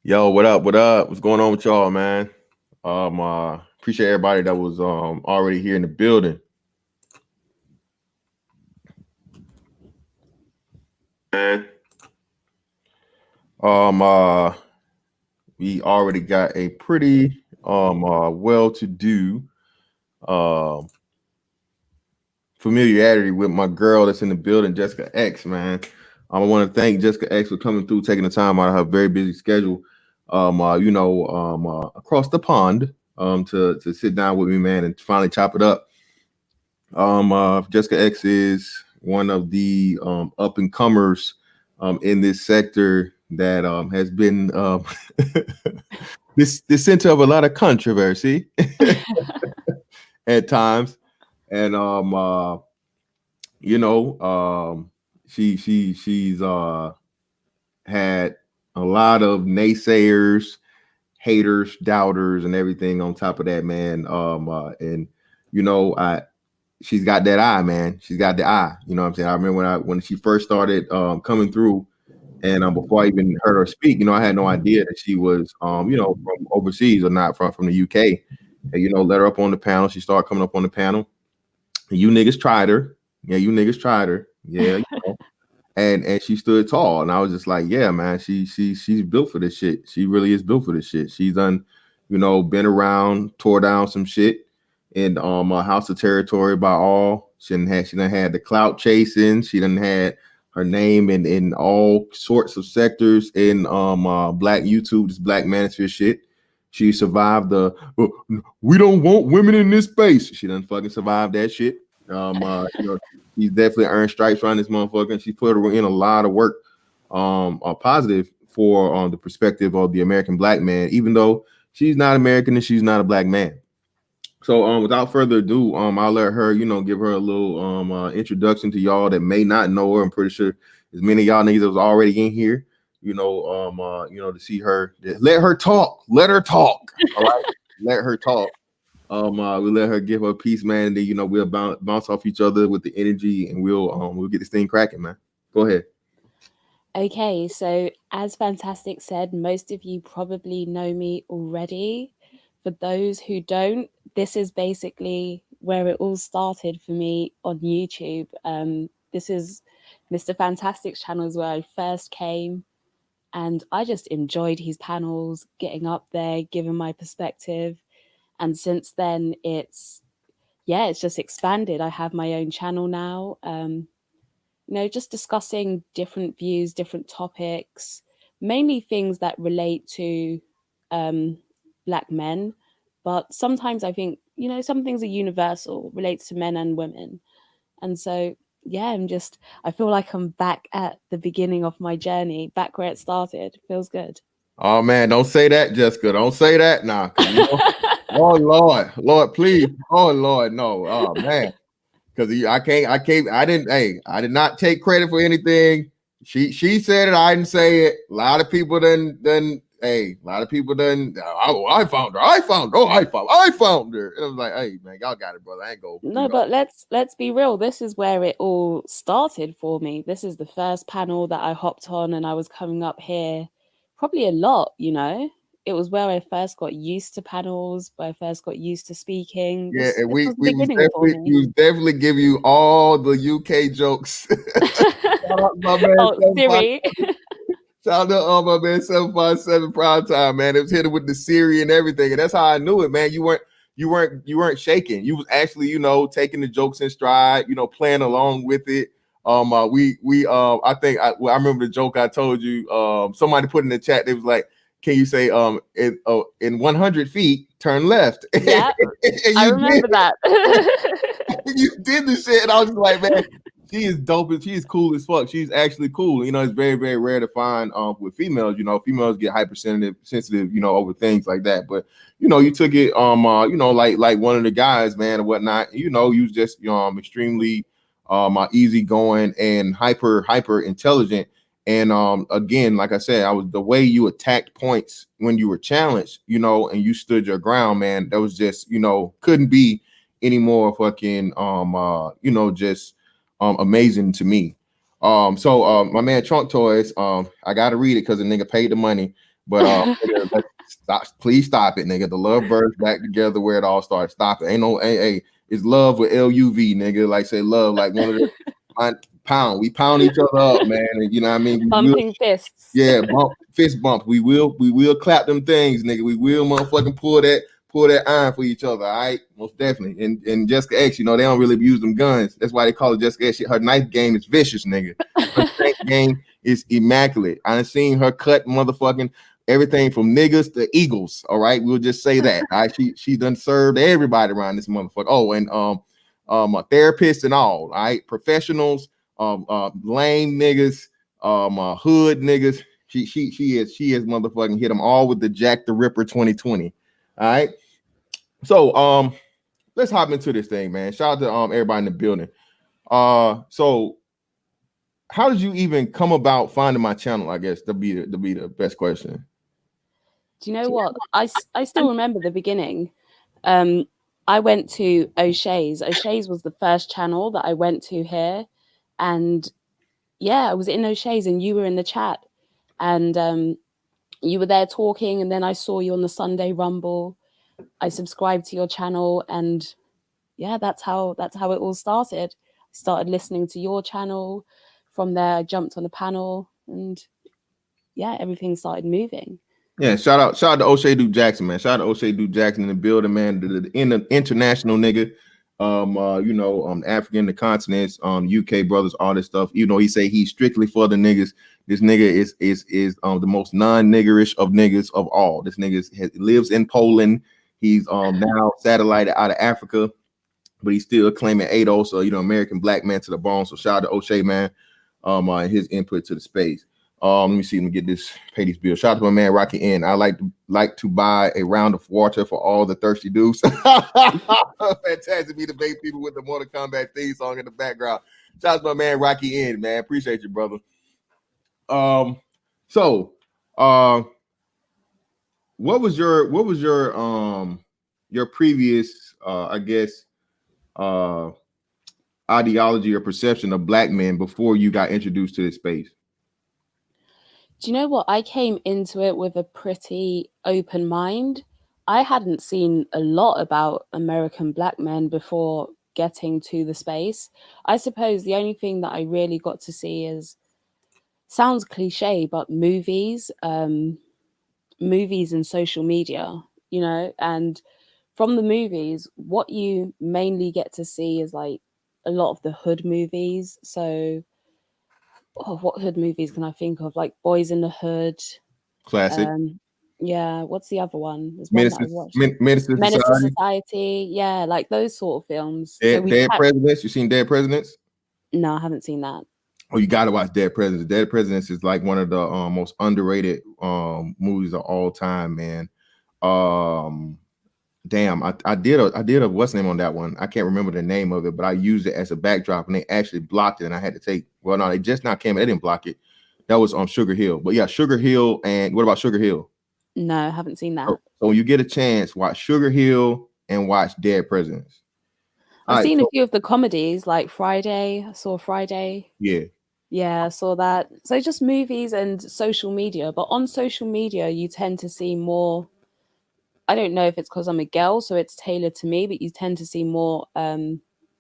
Yo, what up? What up? What's going on with y'all, man? Appreciate everybody that was already here in the building. Man. Um uh we already got a pretty well-to-do um familiarity with my girl that's in the building, Jessica X, man. I want to thank Jessica X for coming through, taking the time out of her very busy schedule, across the pond, to sit down with me, man, and finally chop it up. Jessica X is one of the up and comers in this sector that has been this center of a lot of controversy at times, and you know, she's had a lot of naysayers, haters, doubters, and everything on top of that, man. And I she's got that eye, man. She's got the eye. You know what I'm saying? I remember when she first started coming through, and before I even heard her speak, I had no idea that she was from overseas or not from the UK. And let her up on the panel. She started coming up on the panel. And you niggas tried her. Yeah, you niggas tried her. Yeah, and she stood tall, and I was just like, yeah, man, she's built for this shit. She really is built for this shit. She's done, been around, tore down some shit in a House of Territory by all. She done had the clout chasing. She done had her name in all sorts of sectors in black YouTube, this black manosphere shit. She survived the we don't want women in this space. She done fucking survived that shit. She's definitely earned stripes around this motherfucker, and she put in a lot of work, positive for the perspective of the American black man, even though she's not American and she's not a black man. So, without further ado, I'll let her, give her a little introduction to y'all that may not know her. I'm pretty sure as many of y'all niggas that was already in here, to see her, let her talk, let her talk. All right, let her talk. We let her give her piece, man, and then we'll bounce off each other with the energy, and we'll get this thing cracking, man. Go ahead. Okay, so as Fantastic said, most of you probably know me already. For those who don't, this is basically where it all started for me on YouTube. This is Mr. Fantastic's channels where I first came, and I just enjoyed his panels, getting up there, giving my perspective. And since then, it's just expanded. I have my own channel now. Just discussing different views, different topics, mainly things that relate to um, Black men. But sometimes I think, some things are universal, relates to men and women. And so, yeah, I feel like I'm back at the beginning of my journey, back where it started. Feels good. Oh man, don't say that, Jessica. Don't say that now. Oh Lord, Lord, please. Oh Lord, no. Oh man. Because I did not take credit for anything. She said it, I didn't say it. A lot of people a lot of people oh, I found her. I found her. And I was like, hey man, y'all got it, brother. I ain't go, No, but let's be real. This is where it all started for me. This is the first panel that I hopped on, and I was coming up here probably a lot. It was where I first got used to panels, where I first got used to speaking. Yeah, This and this was the beginning for we me. was definitely give you all the UK jokes. Shout out my man Oh, Siri. Shout out to my man 757 Prime Time, man. It was hitting with the Siri and everything. And that's how I knew it, man. You weren't shaking. You was actually, taking the jokes in stride, playing along with it. I think I remember the joke I told you. Somebody put in the chat, they was like, can you say in 100 feet, turn left? Yeah, I remember that. You did the shit, and I was just like, man, she is dope and she's cool as fuck. She's actually cool. It's very, very rare to find with females. Females get sensitive, over things like that. But you took it like one of the guys, man, and whatnot. You was just extremely easygoing and hyper intelligent. And again, like I said, I was the way you attacked points when you were challenged, and you stood your ground, man. That was just, couldn't be any more fucking just amazing to me. So my man Trunk Toys, I gotta read it because the nigga paid the money. But nigga, let's stop, please stop it, nigga. The Lovebirds back together where it all started. Stop it. Ain't no hey, it's love with LUV, nigga. Like say love, like one of the pound. We pound each other up, man. And you know what I mean? Bumping fists. Yeah, fist bump. We will clap them things, nigga. We will motherfucking pull that iron for each other, all right? Most definitely. And Jessica X, you know, they don't really use them guns. That's why they call it Jessica X. Her knife game is vicious, nigga. Her knife game is immaculate. I done seen her cut motherfucking everything from niggas to eagles. All right, we'll just say that. All right, she done served everybody around this motherfucker. Oh, and therapists and all right, professionals, lame niggas, hood niggas. She is motherfucking hit them all with the Jack the Ripper 2020. All right, so let's hop into this thing, man. Shout out to everybody in the building. So how did you even come about finding my channel? I guess to be the best question. Do you know what? I still remember the beginning. I went to O'Shea's. O'Shea's was the first channel that I went to here, and yeah, I was in O'Shea's, and you were in the chat, and you were there talking, and then I saw you on the Sunday Rumble. I subscribed to your channel, and yeah, that's how it all started. I started listening to your channel. From there, I jumped on the panel, and yeah, everything started moving. Yeah, shout out to O'Shea Duke Jackson, man. Shout out to O'Shea Duke Jackson in the building, man. The international nigga, African, the continents, UK brothers, all this stuff. You know, he say he's strictly for the niggas. This nigga is the most non-niggerish of niggas of all. This nigga lives in Poland. He's now satellited out of Africa, but he's still claiming ADO, so you know, American black man to the bone. So shout out to O'Shea, man. His input to the space. Let me see. Let me get this. Pay these bills. Shout out to my man Rocky N. I like to buy a round of water for all the thirsty dudes. Fantastic. Be the big people with the Mortal Kombat theme song in the background. Shout out to my man Rocky N. Man, appreciate you, brother. So, what was your previous I guess ideology or perception of black men before you got introduced to this space? Do you know what? I came into it with a pretty open mind. I hadn't seen a lot about American black men before getting to the space. I suppose the only thing that I really got to see sounds cliche, but movies and social media, you know, and from the movies, what you mainly get to see is like a lot of the hood movies. So what hood movies can I think of? Like Boys in the Hood. Classic. Yeah, what's the other one? There's Menace to Society. Yeah, like those sort of films. Dead Presidents. You seen Dead Presidents? No, I haven't seen that. Oh, you gotta watch Dead Presidents. Dead Presidents is like one of the most underrated movies of all time, man. Damn, I did a what's the name on that one? I can't remember the name of it, but I used it as a backdrop and they actually blocked it, and I had to take. Well, no, they just not came. They didn't block it. That was on Sugar Hill. But yeah, Sugar Hill. And what about Sugar Hill? No, I haven't seen that. So when you get a chance, watch Sugar Hill and watch Dead Presidents. I've seen a few of the comedies, like Friday. I saw Friday. Yeah, I saw that. So just movies and social media. But on social media, you tend to see more. I don't know if it's because I'm a girl, so it's tailored to me, but you tend to see more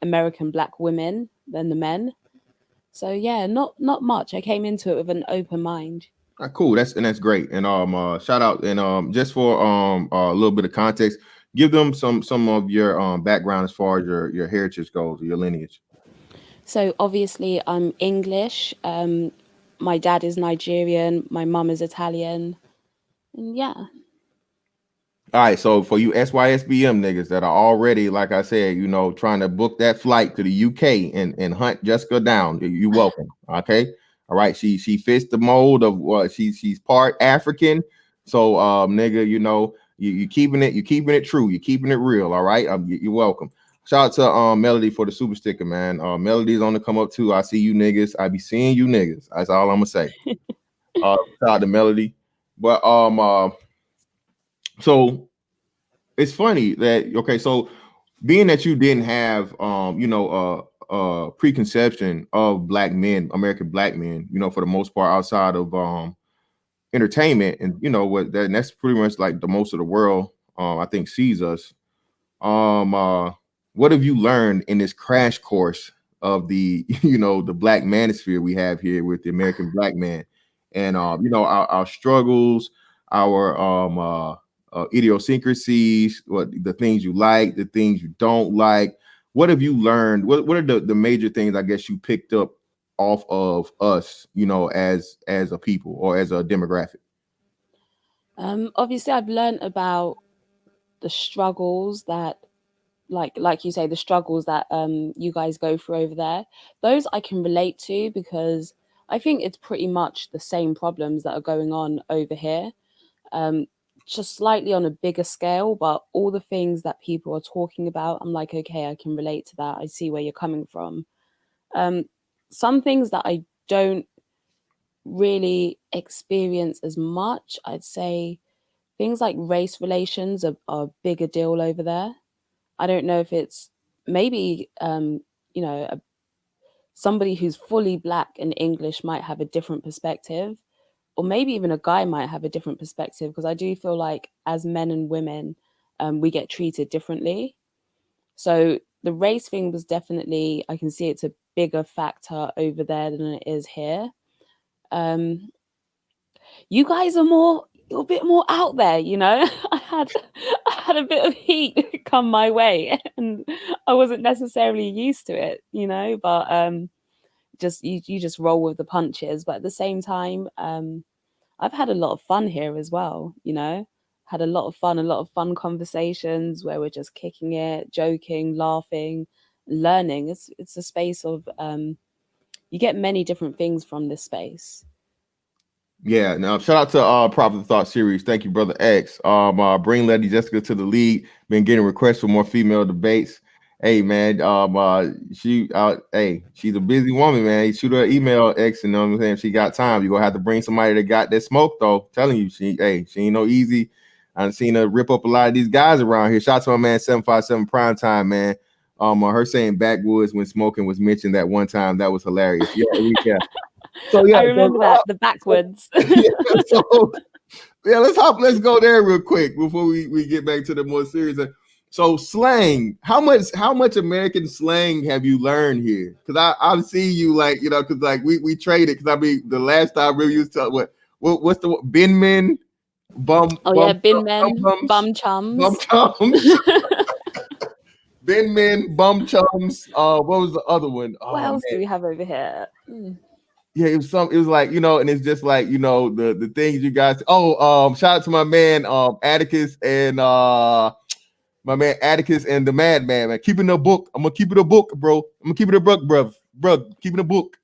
American black women than the men. So yeah, not much. I came into it with an open mind. Cool. That's great. And shout out and just for a little bit of context, give them some of your background as far as your heritage goes, your lineage. So obviously I'm English. My dad is Nigerian, my mum is Italian. And yeah. All right, so for you SYSBM niggas that are already, like I said, you know, trying to book that flight to the UK and hunt Jessica down, you're welcome. Okay, all right. She fits the mold of what she's part African. So nigga, you know, you keeping it true, you're keeping it real. All right, you're welcome. Shout out to Melody for the super sticker, man. Melody's on the come up too. I see you niggas. I be seeing you niggas. That's all I'm gonna say. Shout out to Melody, but so it's funny that so being that you didn't have preconception of black men, American black men, you know, for the most part outside of entertainment, and and that's pretty much like the most of the world, I think, sees us. What have you learned in this crash course of the the black manosphere we have here with the American black man, and our struggles, our idiosyncrasies, what the things you like, the things you don't like. What have you learned? What are the major things, I guess, you picked up off of us, as a people or as a demographic? Obviously, I've learned about the struggles that, like you say, the struggles that you guys go through over there. Those I can relate to, because I think it's pretty much the same problems that are going on over here, um, just slightly on a bigger scale. But all the things that people are talking about, I'm like, okay, I can relate to that. I see where you're coming from. Um, some things that I don't really experience as much, I'd say things like race relations are a bigger deal over there. I don't know if it's maybe you know a, somebody who's fully black and English might have a different perspective, or maybe even a guy might have a different perspective, because I do feel like as men and women, we get treated differently. So the race thing was definitely, I can see it's a bigger factor over there than it is here. Um, you guys are more, you're a bit more out there, you know. I had a bit of heat come my way, and I wasn't necessarily used to it, you know. But just you just roll with the punches. But at the same time, I've had a lot of fun here as well, you know. Had a lot of fun conversations where we're just kicking it, joking, laughing, learning. It's a space of you get many different things from this space. Yeah, now shout out to Prophet Thought Series. Thank you, Brother X. Bring Lady Jessica to the lead. Been getting requests for more female debates. Hey man, she's a busy woman, man. Shoot her an email, X, and know what I'm saying. If she got time, you're gonna have to bring somebody that got that smoke though. Telling you, she ain't no easy. I've seen her rip up a lot of these guys around here. Shout out to my man 757 Prime Time, man. Her saying backwoods when smoking was mentioned that one time. That was hilarious. Yeah. So I yeah, remember that, the backwards. yeah, so yeah, let's go there real quick before we get back to the more serious. So slang, how much American slang have you learned here? Because I see you like, because like we traded, because I mean the last time we used to what's the bin men, Oh yeah, bin bum men, bums, bum bum chums. chums, bin men, bum chums. What was the other one? What Oh else do man. we have over here? Yeah, it was like, and it's just like, the things you guys. Shout out to my man Atticus and my man Atticus and the Madman, man. Keeping the book. I'm gonna keep it a book, bro. I'm gonna keep it a book, bro. Keeping a book.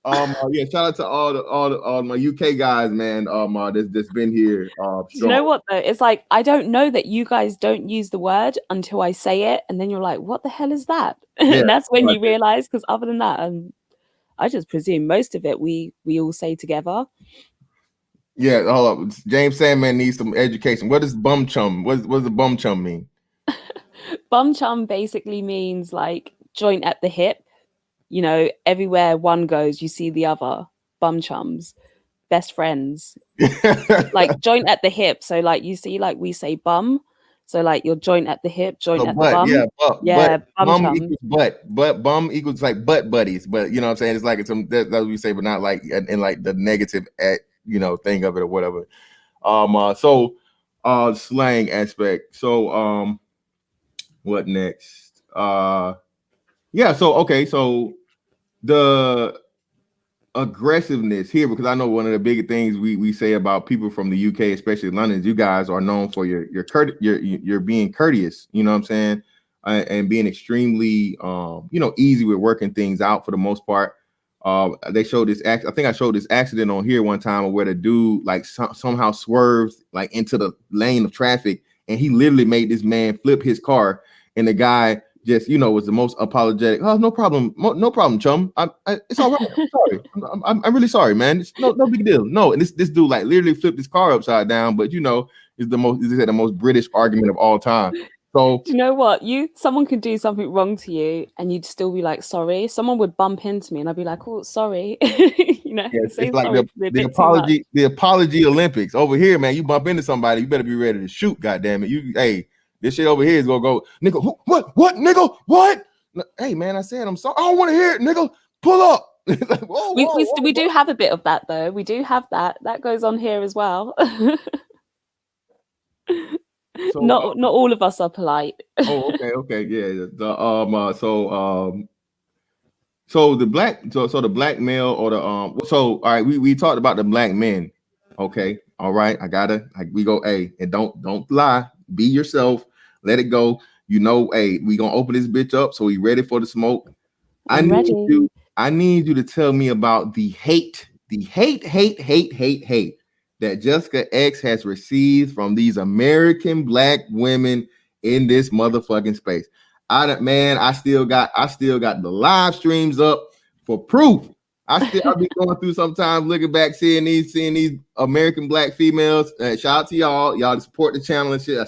Yeah, shout out to all my UK guys, man. That's been here. Do you know what though? It's like I don't know that you guys don't use the word until I say it, and then you're like, "What the hell is that?" Yeah, And that's when right you there. realize. Because other than that, I just presume most of it we all say together. Yeah, hold up. James Sandman needs some education. What is bum chum? What does the bum chum mean? Bum chum basically means like joint at the hip. You know, everywhere one goes, you see the other. Bum chums, best friends, like joint at the hip. So like you see, like we say bum. So like your joint at the hip, joint So at the butt, bum. yeah, but Yeah, bum bum chums. equals but bum equals like butt buddies. But you know what I'm saying? It's like it's some that's what we say, but not like in like the negative thing of it or whatever. Slang aspect. So what next? Yeah, so okay, so the aggressiveness here, because I know one of the big things we say about people from the UK, especially London, is you guys are known for your being courteous, you know what I'm saying, and being extremely easy with working things out for the most part. They showed this I think I showed this accident on here one time where the dude like somehow swerved like into the lane of traffic, and he literally made this man flip his car, and the guy just was the most apologetic. Oh, no problem, no problem, chum. It's all right. I'm sorry. I'm really sorry, man. It's no big deal. No, and this dude like literally flipped his car upside down, but is the most British argument of all time. So Do you know what? Someone could do something wrong to you and you'd still be like, sorry. Someone would bump into me and I'd be like, oh, sorry. You know, Yeah, it's saying like sorry can be a bit too much. the apology Olympics over here, man. You bump into somebody, you better be ready to shoot. Goddamn it, hey, this shit over here is gonna go, nigga. What, nigga? What? Hey, man, I said I'm sorry. I don't want to hear it, nigga. Pull up. Like, we do have a bit of that though. We do have that. That goes on here as well. So, not all of us are polite. okay, yeah. So the black male or the so all right, we talked about the black men. Okay, all right. We go, hey, and don't lie, be yourself, let it go. You know, hey, we gonna open this bitch up, so we ready for the smoke. I'm ready. I need you to tell me about the hate that Jessica X has received from these American black women in this motherfucking space. I still got the live streams up for proof. I'll be going through sometimes looking back, seeing these American black females. Shout out to y'all support the channel and shit. I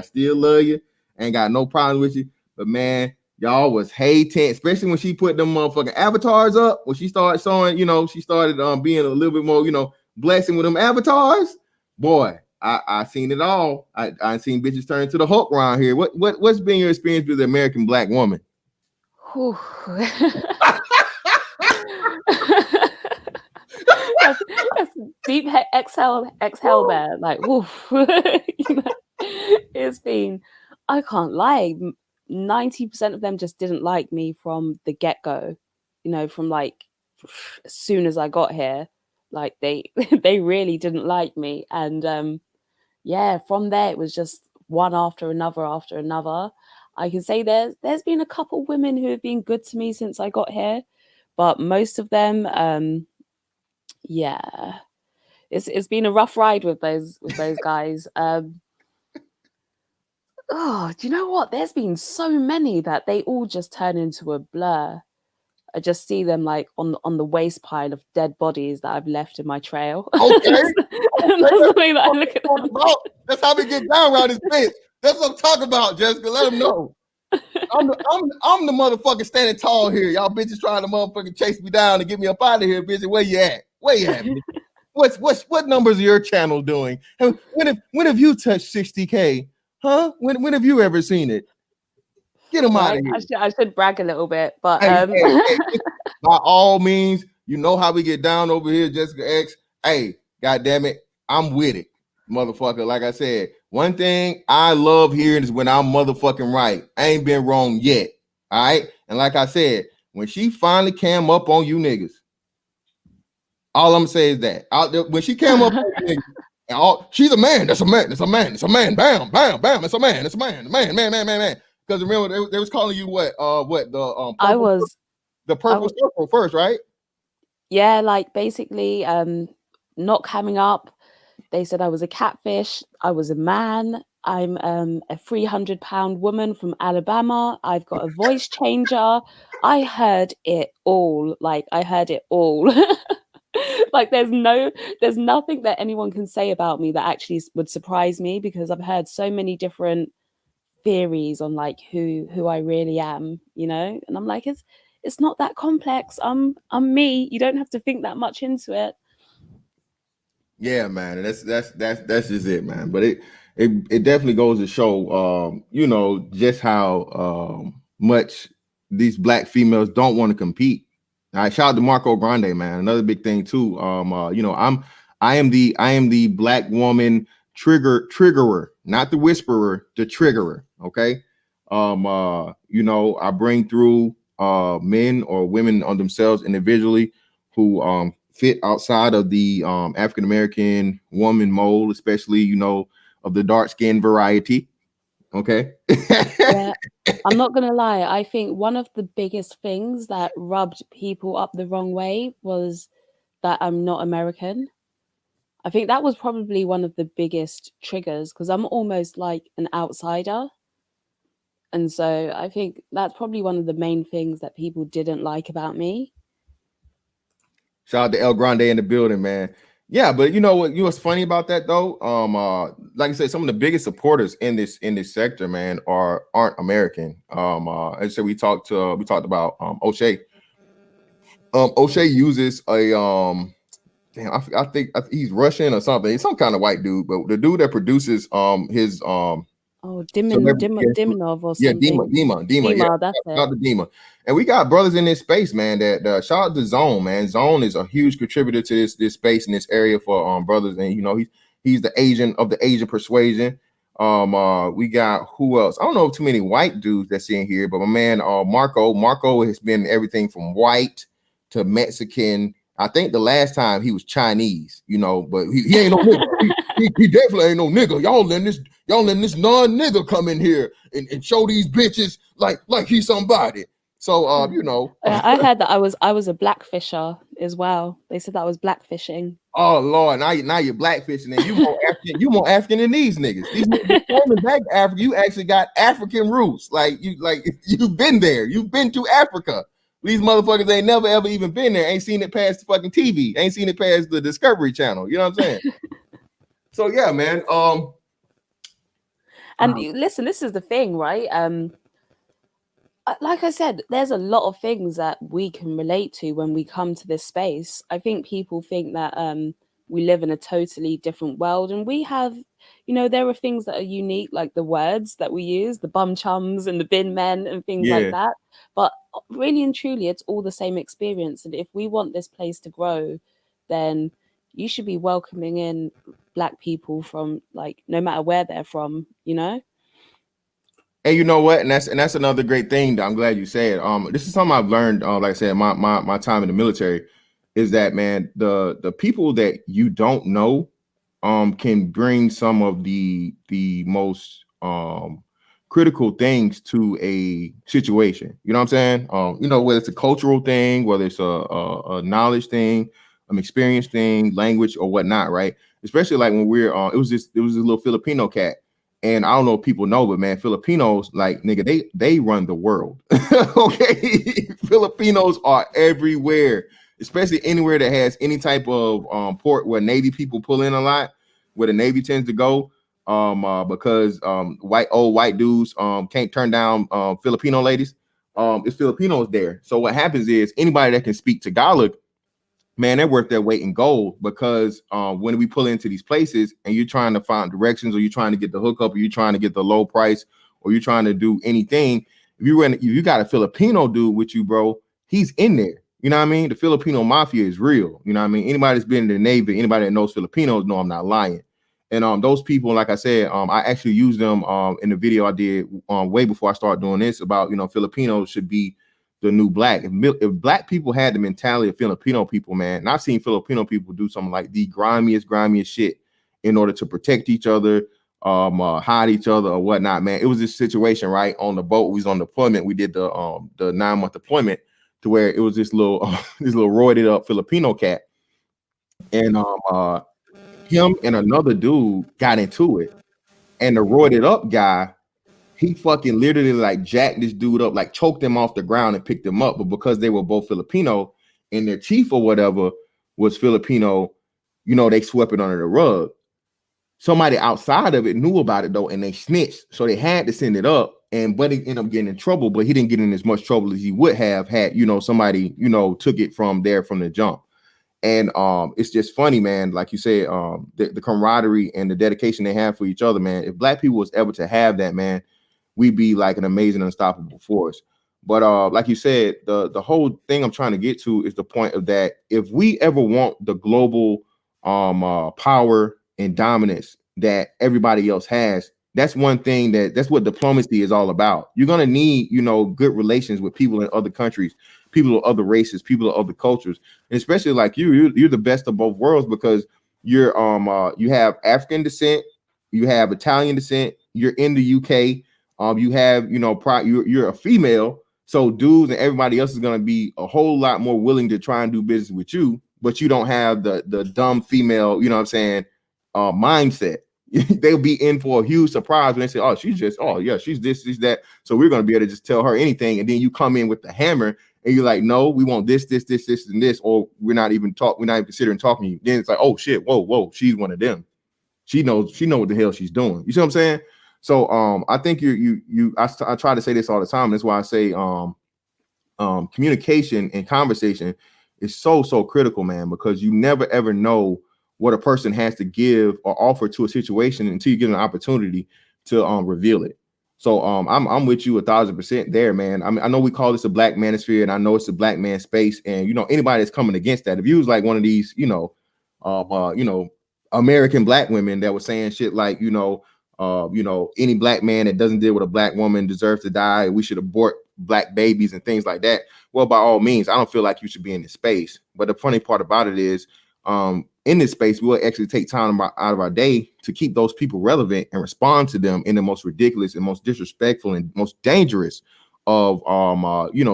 still love you. Ain't got no problem with you. But man, y'all was hating, especially when she put them motherfucking avatars up. When she started showing, she started being a little bit more, blessing with them avatars. Boy, I seen it all. I seen bitches turn to the Hulk around here. What's been your experience with the American black woman? that's deep exhale there. Like, woof. It's been, I can't lie, 90% of them just didn't like me from the get-go. From like as soon as I got here, like they really didn't like me. And yeah, from there it was just one after another. I can say there's been a couple women who have been good to me since I got here, but most of them, yeah, it's been a rough ride with those guys. Oh, do you know what? There's been so many that they all just turn into a blur. I just see them like on the waste pile of dead bodies that I've left in my trail. Okay. That's the way that I look at them. That's how we get down around this bitch. That's what I'm talking about, Jessica. Let them know. I'm the motherfucker standing tall here. Y'all bitches trying to motherfucking chase me down and get me up out of here, bitch. Where you at? Bitch? What numbers are your channel doing? When have you touched 60K? Huh? When have you ever seen it? Get them out of here. I should brag a little bit, but hey, by all means, you know how we get down over here, Jessica X. Hey, goddamn it, I'm with it, motherfucker. Like I said, one thing I love hearing is when I'm motherfucking right. I ain't been wrong yet. All right. And like I said, when she finally came up on you niggas, all I'm saying is that when she came up on you niggas, she's a man. That's a man. That's a man. It's a man. Bam, bam, bam. It's a man. It's a man. Man. Because remember, they was calling you what the I was the purple circle first, right? Yeah, like basically not coming up. They said I was a catfish. I was a man. I'm a 300-pound woman from Alabama. I've got a voice changer. I heard it all. Like I heard it all. Like there's nothing that anyone can say about me that actually would surprise me, because I've heard so many different theories on like who I really am, and I'm like, it's not that complex. I'm me. You don't have to think that much into it. Yeah, man. That's just it, man. But it definitely goes to show just how much these black females don't want to compete. All right, shout out to Marco Grande, man. Another big thing too. I am the black woman triggerer, not the whisperer, the triggerer. Okay. I bring through men or women on themselves individually who fit outside of the African American woman mold, especially of the dark skin variety. Okay. Yeah, I'm not gonna lie. I think one of the biggest things that rubbed people up the wrong way was that I'm not American. I think that was probably one of the biggest triggers, because I'm almost like an outsider. And so I think that's probably one of the main things that people didn't like about me. Shout out to El Grande in the building, man. Yeah, but you know what's funny about that though? Like I said, some of the biggest supporters in this sector, man, aren't American. As I said, we talked about O'Shea. O'Shea uses a damn, I think he's Russian or something. He's some kind of white dude, but the dude that produces his celebrity Dimonov or yeah, something. Dima, yeah, That's it. Dr. Dima. And we got brothers in this space, man. That shout out to Zone, man. Zone is a huge contributor to this space in this area for brothers, and you know he's the agent of the Asian persuasion. We got who else? I don't know too many white dudes that's in here, but my man Marco has been everything from white to Mexican. I think the last time he was Chinese, you know, but he ain't no nigga. He definitely ain't no nigga. Y'all letting this non-nigga come in here and show these bitches like he's somebody. So you know. I heard that I was a blackfisher as well. They said that I was blackfishing. Oh Lord, now you're blackfishing and you more African than these niggas. These niggas coming back to Africa, you actually got African roots. You've been there, you've been to Africa. These motherfuckers ain't never ever even been there, ain't seen it past the fucking TV, ain't seen it past the Discovery Channel. You know what I'm saying? So yeah, man. And listen, this is the thing, right? Like I said, there's a lot of things that we can relate to when we come to this space. I think people think that we live in a totally different world, and we have, you know, there are things that are unique, like the words that we use, the bum chums and the bin men and things like that. But really and truly, it's all the same experience. And if we want this place to grow, then you should be welcoming in Black people from, like, no matter where they're from, you know. And you know what? And that's another great thing that I'm glad you said. This is something I've learned, like I said, my time in the military, is that, man, the people that you don't know can bring some of the most critical things to a situation. You know what I'm saying? You know, whether it's a cultural thing, whether it's a knowledge thing, an experience thing, language or whatnot, right? Especially like when we're it was this little Filipino cat. And I don't know if people know, but man, Filipinos, like, nigga, they run the world. Okay. Filipinos are everywhere, especially anywhere that has any type of port where Navy people pull in a lot, where the Navy tends to go. Because old white dudes can't turn down Filipino ladies. It's Filipinos there. So what happens is anybody that can speak Tagalog, man, they're worth their weight in gold, because when we pull into these places and you're trying to find directions, or you're trying to get the hookup, or you're trying to get the low price, or you're trying to do anything, if you got a Filipino dude with you, bro, he's in there. You know what I mean? The Filipino mafia is real. You know what I mean? Anybody that's been in the Navy, anybody that knows Filipinos know I'm not lying. And those people, like I said, I actually used them in the video I did way before I started doing this about, you know, Filipinos should be the new black. If Black people had the mentality of Filipino people, man, and I've seen Filipino people do something like the grimiest shit in order to protect each other, hide each other or whatnot, man. It was this situation, right, on the boat. We was on deployment. We did the 9-month deployment, to where it was this little roided up Filipino cat, and him and another dude got into it, and the roided up guy, he fucking literally like jacked this dude up, like choked him off the ground and picked him up. But because they were both Filipino and their chief or whatever was Filipino, you know, they swept it under the rug. Somebody outside of it knew about it though, and they snitched. So they had to send it up. And Buddy ended up getting in trouble, but he didn't get in as much trouble as he would have had, you know, somebody, you know, took it from the jump. And it's just funny, man. Like you said, the camaraderie and the dedication they have for each other, man. If Black people was ever to have that, man, we'd be like an amazing, unstoppable force. But like you said, the whole thing I'm trying to get to is the point of that if we ever want the global power and dominance that everybody else has, that's one thing that's what diplomacy is all about. You're gonna need, you know, good relations with people in other countries, people of other races, people of other cultures, and especially like you're the best of both worlds, because you're you have African descent, you have Italian descent, you're in the UK. You have, you know, you're a female, so dudes and everybody else is going to be a whole lot more willing to try and do business with you, but you don't have the dumb female, you know what I'm saying, mindset. They'll be in for a huge surprise when they say, oh, she's this, she's that. So we're going to be able to just tell her anything. And then you come in with the hammer and you're like, no, we want this, and this, or we're not even considering talking to you. Then it's like, oh shit, whoa, she's one of them. She knows what the hell she's doing. You see what I'm saying? So I think I try to say this all the time. That's why I say communication and conversation is so critical, man, because you never ever know what a person has to give or offer to a situation until you get an opportunity to reveal it. So I'm with you 1,000% there, man. I mean, I know we call this a black manosphere, and I know it's a black man space, and anybody that's coming against that, if you was like one of these, American black women that was saying shit like, any black man that doesn't deal with a black woman deserves to die. We should abort black babies and things like that. Well, by all means, I don't feel like you should be in this space. But the funny part about it is, in this space, we'll actually take time out of our day to keep those people relevant and respond to them in the most ridiculous and most disrespectful and most dangerous of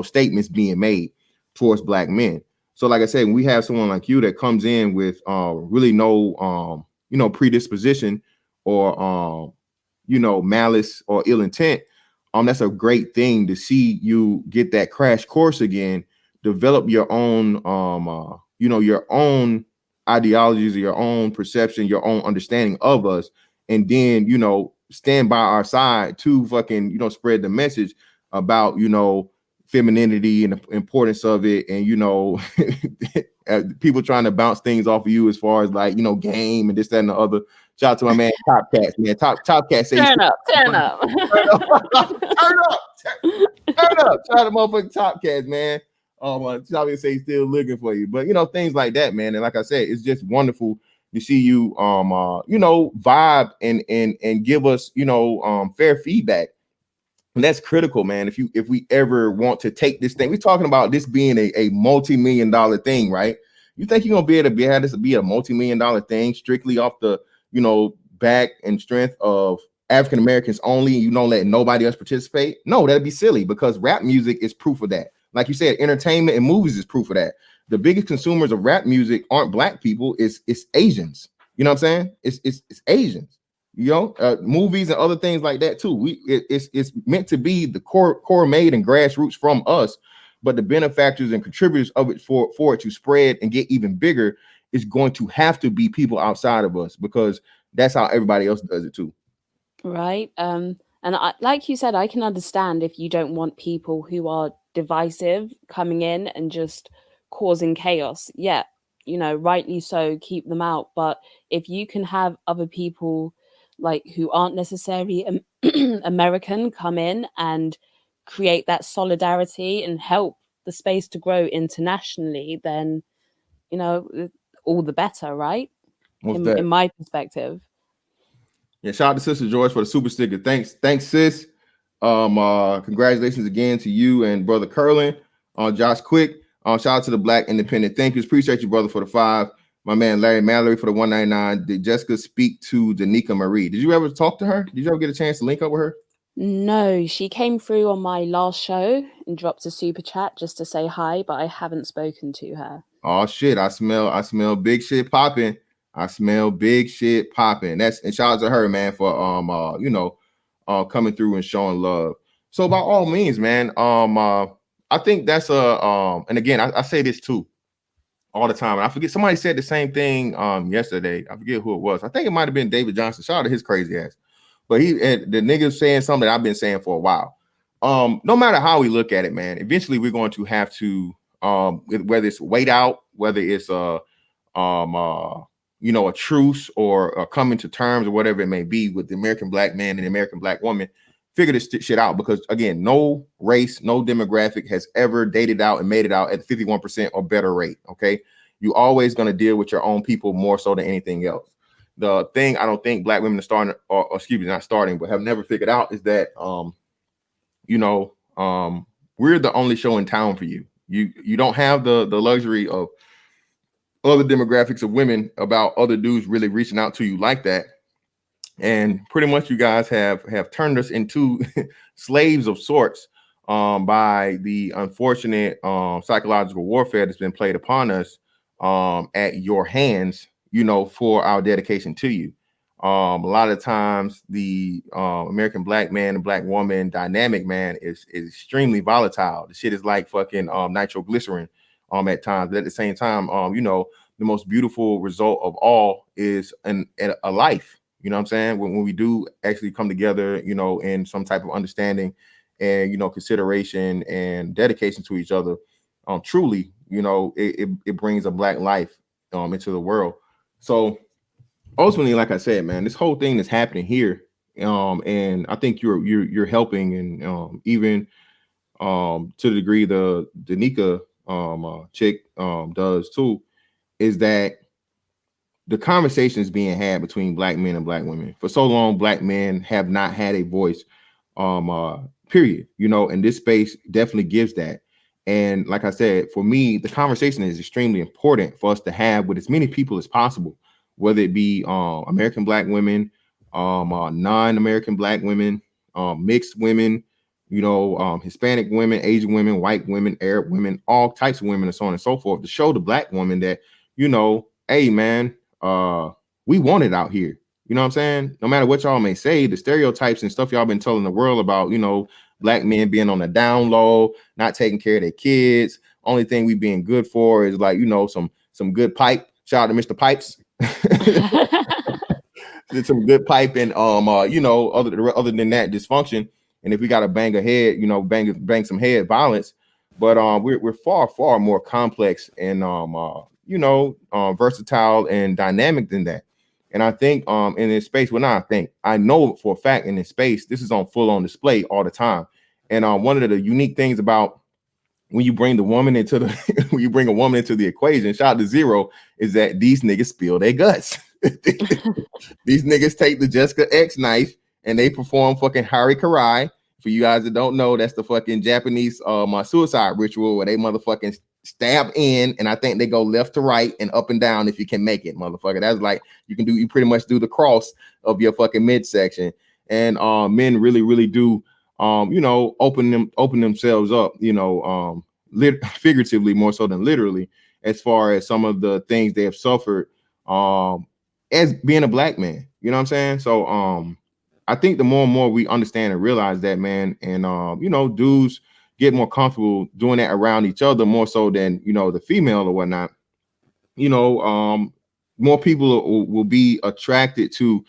statements being made towards black men. So like I said, when we have someone like you that comes in with really no predisposition or malice or ill intent, that's a great thing to see you get that crash course again, develop your own your own ideologies, your own perception, your own understanding of us, and then stand by our side to fucking spread the message about femininity and the importance of it, and people trying to bounce things off of you as far as like game and this, that, and the other. Shout out to my man Top Cats, man. Top Cats. Turn up. Turn up. Shout out to motherfucking Top Cats, man. Probably say he's still looking for you, but things like that, man. And like I said, it's just wonderful to see you vibe and give us fair feedback. And that's critical, man. If we ever want to take this thing, we're talking about this being a multi-million-dollar thing, right? You think you're gonna be able to have this be a multi-million-dollar thing strictly off the back and strength of African Americans only, and you don't let nobody else participate? No, that'd be silly, because rap music is proof of that. Like you said, entertainment and movies is proof of that. The biggest consumers of rap music aren't black people, it's Asians. You know what I'm saying? It's Asians. Movies and other things like that too. It's meant to be the core made and grassroots from us, but the benefactors and contributors of it for it to spread and get even bigger is going to have to be people outside of us, because that's how everybody else does it too. Right. And like you said, I can understand if you don't want people who are divisive coming in and just causing chaos. Yeah, rightly so, keep them out. But if you can have other people like who aren't necessarily American come in and create that solidarity and help the space to grow internationally, then all the better, right? In my perspective. Yeah, shout out to Sister George for the super sticker. Thanks, sis. Congratulations again to you and Brother Curlin. Josh Quick. Shout out to the Black Independent. Thank you. Appreciate you, brother, for the 5. My man Larry Mallory for the 199. Did Jessica speak to Danica Marie? Did you ever talk to her? Did you ever get a chance to link up with her? No, she came through on my last show and dropped a super chat just to say hi, but I haven't spoken to her. Oh shit! I smell big shit popping. I smell big shit popping. And shout out to her, man, for coming through and showing love. So by all means, man, I think that's and again, I say this too all the time. And I forget, somebody said the same thing yesterday. I forget who it was. I think it might have been David Johnson. Shout out to his crazy ass. But the nigga saying something that I've been saying for a while. No matter how we look at it, man, eventually we're going to have to whether it's wait out, whether it's a truce or coming to terms or whatever it may be with the American black man and the American black woman, figure this shit out. Because again, no race, no demographic has ever dated out and made it out at 51% or better rate. Okay. You always going to deal with your own people more so than anything else. The thing I don't think black women are starting, or excuse me, not starting, but have never figured out is that, we're the only show in town for you. You don't have the luxury of other demographics of women about other dudes really reaching out to you like that. And pretty much you guys have turned us into slaves of sorts by the unfortunate psychological warfare that's been played upon us at your hands, for our dedication to you. A lot of times the American black man and black woman dynamic, man, is extremely volatile. The shit is like fucking nitroglycerin at times. But at the same time, the most beautiful result of all is a life. You know what I'm saying? When we do actually come together, in some type of understanding and, consideration and dedication to each other, truly, you know, it brings a black life into the world. So ultimately, like I said, man, this whole thing that's happening here, and I think you're helping, and even to the degree the Nika chick does too, is that the conversation is being had between black men and black women. For so long, black men have not had a voice, period. You know, and this space definitely gives that. And like I said, for me, the conversation is extremely important for us to have with as many people as possible, whether it be American black women, non-American black women, mixed women, you know, Hispanic women, Asian women, white women, Arab women, all types of women, and so on and so forth, to show the black woman that, you know, hey man, we want it out here. You know what I'm saying? No matter what y'all may say, the stereotypes and stuff y'all been telling the world about, you know, black men being on the down low, not taking care of their kids. Only thing we being good for is, like, you know, some good pipe. Shout out to Mr. Pipes. Did some good pipe, and you know, other than that, dysfunction. And if we got to bang a head, you know, bang some head violence. But we're far more complex and you know, versatile and dynamic than that. And I think in this space, well, not I think, I know for a fact in this space, this is on full on display all the time. And one of the unique things about when you bring the woman into the when you bring a woman into the equation, shout out to Zero, is that these niggas spill their guts. These niggas take the Jessica X knife and they perform fucking Hari Karai. For you guys that don't know, that's the fucking Japanese my suicide ritual where they motherfucking stab in, and I think they go left to right and up and down if you can make it, motherfucker. That's like you pretty much do the cross of your fucking midsection. And men really do you know, open themselves up, you know, figuratively more so than literally, as far as some of the things they have suffered as being a black man. You know what I'm saying? So I think the more and more we understand and realize that, man, and you know, dudes get more comfortable doing that around each other more so than, you know, the female or whatnot, you know, more people will be attracted to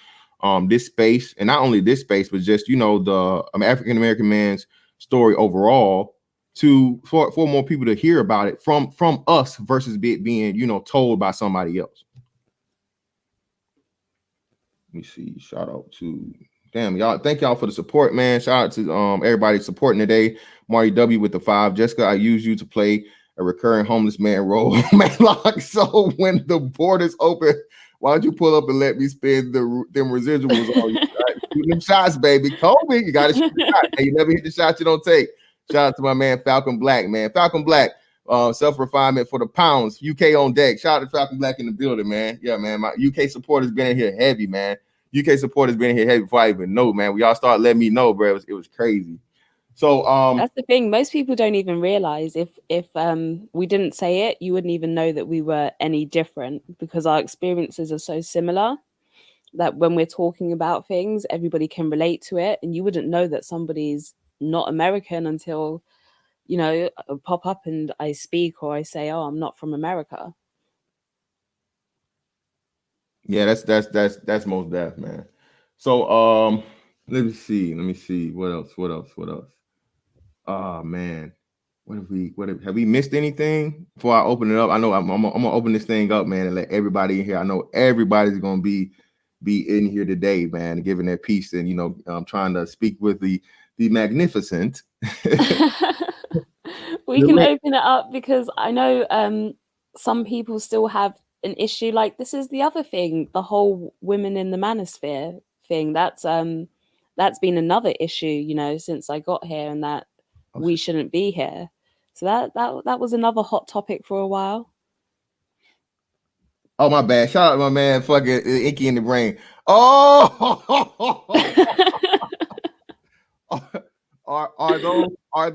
this space, and not only this space, but just, you know, the African American man's story overall, for more people to hear about it from us versus being, you know, told by somebody else. Let me see. Shout out to y'all. Thank y'all for the support, man. Shout out to everybody supporting today. Marty W with the 5. Jessica, I use you to play a recurring homeless man role. Manlock. So when the borders open, why don't you pull up and let me spend them residuals on you? Right? Shoot them shots, baby. Kobe, you got to shoot the shot. Hey, you never hit the shot you don't take. Shout out to my man Falcon Black, man. Falcon Black, self-refinement for the pounds. UK on deck. Shout out to Falcon Black in the building, man. Yeah, man. My UK support has been in here heavy, man. UK support has been in here heavy before I even know, man. We all start letting me know, bro. It was crazy. So that's the thing. Most people don't even realize if we didn't say it, you wouldn't even know that we were any different, because our experiences are so similar that when we're talking about things, everybody can relate to it, and you wouldn't know that somebody's not American until, you know, I pop up and I speak or I say, oh, I'm not from America. Yeah, that's most deaf, man. So let me see what else. Oh man, have we missed anything before I open it up? I know I'm gonna open this thing up, man, and let everybody in here. I know everybody's gonna be in here today, man, giving their piece, and, you know, I'm trying to speak with the magnificent. We can open it up, because I know some people still have an issue. Like, this is the other thing, the whole women in the manosphere thing. That's been another issue, you know, since I got here, and that we shouldn't be here. So that was another hot topic for a while. Oh, my bad. Shout out to my man fucking Inky in the Brain. Oh, are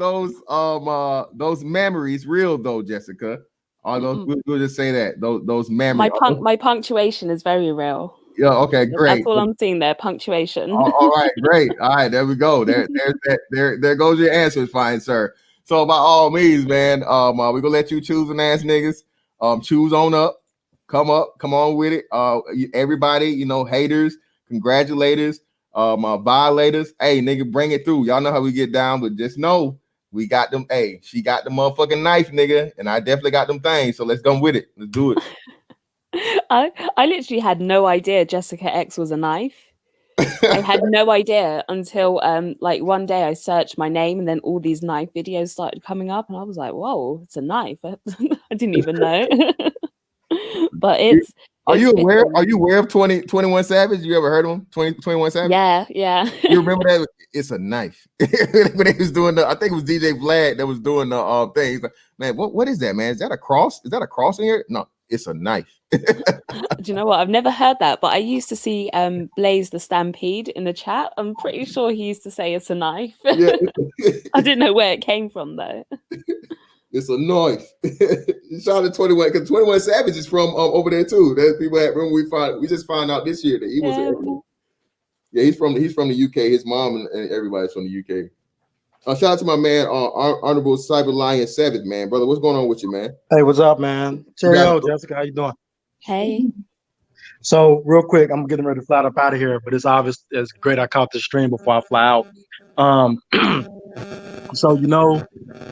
those memories real though, Jessica? Are those, we'll just say that those memories. My punctuation is very real. Yeah, okay, great. That's all I'm seeing there, punctuation. All right, great. All right, there we go. There goes your answers, fine sir. So by all means, man, we're gonna let you choose an ass niggas. Choose on up, come on with it. Everybody, you know, haters, congratulators, violators. Hey, nigga, bring it through. Y'all know how we get down, but just know we got them. Hey, she got the motherfucking knife, nigga, and I definitely got them things. So let's go with it. Let's do it. I literally had no idea Jessica X was a knife. I had no idea until like one day I searched my name and then all these knife videos started coming up and I was like, whoa, it's a knife. I didn't even know. But Are you aware? fitting. Are you aware of 21 Savage? You ever heard of him? 21 Savage? Yeah. You remember that? It's a knife. When they was doing I think it was DJ Vlad that was doing the thing. He's like, man, what is that, man? Is that a cross? Is that a cross in here? No, it's a knife. Do you know what? I've never heard that, but I used to see Blaze the Stampede in the chat. I'm pretty sure he used to say it's a knife. Yeah. I didn't know where it came from though. It's a knife. Shout out to 21 because 21 Savage is from over there too. There's people at remember we just found out this year that he was. Yeah, he's from the UK. His mom and everybody's from the UK. Shout out to my man, Honorable Cyber Lion Savage, man, brother. What's going on with you, man? Hey, what's up, man? Cheerio, Jessica. How you doing? Hey. So, real quick, I'm getting ready to fly up out of here, but it's obvious it's great I caught the stream before I fly out. So,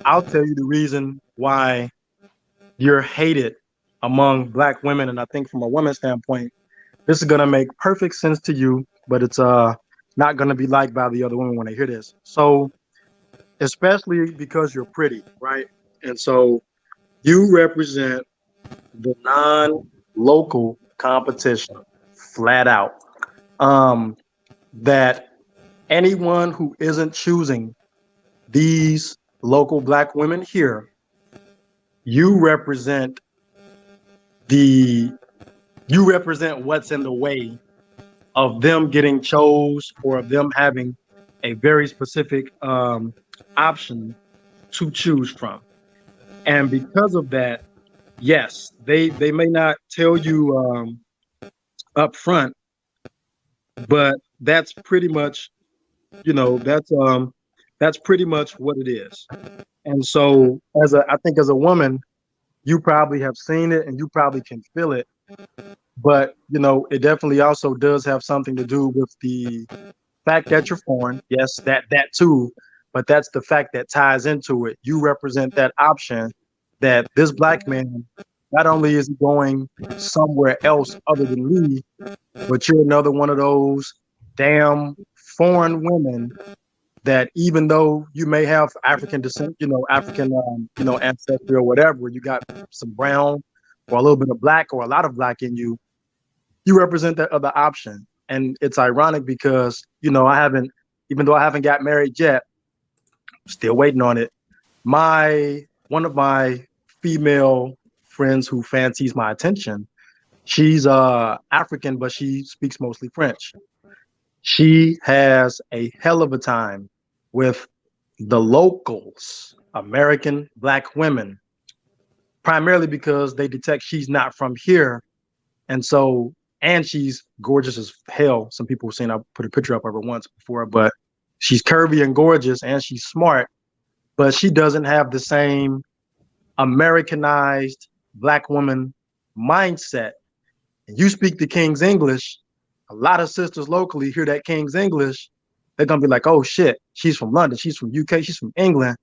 I'll tell you the reason why you're hated among Black women, and I think from a woman's standpoint, this is gonna make perfect sense to you, but it's not gonna be liked by the other women when they hear this. So, especially because you're pretty, right? And so you represent the non-local competition flat out. That anyone who isn't choosing these local Black women here, you represent what's in the way of them getting chose or of them having a very specific option to choose from. And because of that, yes, they may not tell you up front, but that's pretty much, that's pretty much what it is. And so I think as a woman, you probably have seen it and you probably can feel it. But, it definitely also does have something to do with the fact that you're foreign. Yes, that too. But that's the fact that ties into it. You represent that option that this Black man, not only is he going somewhere else other than me, but you're another one of those damn foreign women that even though you may have African descent, African, ancestry or whatever, you got some brown or a little bit of Black or a lot of Black in you, you represent that other option. And it's ironic because, even though I haven't got married yet, still waiting on it. One of my female friends who fancies my attention, she's African, but she speaks mostly French. She has a hell of a time with the locals, American Black women, primarily because they detect she's not from here. And she's gorgeous as hell. Some people have seen, I put a picture up of her once before, but she's curvy and gorgeous and she's smart, but she doesn't have the same Americanized Black woman mindset. And you speak the King's English, a lot of sisters locally hear that King's English, they're gonna be like, oh shit, she's from London, she's from UK, she's from England,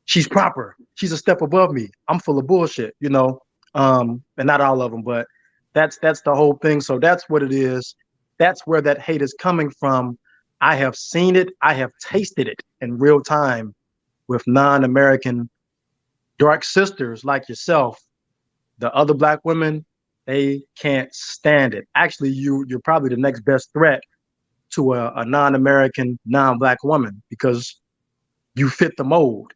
she's proper, she's a step above me, I'm full of bullshit, and not all of them, but that's the whole thing. So that's what it is. That's where that hate is coming from. I have seen it, I have tasted it in real time with non-American dark sisters like yourself. The other Black women, they can't stand it. Actually, you're probably the next best threat to a non-American, non-Black woman because you fit the mold,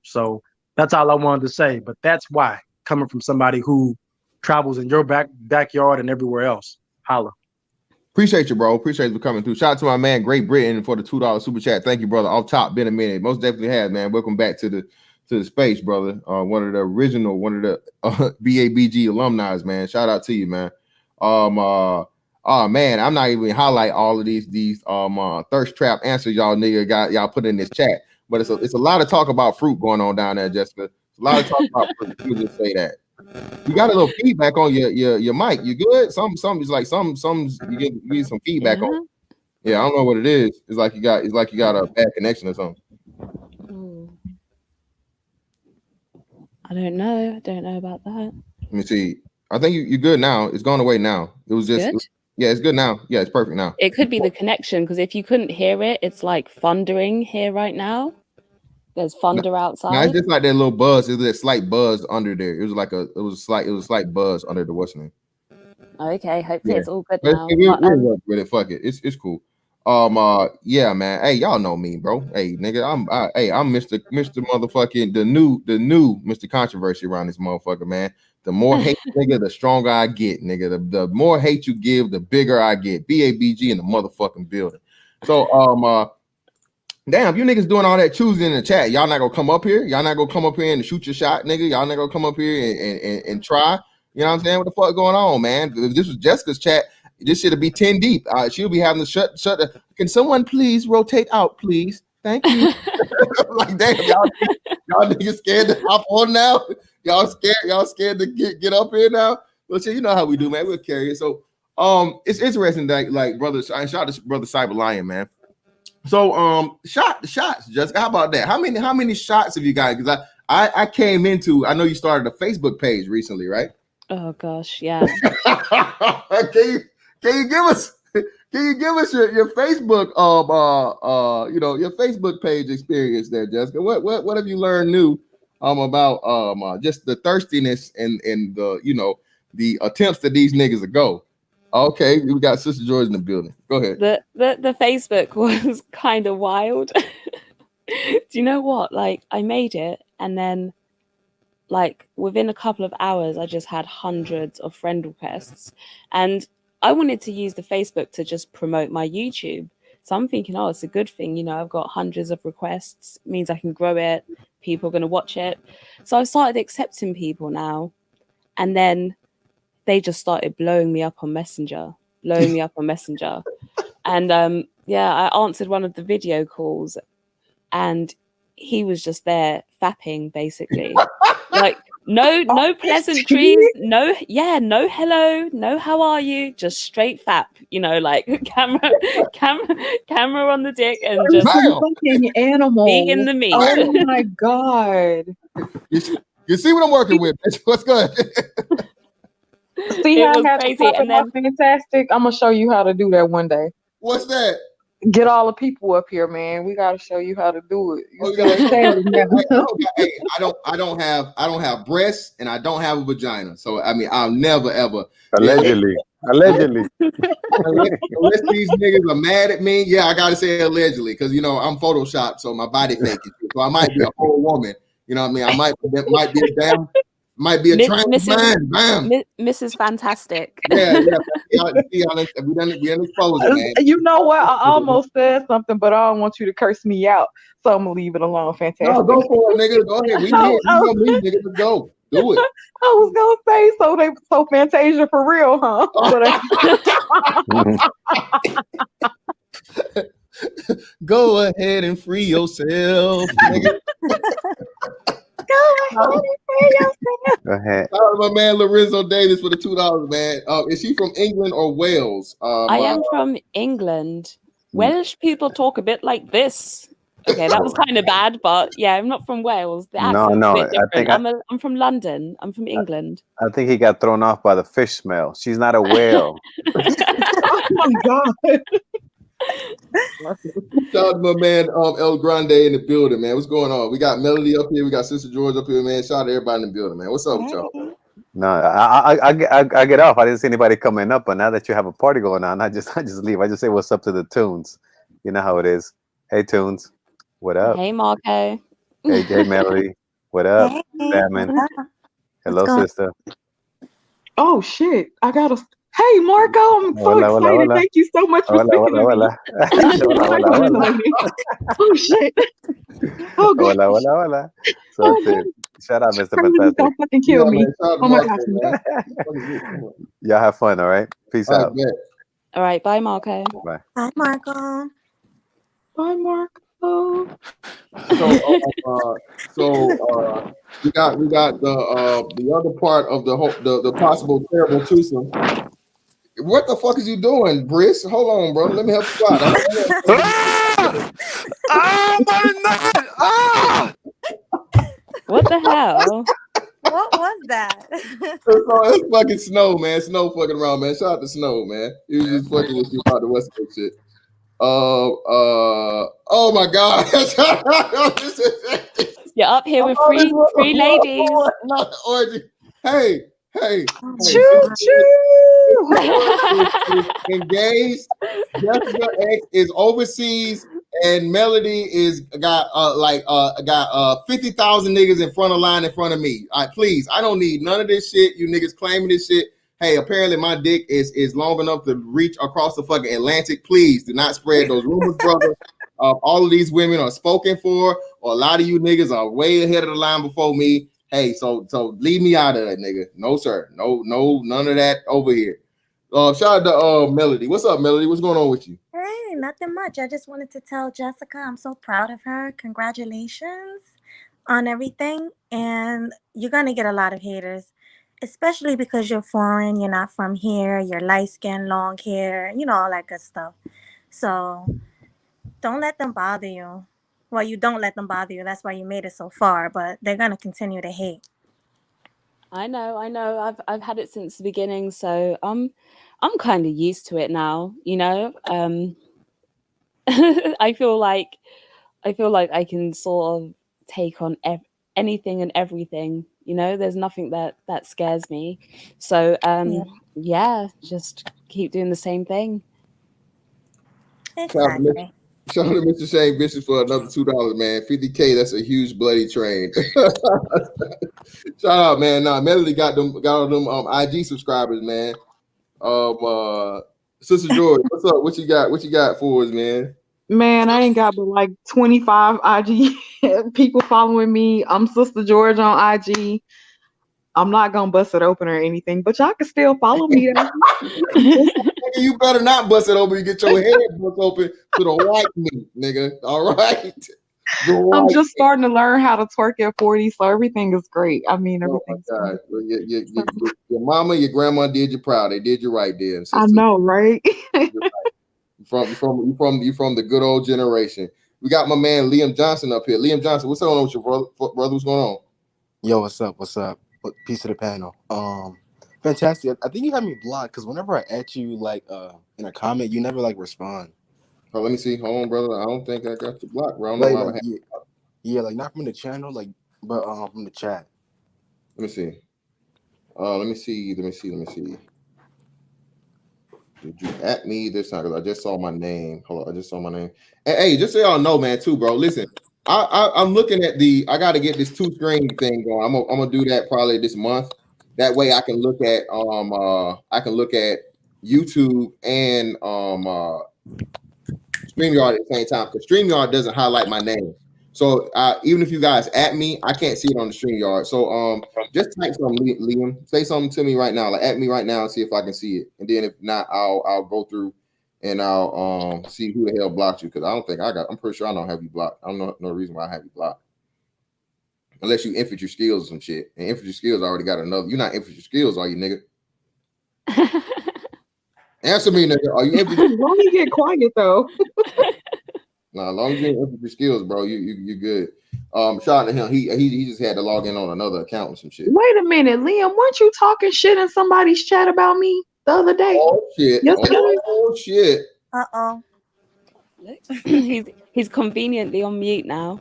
So that's all I wanted to say. But that's why, coming from somebody who travels in your backyard and everywhere else. Holla. Appreciate you, bro. Appreciate you for coming through. Shout out to my man, Great Britain, for the $2 super chat. Thank you, brother. Off top, been a minute. Most definitely has, man. Welcome back to the space, brother. One of the BABG alumni, man. Shout out to you, man. Man, I'm not even highlight all of these thirst trap answers y'all put in this chat. But it's a lot of talk about fruit going on down there, Jessica. It's a lot of talk about fruit. You just say that. You got a little feedback on your mic. You good? Some is like some you get some feedback on. Yeah, I don't know what it is. It's like you got a bad connection or something. I don't know. I don't know about that. Let me see. I think you're good now. It's gone away now. It was just, Good? yeah, it's good now. Yeah, it's perfect now. It could be the connection, because if you couldn't hear it, it's like thundering here right now. There's thunder No, outside. it's just like that little buzz. It was a slight buzz under there. It was a slight buzz under the what's name. Okay, hopefully Yeah. it's all good But now. we'll But, work with it. Fuck it. It's cool. Yeah, man. Hey, y'all know me, bro. Hey, nigga, I'm Mr. Motherfucking the new Mr. Controversy around this motherfucker, man. The more hate, nigga, the stronger I get, nigga. The more hate you give, the bigger I get. BABG in the motherfucking building. So, damn, you niggas doing all that choosing in the chat. Y'all not gonna come up here? Y'all not gonna come up here and shoot your shot, nigga? Y'all not gonna come up here and try? You know what I'm saying? What the fuck going on, man? If this was Jessica's chat, this should be 10 deep. She'll be having to shut the. Can someone please rotate out, please? Thank you. Like, damn, y'all niggas scared to hop on now? Y'all scared to get up here now? Well, shit, you know how we do, man. We'll carry it. So, it's interesting that, like, shout out to brother Cyber Lion, man. So, shots, Jessica. How about that? How many shots have you got? Because I came into. I know you started a Facebook page recently, right? oh gosh, yeah. Can you give us your Facebook your Facebook page experience there, Jessica? What have you learned new about just the thirstiness and the the attempts that these niggas are go? Okay, we got Sister George in the building. Go ahead. The Facebook was kind of wild. Do you know what? Like, I made it, and then like within a couple of hours, I just had hundreds of friend requests, and I wanted to use the Facebook to just promote my YouTube. So I'm thinking, oh, it's a good thing, I've got hundreds of requests, means I can grow it. People are going to watch it. So I started accepting people now, and then they just started blowing me up on Messenger. And I answered one of the video calls, and he was just there fapping, basically. Like, no pleasantries, no hello, no how are you, just straight fap, like camera on the dick and just fucking animal. be in the meat. Oh my god. You see what I'm working with, bitch. What's good? See It how was I had crazy, to pop and it off fantastic? I'm gonna show you how to do that one day. What's that? Get all the people up here, man. We gotta show you how to do it. You Oh, feel excited now. Hey, I don't have breasts and I don't have a vagina. So I mean, I'll never ever Allegedly. Unless these niggas are mad at me, yeah, I gotta say allegedly, because I'm photoshopped, so my body fake it. So I might be a whole woman. You know what I mean? Might be a trans man. Bam. Mrs. Fantastic. Yeah. We done exposed it, man. You know what? I almost said something, but I don't want you to curse me out, so I'm gonna leave it alone. Fantastic. No, go for it, nigga. Go ahead. We know me, nigga. Let's go. Do it. I was gonna say so Fantasia for real, huh? Go ahead and free yourself, nigga. Go ahead. Shout out to my man Lorenzo Davis for the $2, man. Is she from England or Wales? I am from England. Welsh people talk a bit like this. Okay, that was kind of bad, but yeah, I'm not from Wales. The accent's a bit different. I'm from London. I'm from England. I think he got thrown off by the fish smell. She's not a whale. Oh my god. Shout out to my man El Grande in the building, man. What's going on? We got Melody up here. We got Sister George up here, man. Shout out to everybody in the building, man. What's up with y'all? No, I get off. I didn't see anybody coming up, but now that you have a party going on, I just leave. I just say what's up to the tunes. You know how it is. Hey, tunes. What up? Hey, Marco. Hey, Melody. What up? Salmon. Hello, sister. Oh shit! I gotta. Hey, Marco, I'm so excited. Hola. Thank you so much for speaking to me. Oh shit! Oh god! Hola. So, shout out, Mr. Fantastic. Don't fucking kill me. Oh my gosh. Y'all have fun, all right? Peace out. All right, bye, Marco. Bye. Hi, Marco. Bye, Marco. So we got the other part of the possible terrible twosome. What the fuck is you doing, Briss? Hold on, bro. Let me help you out. What the hell? that? It's fucking Snow, man. Snow fucking around, man. Shout out to Snow, man. He was just fucking with you about the West Coast shit. Oh my God. You're up here with three ladies. Orgy. Hey. Choo choo. Engaged. Jessica X is overseas, and Melody is got 50,000 niggas in front of line in front of me. Please, I don't need none of this shit. You niggas claiming this shit. Hey, apparently my dick is long enough to reach across the fucking Atlantic. Please do not spread those rumors, brother. All of these women are spoken for, or a lot of you niggas are way ahead of the line before me. Hey, so leave me out of that, nigga. No, sir. No, none of that over here. Shout out to Melody. What's up, Melody? What's going on with you? Hey, nothing much. I just wanted to tell Jessica I'm so proud of her. Congratulations on everything. And you're going to get a lot of haters, especially because you're foreign. You're not from here. You're light skin, long hair, all that good stuff. So don't let them bother you. Well, you don't let them bother you. That's why you made it so far. But they're going to continue to hate. I know. I've had it since the beginning, so I'm kind of used to it now. I feel like I can sort of take on anything and everything. There's nothing that scares me. So yeah, just keep doing the same thing. Exactly. Shout out to Mr. Shane Bishop for another $2, man. 50K, that's a huge bloody train. Shout out, man. Melody got all them IG subscribers, man. Sister George, what's up? What you got for us, man? Man, I ain't got but like 25 IG people following me. I'm Sister George on IG. I'm not gonna bust it open or anything, but y'all can still follow me. You better not bust it open. You get your head bust open to the white meat, nigga. All right. I'm just starting to learn how to twerk at 40, so everything is great. I mean, everything's great. Your mama, your grandma did you proud. They did you right, there. Sister. I know, right? From the good old generation. We got my man Liam Johnson up here. Liam Johnson, what's going on with your brother? What's going on? Yo, what's up? Peace to the panel. Fantastic. I think you have me blocked because whenever I at you in a comment, you never respond. Oh, let me see. Hold on, brother. I don't think I got you blocked, bro. Not from the channel, but from the chat. Let me see. Let me see. Did you at me this time? Because I just saw my name. Hold on, I just saw my name. Hey, just so y'all know, man, too, bro. Listen, I'm looking at I got to get this 2-screen thing going. I'm gonna do that probably this month. That way, I can look at YouTube and StreamYard at the same time, because StreamYard doesn't highlight my name. So even if you guys at me, I can't see it on the StreamYard. So just type something, Liam. Say something to me right now, at me right now, and see if I can see it. And then if not, I'll go through and I'll see who the hell blocked you, because I don't think I'm pretty sure I don't have you blocked. I don't know no reason why I have you blocked. Unless you infantry skills or some shit. And infantry skills already got another. You're not infantry skills, are you, nigga? Answer me, nigga. Are you infantry? Why you get quiet though? Nah, as long as you're in infantry skills, bro, you're good. Shout out to him. He just had to log in on another account or some shit. Wait a minute, Liam. Weren't you talking shit in somebody's chat about me the other day? Oh shit. Yesterday? Oh shit. Uh-oh. He's conveniently on mute now.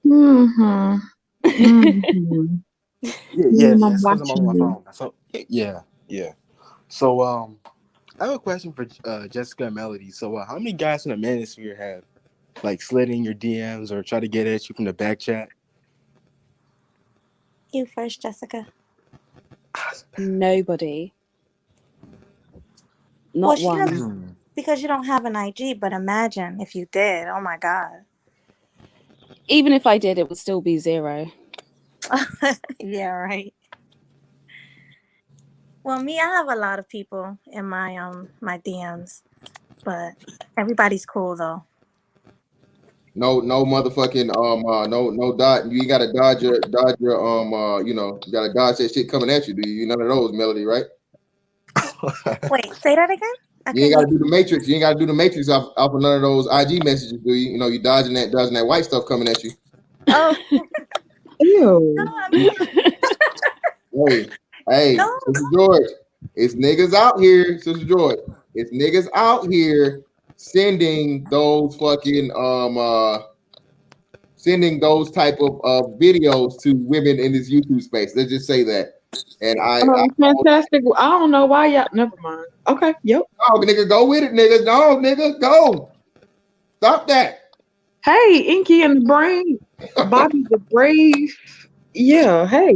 Yeah, that's because I'm on my phone. So yeah. So I have a question for Jessica and Melody. So how many guys in the manosphere have slid in your DMs or try to get at you from the back chat? You first, Jessica. Nobody. Not one. Because you don't have an IG, but imagine if you did. Oh my God. Even if I did, it would still be 0. Yeah, right. Well, me, I have a lot of people in my my DMs, but everybody's cool though. No motherfucking no dot. You gotta dodge your you gotta dodge that shit coming at you. Do you? None of those, Melody, right? Wait, say that again. You ain't gotta do the matrix. You ain't gotta do the matrix off of none of those IG messages, do you? You dodging that white stuff coming at you. Oh. Ew. No, I mean, Hey, No, Sister George, it's niggas out here, Sister George. It's niggas out here sending those fucking sending those type of videos to women in this YouTube space. Let's just say that. And I Fantastic. I don't know why y'all. Never mind. Okay. Yep. oh nigga, go with it, nigga. No, nigga, go. Stop that. Hey, Inky and the Brain, Bobby the Brave. Yeah. Hey.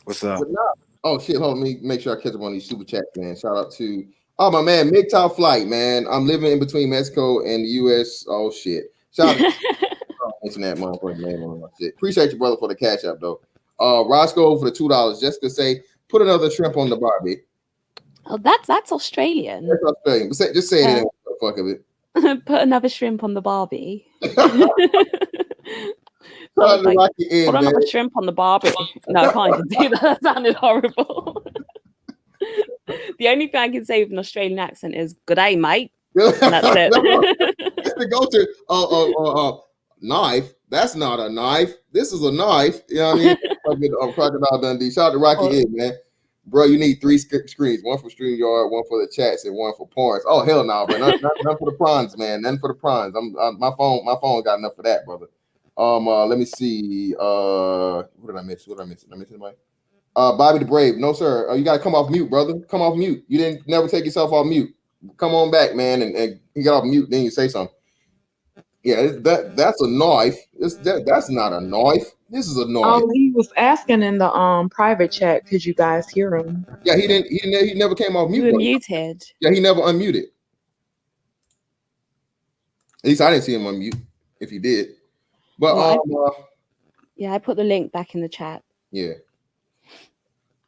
What's up? But nah. Oh shit, hold on, let me make sure I catch up on these super chats, man. Shout out to my man, MGTOW Flight, man. I'm living in between Mexico and the US. Oh shit. Shout out mention that motherfucking name on my shit. Appreciate you, brother, for the cash app though. Roscoe for the $2. Jessica say, put another shrimp on the Barbie. Oh, that's Australian. That's Australian. But just say it anyway, for the fuck of it. Put another shrimp on the Barbie. Put another shrimp on the Barbie. No, I can't even do that. That sounded horrible. The only thing I can say with an Australian accent is "Good day, mate." And that's it. It's to go to knife. That's not a knife. This is a knife. You know what I mean? Crocodile Dundee. Shout out to Rocky Ed, man. Bro, you need 3 screens. One for StreamYard, one for the chats, and one for porns. Oh hell no, bro. None for the prawns, man. None for the prawns. My phone got enough for that, brother. Let me see. What did I miss? Did I miss anybody? Bobby the Brave. No, sir. You gotta come off mute, brother. Come off mute. You didn't never take yourself off mute. Come on back, man, and you got off mute, then you say something. Yeah, that's a knife. That's not a knife. This is a knife. He was asking in the private chat, could you guys hear him? Yeah, he never came off mute. You were muted. Yeah, he never unmuted. At least I didn't see him unmute if he did. But I put the link back in the chat. Yeah.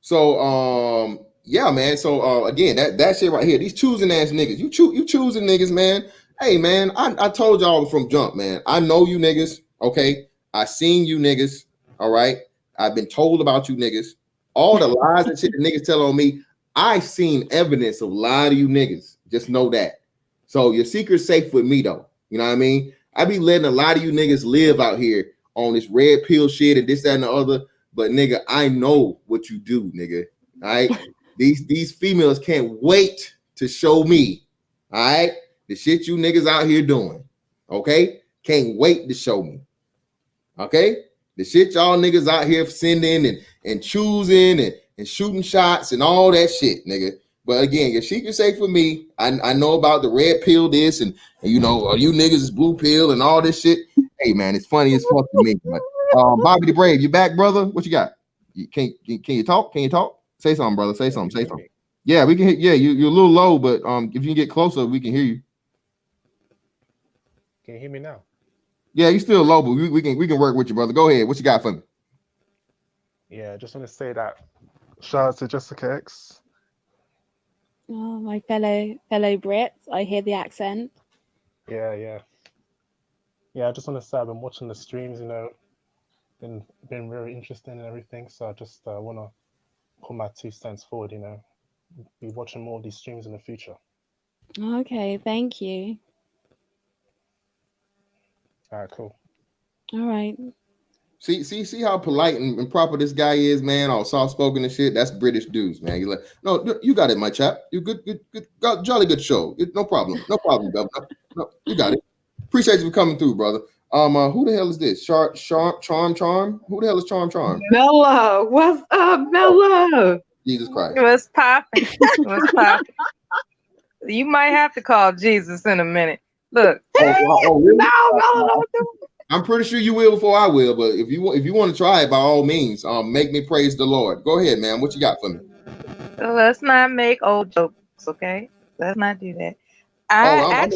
So yeah, man. So again, that shit right here, these choosing ass niggas. You choosing niggas, man. Hey man, I told y'all from jump, man. I know you niggas, okay? I seen you niggas, all right? I've been told about you niggas. All the lies and shit that niggas tell on me, I seen evidence of lying to you niggas. Just know that. So your secret's safe with me though. You know what I mean? I be letting a lot of you niggas live out here on this red pill shit and this, that, and the other. But nigga, I know what you do, nigga. All right. These females can't wait to show me. All right. The shit you niggas out here doing. Okay. Can't wait to show me. Okay. The shit y'all niggas out here sending and choosing and shooting shots and all that shit, nigga. But again, your secret safe for me. I know about the red pill this and you know, you niggas is blue pill and all this shit. Hey man, it's funny as fuck to me. But Bobby the Brave, you back, brother? What you got? Can you talk? Can you talk? Say something, brother. Say something. Yeah, we can hear. Yeah, you're a little low, but if you can get closer, we can hear you. Can you hear me now? Yeah, you're still low, but we can work with you, brother. Go ahead. What you got for me? Yeah, I just want to say that shout out to Jessica X. Oh, my fellow Brits. I hear the accent. Yeah. I just want to say I've been watching the streams, you know, been very interesting and everything. So I just want to put my 2 cents forward, you know, be watching more of these streams in the future. Okay, thank you. All right, cool. All right. See how polite and proper this guy is, man. All soft spoken and shit. That's British dudes, man. You like, no, you got it, my chap. You good, jolly good show. No problem, governor. No, you got it. Appreciate you for coming through, brother. Who the hell is this? Charm? Who the hell is Charm? Bella, what's up, Bella? Jesus Christ. What's popping? What's popping? You might have to call Jesus in a minute. Look. Really? No, I'm pretty sure you will before I will, but if you want to try it, by all means, make me praise the Lord. Go ahead, man. What you got for me? So let's not make old jokes, okay? Let's not do that. I'm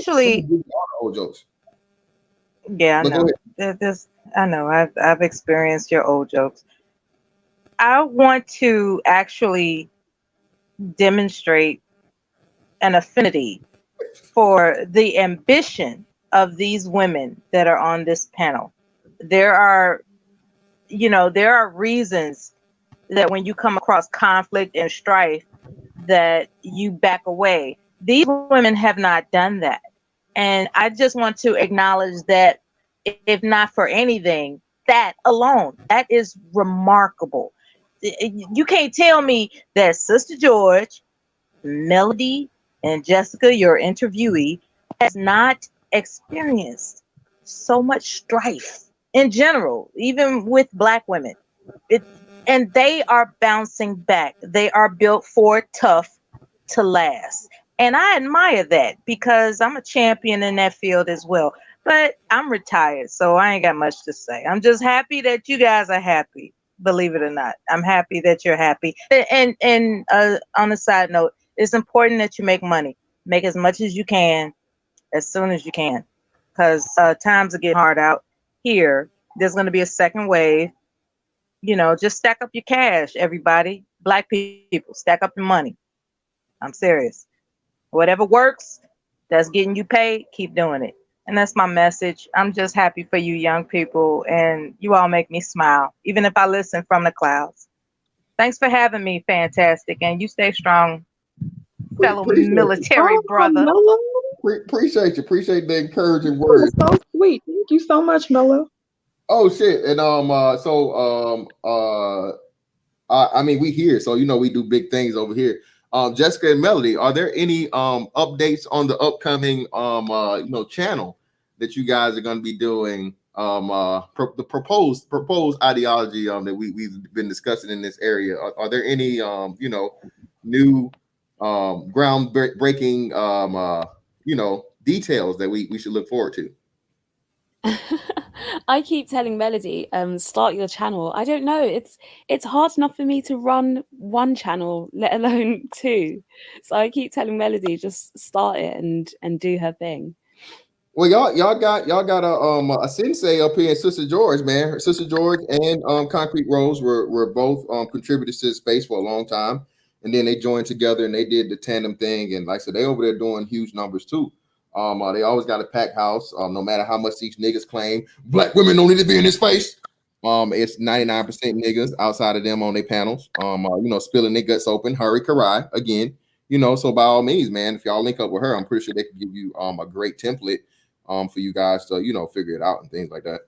old jokes. Yeah, I know. I know. I've experienced your old jokes. I want to actually demonstrate an affinity for the ambition of these women that are on this panel. There are reasons that when you come across conflict and strife that you back away. These women have not done that. And I just want to acknowledge that if not for anything, that alone. That is remarkable. You can't tell me that Sister George, Melody, and Jessica, your interviewee, has not experienced so much strife in general, even with Black women. And they are bouncing back. They are built for tough to last. And I admire that because I'm a champion in that field as well. But I'm retired, so I ain't got much to say. I'm just happy that you guys are happy. Believe it or not, I'm happy that you're happy. And on a side note, it's important that you make money. Make as much as you can, as soon as you can, because times are getting hard out here. There's going to be a second wave. You know, just stack up your cash, everybody. Black people, stack up your money. I'm serious. Whatever works, that's getting you paid, keep doing it. And that's my message. I'm just happy for you young people, and you all make me smile, even if I listen from the clouds. Thanks for having me, Fantastic, and you stay strong, fellow military brother. Mello. Appreciate you. Appreciate the encouraging words. So sweet. Thank you so much, Mello. Oh shit. And I mean, we here, so you know we do big things over here. Jessica and Melody, are there any updates on the upcoming channel that you guys are going to be doing? The proposed ideology that we've been discussing in this area. Are there any new groundbreaking details that we should look forward to? I keep telling Melody, start your channel. I don't know. It's hard enough for me to run one channel, let alone two. So I keep telling Melody, just start it and do her thing. Well, y'all got a sensei up here, Sister George, man. Sister George and Concrete Rose were both contributors to the space for a long time, and then they joined together and they did the tandem thing. And like I said, they over there doing huge numbers too. They always got a packed house. No matter how much these niggas claim Black women don't need to be in this space. It's 99% niggas outside of them on their panels. Spilling their guts open. Hari Karai again. So by all means, man, if y'all link up with her, I'm pretty sure they can give you a great template for you guys to figure it out and things like that.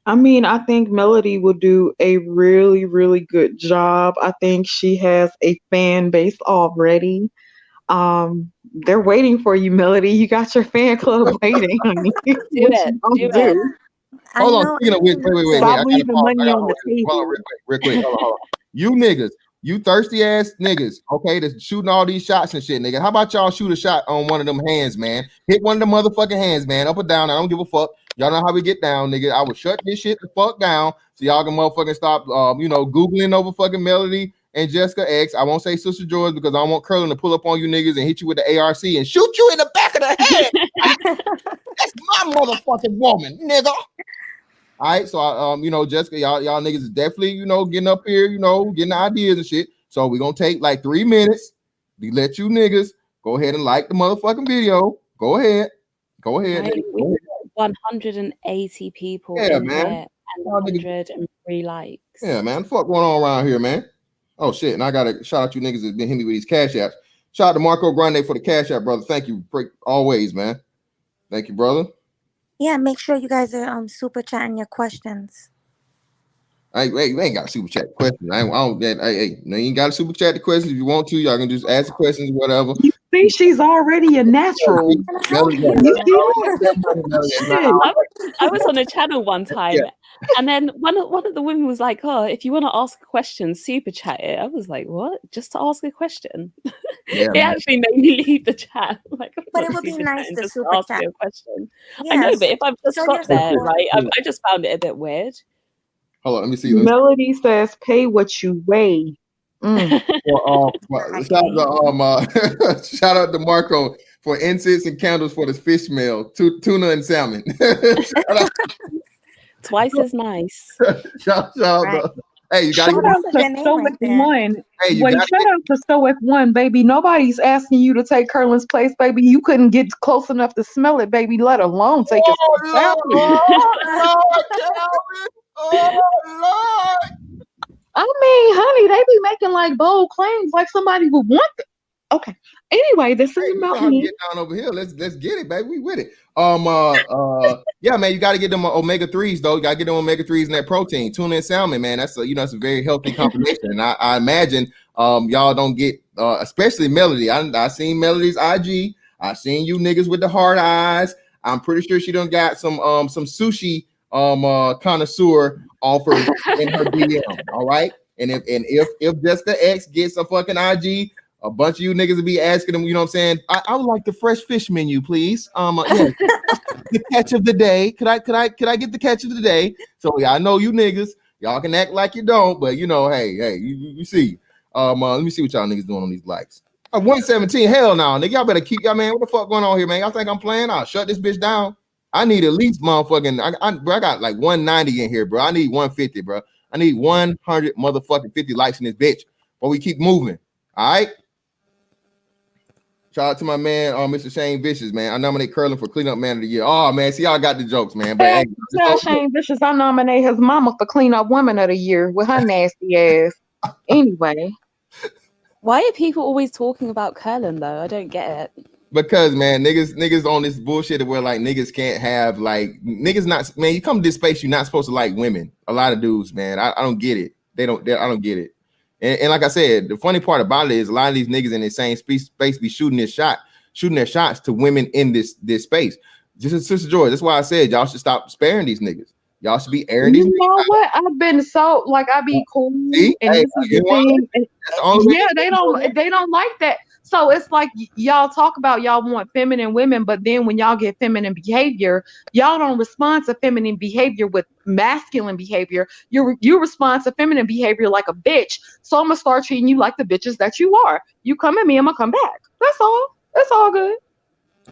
I mean, I think Melody will do a really, really good job. I think she has a fan base already. They're waiting for you, Melody. You got your fan club waiting, honey. Do it. Hold on. Wait. Stop leaving money on the table. Hold on, real quick. Hold on. You niggas, you thirsty ass niggas, okay, that's shooting all these shots and shit, nigga. How about y'all shoot a shot on one of them hands, man? Hit one of them motherfucking hands, man, up or down. I don't give a fuck. Y'all know how we get down, nigga. I will shut this shit the fuck down so y'all can motherfucking stop, Googling over fucking Melody and Jessica X. I won't say Sister George because I don't want Curlin to pull up on you niggas and hit you with the ARC and shoot you in the back of the head. That's my motherfucking woman, nigga. All right, so Jessica, y'all niggas is definitely, getting up here, getting the ideas and shit. So we're gonna take like 3 minutes to let you niggas go ahead and like the motherfucking video. Go ahead. Right, we got 180 people in here and 103 likes. Yeah, man. Fuck going on around here, man. Oh shit, and I gotta shout out you niggas that's been hitting me with these cash apps. Shout out to Marco Grande for the cash app, brother. Thank you, always, man. Thank you, brother. Yeah, make sure you guys are super chatting your questions. We ain't got a super chat questions. You ain't got a super chat the questions. If you want to, y'all can just ask the questions, whatever. You see, she's already a natural. I was on a channel one time, and then one of the women was like, "Oh, if you want to ask a question, super chat it." I was like, "What? Just to ask a question?" It actually made me leave the chat. Like, but it would be nice to just super ask chat. you a question. Yes. I know, but if I've just So got you're there, supportive. right, I just found it a bit weird. Hold on, let me see. Melody says, "Pay what you weigh." Shout out to Marco for incense and candles for this fish meal, tuna and salmon. Twice as nice. Shout out. Hey, you gotta shout out to Stoic One. Wait, shout out to Stoic One, baby. Nobody's asking you to take Curlin's place, baby. You couldn't get close enough to smell it, baby, let alone take it. Oh Lord! I mean, honey, they be making like bold claims, like somebody would want them. Okay. Anyway, this Hey, is you know about how to me. get down over here. Let's get it, baby. We with it. Yeah, man, you got to get them omega-3s though. You got to get them omega-3s and that protein. Tuna and salmon, man. That's that's a very healthy combination. And I imagine y'all don't get especially Melody. I seen Melody's IG. I seen you niggas with the hard eyes. I'm pretty sure she done got some sushi connoisseur offers in her DM. All right. And if Jessica X gets a fucking IG, a bunch of you niggas will be asking them, you know what I'm saying? I would like the fresh fish menu, please. Yeah, the catch of the day. Could I get the catch of the day? So yeah, I know you niggas, y'all can act like you don't, but hey, you see. Let me see what y'all niggas doing on these likes. 117, hell no, nigga. Y'all better keep y'all, man. What the fuck going on here, man? Y'all think I'm playing? I'll shut this bitch down. I need at least motherfucking, I got like 190 in here, bro. I need 150, bro. I need 100 motherfucking 50 likes in this bitch before we keep moving. All right. Shout out to my man, Mr. Shane Vicious, man. I nominate Curlin for Cleanup Man of the Year. Oh man, see, y'all got the jokes, man. But hey, Tell Shane Vicious I nominate his mama for Cleanup Woman of the Year with her nasty ass. Anyway. Why are people always talking about Curlin though? I don't get it. Because man, niggas on this bullshit where like niggas can't have like niggas not, man, you come to this space, you're not supposed to like women. A lot of dudes, man. I don't get it. I don't get it. And like I said, the funny part about it is a lot of these niggas in the same space be shooting their shots to women in this space. Just as Sister George, that's why I said y'all should stop sparing these niggas. Y'all should be airing these. You know what? I've been so like I be cool, see? and Hey, this is the thing. Yeah, they don't like that. So it's like y'all talk about y'all want feminine women, but then when y'all get feminine behavior, y'all don't respond to feminine behavior with masculine behavior. You respond to feminine behavior like a bitch. So I'm gonna start treating you like the bitches that you are. You come at me, I'm gonna come back. That's all. That's all good.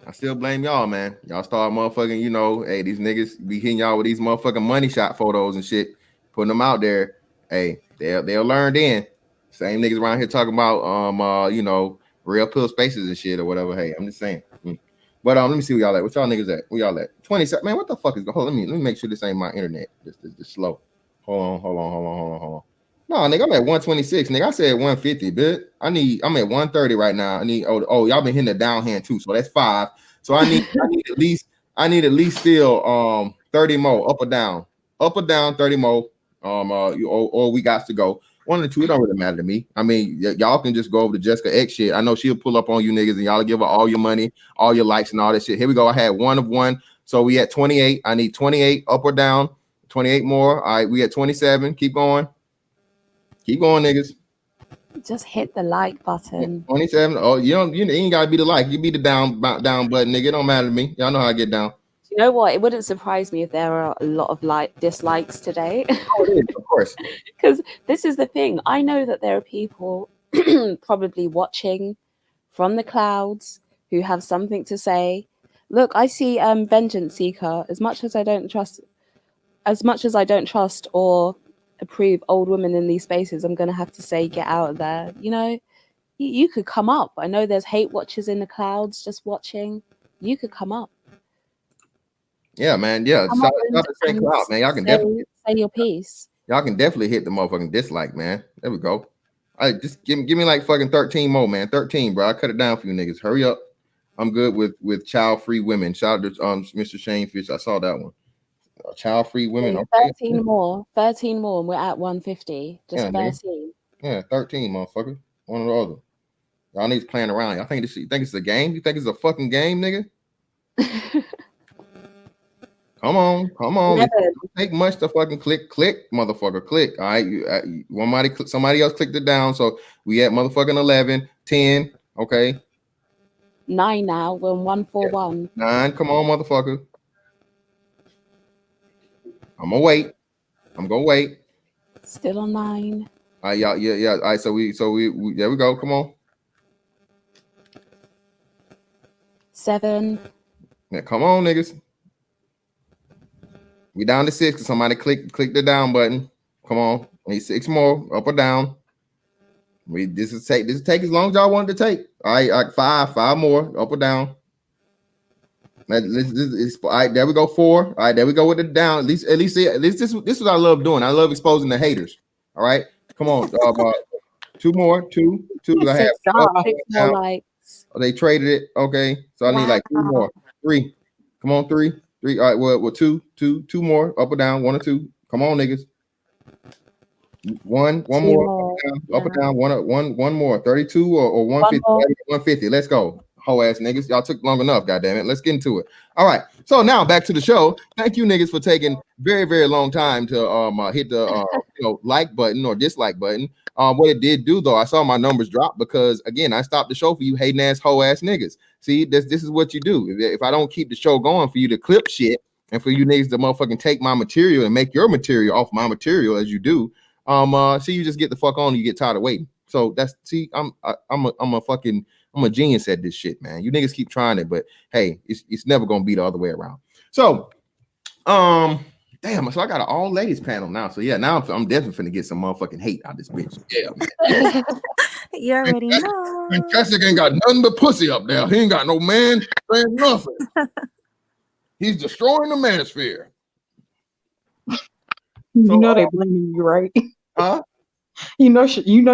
I still blame y'all, man. Y'all start motherfucking, hey, these niggas be hitting y'all with these motherfucking money shot photos and shit, putting them out there. Hey, they'll learn then. Same niggas around here talking about real pill spaces and shit or whatever. Hey, I'm just saying. But let me see where y'all at. What y'all niggas at? Where y'all at? 27. Man, what the fuck is going on? Let me make sure this ain't my internet. This slow. Hold on. No, nigga, I'm at 126. Nigga, I said 150, bitch. I'm at 130 right now. I need y'all been hitting the down hand too, so that's 5. So I need at least still 30 more up or down 30 more. Or we got to go. One or two, it don't really matter to me. I mean, y'all can just go over to Jessica X shit. I know she'll pull up on you niggas and y'all give her all your money, all your likes and all that shit. Here we go. I had 1 of 1. So we at 28. I need 28 up or down. 28 more. All right, we at 27. Keep going. Keep going, niggas. Just hit the like button. 27. Oh, you ain't gotta be the like. You be the down button, nigga. It don't matter to me. Y'all know how I get down. You know what? It wouldn't surprise me if there are a lot of dislikes today. Oh, it is, of course. Because this is the thing. I know that there are people probably watching from the clouds who have something to say. Look, I see Vengeance Seeker. As much as I don't trust or approve old women in these spaces, I'm gonna have to say get out of there. You could come up. I know there's hate watchers in the clouds just watching. You could come up. Yeah, man. Yeah, stop the same cloud, man. Y'all can definitely say your piece. Y'all can definitely hit the motherfucking dislike, man. There we go. All right, just give me like fucking 13 more, man. 13, bro. I cut it down for you niggas. Hurry up. I'm good with child-free women. Shout out to Mr. Shane Fish. I saw that one. Child-free women. Okay. 13 more, and we're at 150. Just 13. Nigga. Yeah, 13, motherfucker. One or the other. Y'all niggas playing around. Y'all think it's a game? You think it's a fucking game, nigga? Come on. It doesn't take much to fucking click, motherfucker, click. All right, somebody else clicked it down. So we at motherfucking 11, 10. Okay. 9 now. We're 141. 9. Come on, motherfucker. I'm gonna wait. Still on 9. All right, y'all. Yeah. All right, so we there we go. Come on. 7. Yeah, come on, niggas. We down to 6. Somebody click the down button. Come on. We need 6 more, up or down. This will take as long as y'all want it to take. All right, 5 more, up or down. All right, there we go. 4. All right, there we go with the down. At least this is what I love doing. I love exposing the haters. All right, come on. Two more. Two. I have. Stop. 6 more likes. Oh, they traded it. Okay, so I need like 3 more. 3. Come on, 3. All right. Well, two more. Up or down. 1 or 2. Come on, niggas. One more. Up or down. One more. 32 or 150. 150. Let's go. Whole ass niggas. Y'all took long enough. Goddamn it. Let's get into it. All right. So now back to the show. Thank you, niggas, for taking very, very long time to hit the like button or dislike button. What it did do though, I saw my numbers drop because again, I stopped the show for you hating ass hoe ass niggas. See, this is what you do. If I don't keep the show going for you to clip shit and for you niggas to motherfucking take my material and make your material off my material as you do, see, you just get the fuck on and you get tired of waiting. So that's I'm a genius at this shit, man. You niggas keep trying it, but hey, it's never gonna be the other way around. So, damn, so I got an all ladies panel now. So yeah, now I'm definitely finna get some motherfucking hate out this bitch. Yeah, man. You already know. And Jessica ain't got nothing but pussy up there. He ain't got no man saying nothing. He's destroying the manosphere. You know they blaming you, right? Huh? You know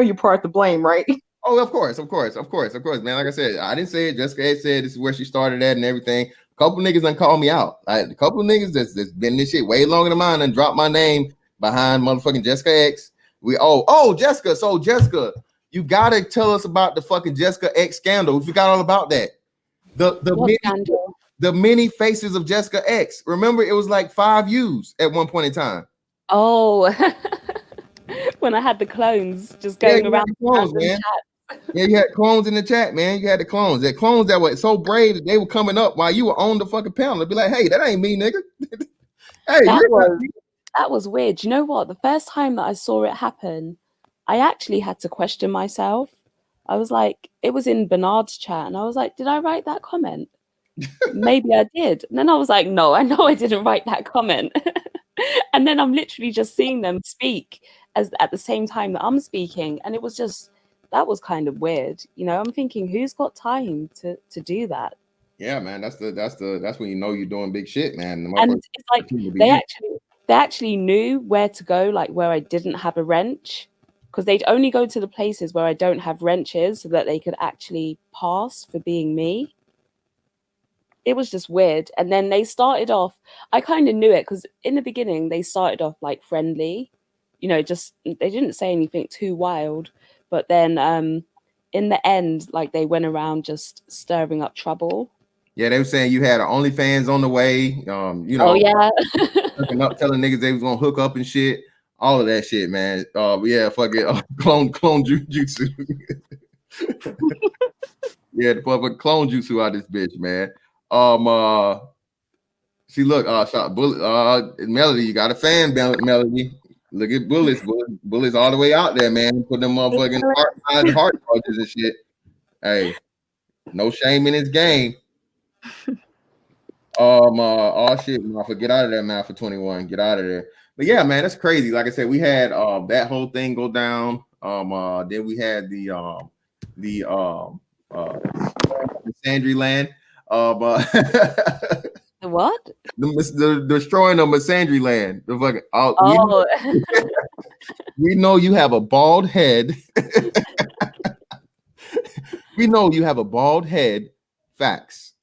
you're part to blame, right? Oh, of course, man. Like I said, I didn't say it. Jessica said this is where she started at and everything. A couple of niggas done called me out. A couple of niggas that's been in this shit way longer than mine and dropped my name behind motherfucking Jessica X. Jessica. So Jessica, you gotta tell us about the fucking Jessica X scandal. We forgot all about that. The many faces of Jessica X. Remember, it was like 5 U's at one point in time. Oh, when I had the clones just going around. Clones, man. Yeah, you had clones in the chat, man. You had the clones. The clones that were so brave that they were coming up while you were on the fucking panel. They'd be like, hey, that ain't me, nigga. Hey, that was weird. You know what? The first time that I saw it happen, I actually had to question myself. I was like, it was in Bernard's chat, and I was like, did I write that comment? Maybe I did. And then I was like, no, I know I didn't write that comment. And then I'm literally just seeing them speak at the same time that I'm speaking, and it was just, that was kind of weird. You know, I'm thinking, who's got time to do that? Yeah, man, that's when you know you're doing big shit, man. And it's like they actually knew where to go, like where I didn't have a wrench, because they'd only go to the places where I don't have wrenches so that they could actually pass for being me. It was just weird. And then they started off, I kind of knew it because in the beginning they started off like friendly, you know, just they didn't say anything too wild. But then in the end, like they went around just stirring up trouble. Yeah, they were saying you had an OnlyFans on the way. You know, oh yeah, telling niggas they was gonna hook up and shit. All of that shit, man. Yeah, fuck it. Clone jutsu. Yeah, the fucking clone jutsu out this bitch, man. See, look, Melody, you got a fan, Melody. Look at bullets all the way out there, man. Put them motherfucking heart charges and shit. Hey, no shame in his game. Oh shit, Malfa, get out of there, man. For 21, get out of there. But yeah, man, that's crazy. Like I said, we had that whole thing go down. Then we had the Sandryland. The what? The destroying of Masandryland. The fucking we know you have a bald head. We know you have a bald head. Facts.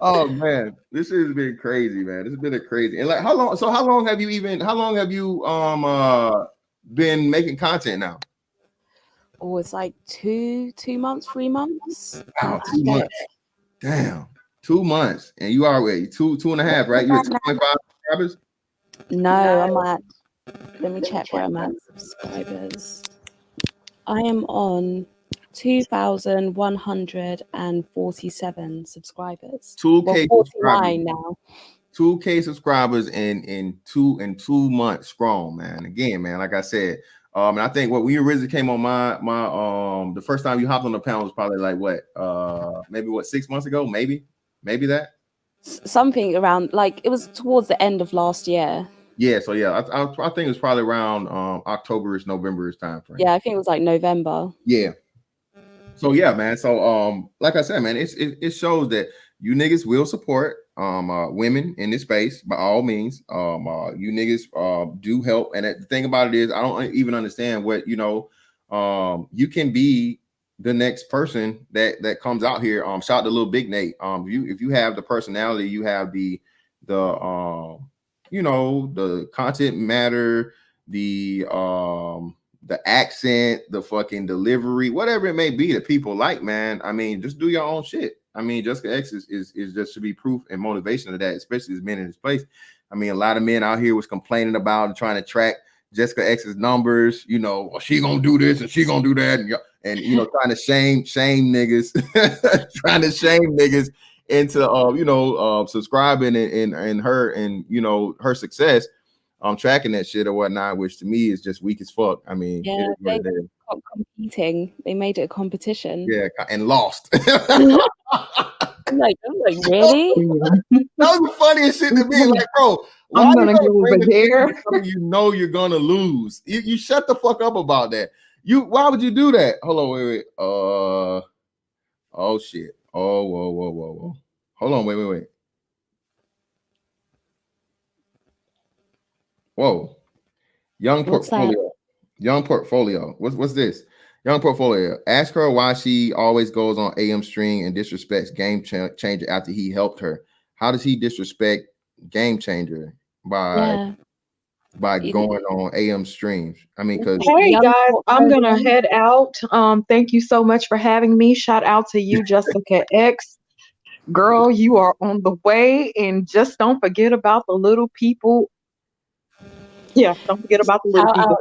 Oh man, this has been crazy, man. This has been crazy. And like, how long have you been making content now? Oh, it's like 2 months, 3 months. Wow, 2 months. Damn, 2 months, and you are wait 2.5, right? You're at 2.5 subscribers. No, I'm at. Let me check where I'm at. Subscribers. I am on 2,147 subscribers. 2K 49 now. 2K subscribers in 2 months strong, man. Again, man, like I said, and I think what we originally came on my the first time you hopped on the panel was probably like maybe 6 months ago, maybe that. Something around, like, it was towards the end of last year. Yeah, so yeah, I think it was probably around October-ish, November-ish time frame. Yeah, I think it was like November. Yeah. So yeah, man. So like I said, man, it shows that you niggas will support women in this space by all means. You niggas do help, and the thing about it is, I don't even understand what you can be the next person that comes out here. Shout out to Little Big Nate. If you have the personality, you have the content matter, the accent, the fucking delivery, whatever it may be that people like, man. I mean, just do your own shit. I mean, Jessica X is just to be proof and motivation of that, especially as men in this place. I mean, a lot of men out here was complaining about and trying to track Jessica X's numbers. She gonna do this and she gonna do that, and trying to shame niggas, trying to shame niggas into subscribing and her and her success. Tracking that shit or whatnot, which to me is just weak as fuck. I mean, Yeah, they competing. They made it a competition. Yeah, and lost. I'm like, really? That was the funniest shit to me. Like, bro, I'm gonna go over there. You're gonna lose. You shut the fuck up about that. Why would you do that? Hold on, wait. Oh shit. Oh, whoa. Hold on, wait. Whoa. Young portfolio. What's this? Young portfolio. Ask her why she always goes on AM Stream and disrespects Game Changer after he helped her. How does he disrespect Game Changer by going on AM streams? I mean, because hey guys, I'm gonna head out. Thank you so much for having me. Shout out to you, Jessica X. Girl, you are on the way, and just don't forget about the little people. Yeah, don't forget about the little people.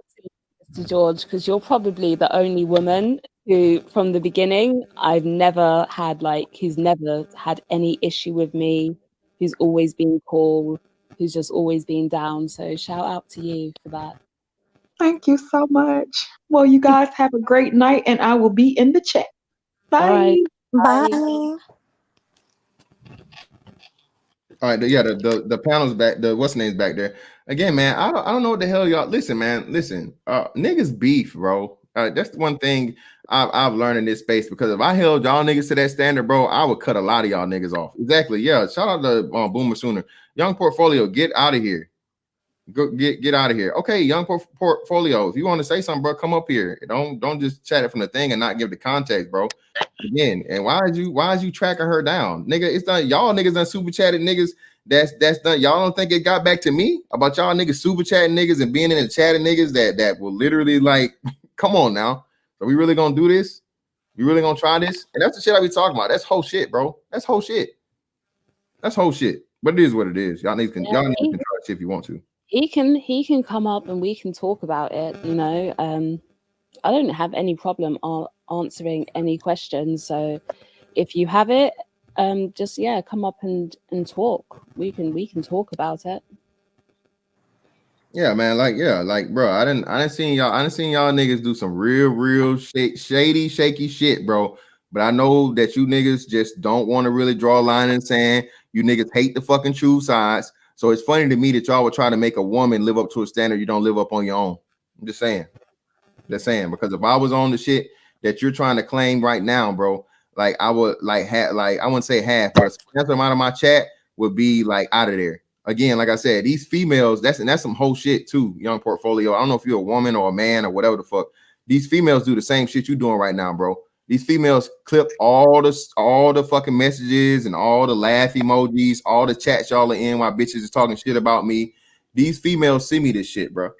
To George, because you're probably the only woman who, from the beginning, I've never had who's never had any issue with me, who's always been cool, who's just always been down. So shout out to you for that. Thank you so much. Well, you guys have a great night, and I will be in the chat. Bye. All right. Bye. All right, the panel's back. What's name's back there again, man. I don't know what the hell y'all. Listen, man. Listen, niggas beef, bro. That's the one thing I've learned in this space, because if I held y'all niggas to that standard, bro, I would cut a lot of y'all niggas off. Exactly. Yeah. Shout out to Boomer Sooner. Young Portfolio, get out of here. Go get out of here. Okay, Young Portfolio. If you want to say something, bro, come up here. Don't just chat it from the thing and not give the context, bro. Again, and why is you tracking her down, nigga? It's done. Y'all niggas done super chatted niggas. That's done. Y'all don't think it got back to me about y'all niggas super chatting niggas and being in the chat of niggas that will literally come on now. Are we really gonna do this? You really gonna try this? And that's the shit I be talking about. That's whole shit, bro. That's whole shit. But it is what it is. Y'all niggas can try this shit if you want to. He can come up and we can talk about it. I don't have any problem answering any questions. So if you have it, just come up and talk. We can talk about it. Yeah, man. Bro, I didn't seen y'all niggas do some real shady, shaky shit, bro. But I know that you niggas just don't want to really draw a line in the sand. You niggas hate the fucking true sides. So it's funny to me that y'all would try to make a woman live up to a standard you don't live up on your own. I'm just saying. Because if I was on the shit that you're trying to claim right now, bro, I would I wouldn't say half, but a substantial amount of my chat would be out of there. Again, like I said, these females, that's some whole shit too, Young Portfolio. I don't know if you're a woman or a man or whatever the fuck. These females do the same shit you doing right now, bro. These females clip all the fucking messages and all the laugh emojis, all the chats y'all are in while bitches is talking shit about me. These females see me this shit, bro.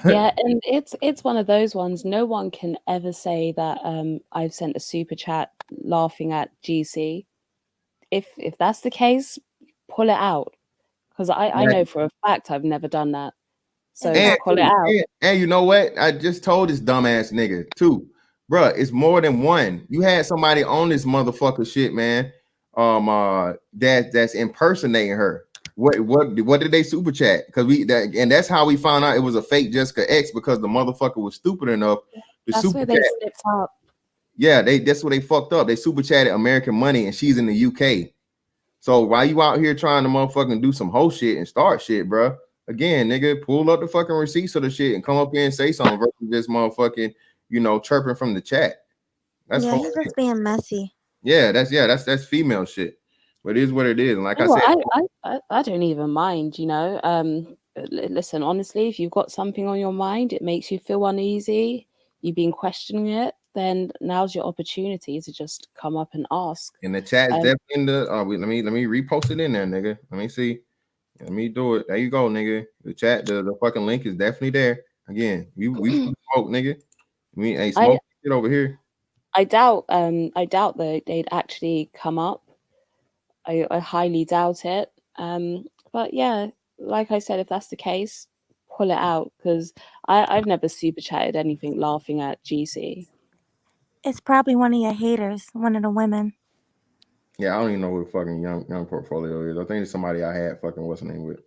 Yeah, and it's one of those ones. No one can ever say that I've sent a super chat laughing at GC. If that's the case, pull it out, because I know for a fact I've never done that. So pull it out. And you know what? I just told this dumbass nigga too. Bruh, it's more than one. You had somebody on this motherfucker shit, man. That's impersonating her. What did they super chat? Because that's how we found out it was a fake Jessica X, because the motherfucker was stupid enough to that's super where chat. they slipped up. Yeah, that's where they fucked up. They super chatted American Money, and she's in the UK. So why you out here trying to motherfucking do some whole shit and start shit, bruh? Again, nigga, pull up the fucking receipts of the shit and come up here and say something versus just motherfucking, chirping from the chat. That's he's just being messy. Yeah, that's female shit. But it is what it is. And like I No, said, I don't even mind, you know. Listen, honestly, if you've got something on your mind, it makes you feel uneasy, you've been questioning it, then now's your opportunity to just come up and ask. in the chat is Um, definitely in the let me repost it in there, nigga. Let me see. Let me do it. There you go, nigga. The chat, the fucking link is definitely there. Again, we smoke, nigga. We ain't smoke shit over here. I doubt that they'd actually come up. I highly doubt it. But yeah, like I said, if that's the case, pull it out, because I've never super chatted anything laughing at GC. It's probably one of your haters, one of the women. Yeah, I don't even know who the fucking young portfolio is. I think it's somebody I had fucking what's her name with.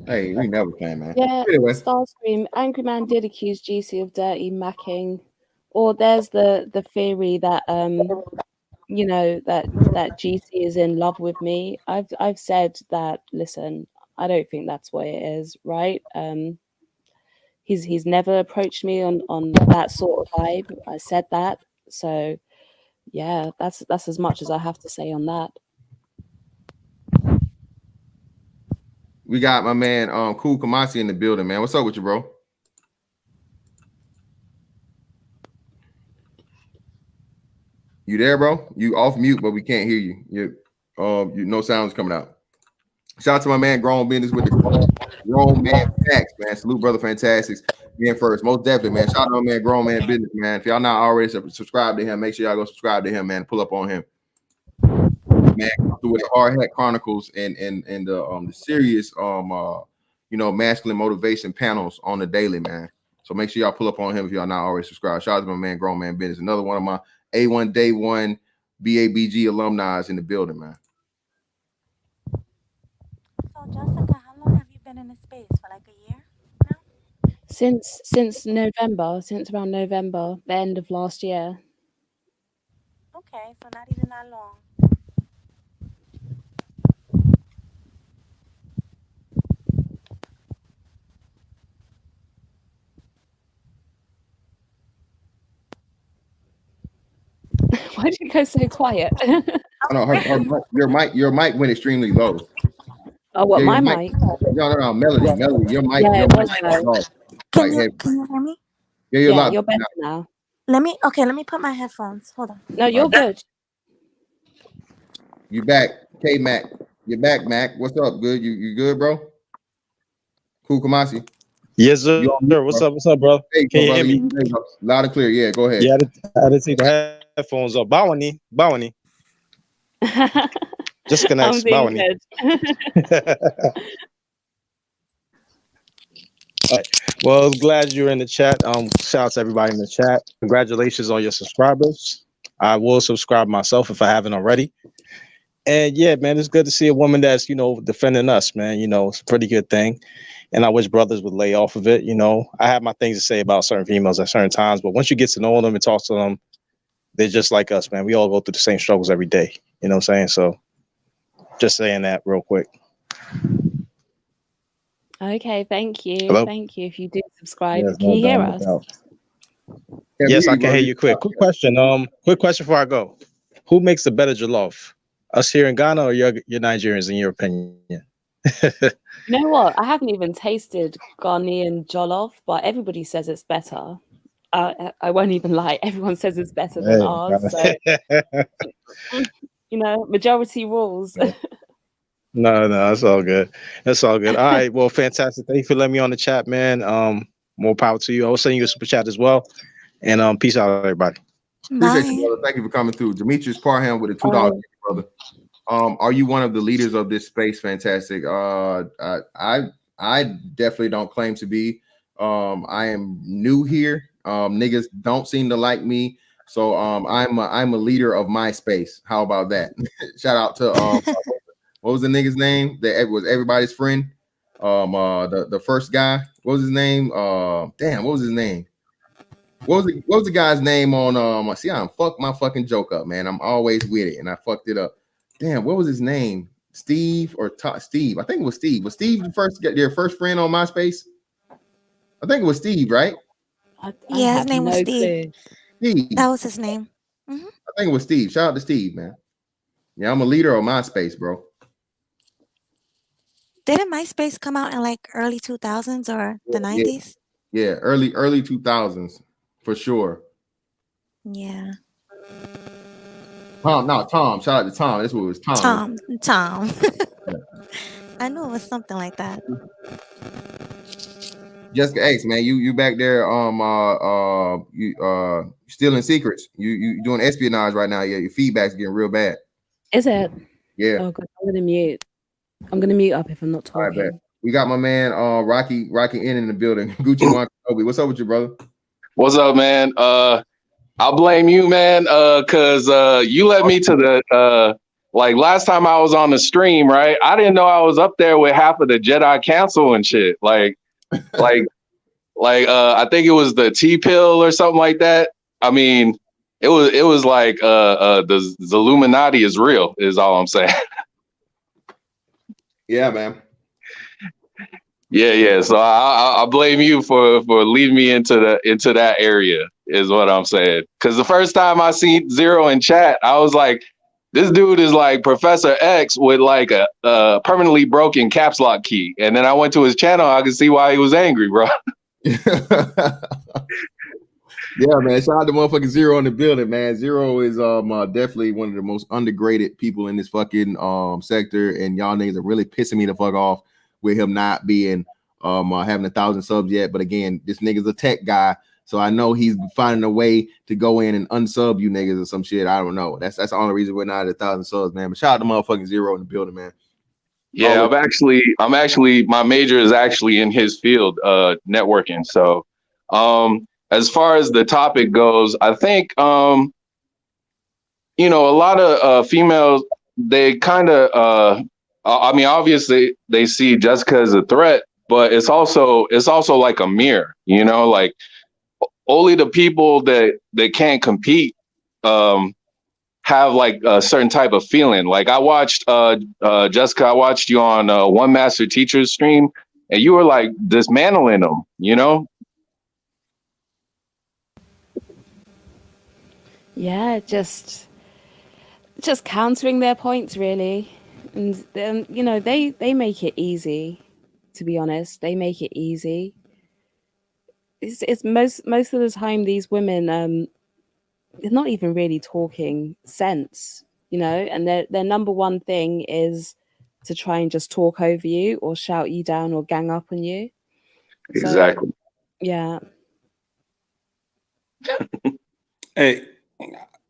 Hey, we never can, man. Yeah, Anyway. Starscream, Angry Man did accuse GC of dirty macking. Or there's the theory that you know, that GC is in love with me. I've said that, listen, I don't think that's what it is, right? He's never approached me on that sort of vibe. I said that. So yeah, that's as much as I have to say on that. We got my man Cool Kamasi in the building, man. What's up with you, bro? You there, bro? You off mute, but we can't hear you. You no sounds coming out. Shout out to my man Grown Business with the Grown Man Facts, man. Salute, brother, fantastics. Being first, most definitely, man. Shout out to my man Grown Man Business, man. If y'all not already subscribed to him, make sure y'all go subscribe to him, man. Pull up on him, man. With the Hard Hat Chronicles and the serious you know, masculine motivation panels on the daily, man. So make sure y'all pull up on him if y'all not already subscribed. Shout out to my man Grown Man Business, another one of my A1 Day One BABG alumni in the building, man. So Jessica, how long have you been in the space? For like a year now? Since November, since around November, the end of last year. Okay, so not even that long. Why did you go so quiet? I know your mic went extremely low. Oh, what, Yeah, my mic? No, Melody, your mic. Yeah, your it was mic low. low. Can you hear me? Yeah, You're better now. Let me put my headphones. Hold on. No, you're good. You back, K Mac. You're back, Mac. What's up? Good. You good, bro? Cool Kamasi. Yes, sir. What's up, bro? Hey, Can you brother, hear me? Loud and clear. Yeah, go ahead. Yeah, I didn't take the headphones up. Bawani. Just connects. Bawani. All right. Well, I was glad you're in the chat. Shout out to everybody in the chat. Congratulations on your subscribers. I will subscribe myself if I haven't already. And yeah, man, it's good to see a woman that's, you know, defending us, man. You know, it's a pretty good thing. And I wish brothers would lay off of it. You know, I have my things to say about certain females at certain times, but once you get to know them and talk to them, they're just like us, man. We all go through the same struggles every day. You know what I'm saying? So just saying that real quick. Okay, thank you. Hello? Thank you. If you do subscribe, Yes, can you hear us? Yes, I can hear you. Quick question. Quick question before I go. Who makes the better jollof? Us here in Ghana or your Nigerians, in your opinion? You know what? I haven't even tasted Ghanaian jollof, but everybody says it's better. I won't even lie. Everyone says it's better than ours. So, you know, majority rules. No, that's all good. That's all good. All right. Well, fantastic. Thank you for letting me on the chat, man. More power to you. I will send you a super chat as well. And peace out, everybody. Appreciate you, brother. Thank you for coming through. Demetrius Parham with a $2, brother. Are you one of the leaders of this space? Fantastic. I definitely don't claim to be. I am new here. Niggas don't seem to like me, so I'm a leader of my space. How about that? Shout out to what was the nigga's name that was everybody's friend? The first guy. What was his name? Damn, what was his name? What was the guy's name on see, I fucked my fucking joke up, man. I'm always with it and I fucked it up. Damn, what was his name? Steve or Steve? I think it was Steve. Was Steve your first friend on MySpace? I think it was Steve, right? Yeah, his name was Steve. Steve. That was his name. I think it was Steve. Shout out to Steve, man. Yeah, I'm a leader of MySpace, bro. Didn't MySpace come out in like early 2000s or the 90s? Yeah, early 2000s for sure. Yeah. Tom. Shout out to Tom. This was Tom. Tom. I knew it was something like that. Jessica X, man, you back there? You stealing secrets? You doing espionage right now? Yeah, your feedback's getting real bad. Is it? Yeah. Oh god, I'm gonna mute. I'm gonna mute up if I'm not All right, talking. bet. We got my man Rocky in the building. Gucci Wakabi. What's up with you, brother? What's up, man? I'll blame you, man, because you led me to the like last time I was on the stream, right? I didn't know I was up there with half of the Jedi Council and shit. Like I think it was the T-pill or something like that. I mean, it was like the Illuminati is real, is all I'm saying. Yeah, man. Yeah. So I blame you for leading me into that area, is what I'm saying. Because the first time I seen Zero in chat, I was like, this dude is like Professor X with like a permanently broken caps lock key. And then I went to his channel. I could see why he was angry, bro. Yeah, man. Shout out to motherfucking Zero in the building, man. Zero is definitely one of the most undergraded people in this fucking sector, and y'all niggas are really pissing me the fuck off with him not being having 1,000 subs yet. But again, this nigga's a tech guy, so I know he's finding a way to go in and unsub you niggas or some shit. I don't know. That's the only reason we're not at 1,000 subs, man. But shout out to motherfucking Zero in the building, man. Yeah, I'm actually my major is actually in his field, networking. So as far as the topic goes, I think a lot of females, they kind of I mean, obviously they see Jessica as a threat, but it's also like a mirror, like only the people that can't compete have like a certain type of feeling. Like I watched Jessica, I watched you on One Master Teacher's stream, and you were like dismantling them, Yeah, just countering their points really. And they make it easy, to be honest. They make it easy. It's most of the time these women they're not even really talking sense, and their number one thing is to try and just talk over you or shout you down or gang up on you. Exactly. So, yeah. Hey,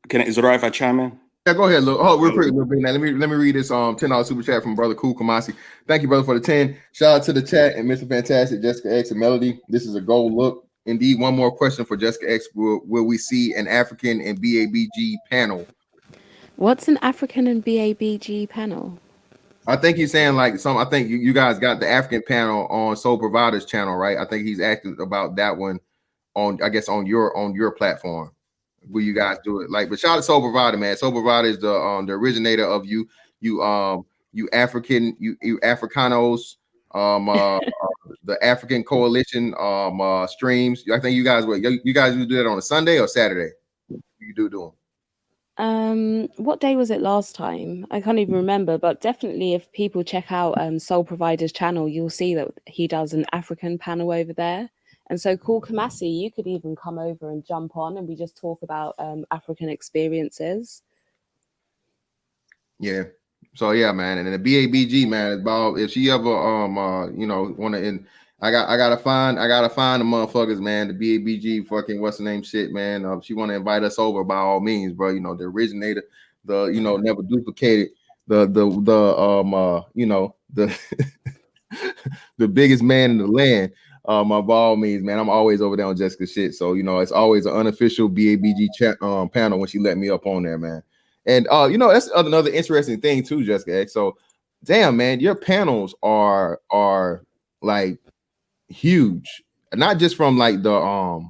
is it all right if I chime in? Yeah, go ahead. Look, real quick, little bit. Now, let me read this $10 super chat from brother Cool Kamasi. Thank you, brother, for the 10. Shout out to the chat and Mr. Fantastic, Jessica X, and Melody. This is a gold look. Indeed, one more question for Jessica X. Will we see an African and BABG panel? What's an African and BABG panel? I think he's saying like I think you guys got the African panel on Soul Provider's channel, right? I think he's asking about that one on your platform. Will you guys do it? But shout out to Soul Provider, man. Soul Provider is the originator of you African, you Africanos, the African Coalition streams. I think you guys will do that on a Sunday or Saturday. You do them. What day was it last time? I can't even remember, but definitely if people check out Soul Provider's channel, you'll see that he does an African panel over there. And so Cool Kamasi, you could even come over and jump on and we just talk about African experiences. Yeah. So yeah, man. And then the BABG, man, about if she ever wanna I gotta find the motherfuckers, man. The BABG fucking what's the name shit, man. She wanna invite us over by all means, bro. The originator, never duplicated, the the biggest man in the land. By all means, man, I'm always over there on Jessica's shit. So, it's always an unofficial BABG chat panel when she let me up on there, man. And, that's another interesting thing too, Jessica X. So, damn, man, your panels are like huge, not just from like the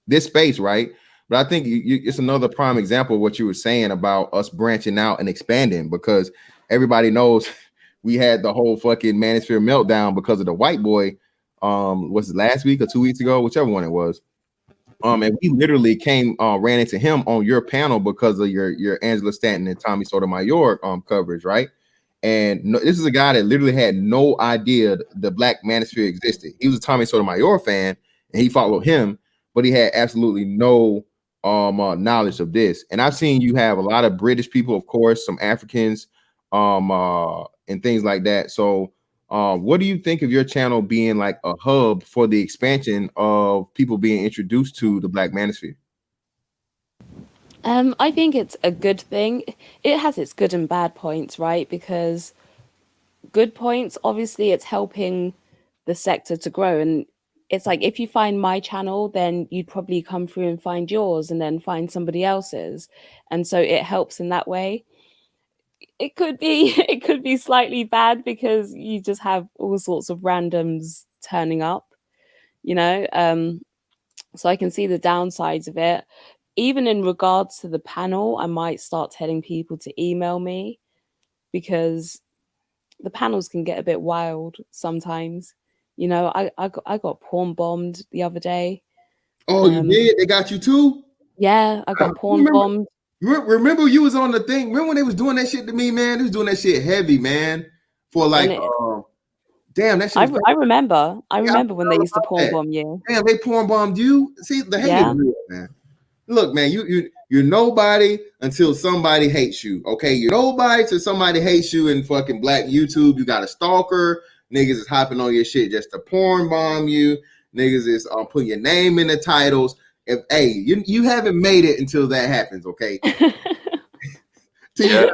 this space, right? But I think it's another prime example of what you were saying about us branching out and expanding, because everybody knows we had the whole fucking Manosphere meltdown because of the white boy. Was it last week or 2 weeks ago, whichever one it was. And we literally ran into him on your panel because of your Angela Stanton and Tommy Sotomayor coverage, right? And this is a guy that literally had no idea the Black Manosphere existed. He was a Tommy Sotomayor fan, and he followed him, but he had absolutely no knowledge of this. And I've seen you have a lot of British people, of course, some Africans, and things like that. So what do you think of your channel being like a hub for the expansion of people being introduced to the Black Manosphere? I think it's a good thing. It has its good and bad points, right? Because good points, obviously, it's helping the sector to grow. And it's like, if you find my channel, then you'd probably come through and find yours and then find somebody else's. And so it helps in that way. It could be slightly bad because you just have all sorts of randoms turning up, you know? So I can see the downsides of it. Even in regards to the panel, I might start telling people to email me because the panels can get a bit wild sometimes. You know, I got porn bombed the other day. Oh, you did? They got you too? Yeah, I got porn bombed. Remember you was on the thing. Remember when they was doing that shit to me, man? They was doing that shit heavy, man. For like, damn, that shit. I remember. I remember when they used to porn bomb you. Damn, they porn bombed you. See, the hate is real, man. Look, man, you're nobody until somebody hates you. Okay, you're nobody till somebody hates you in fucking Black YouTube. You got a stalker. Niggas is hopping on your shit just to porn bomb you. Niggas is putting your name in the titles. You haven't made it until that happens, okay? Yeah.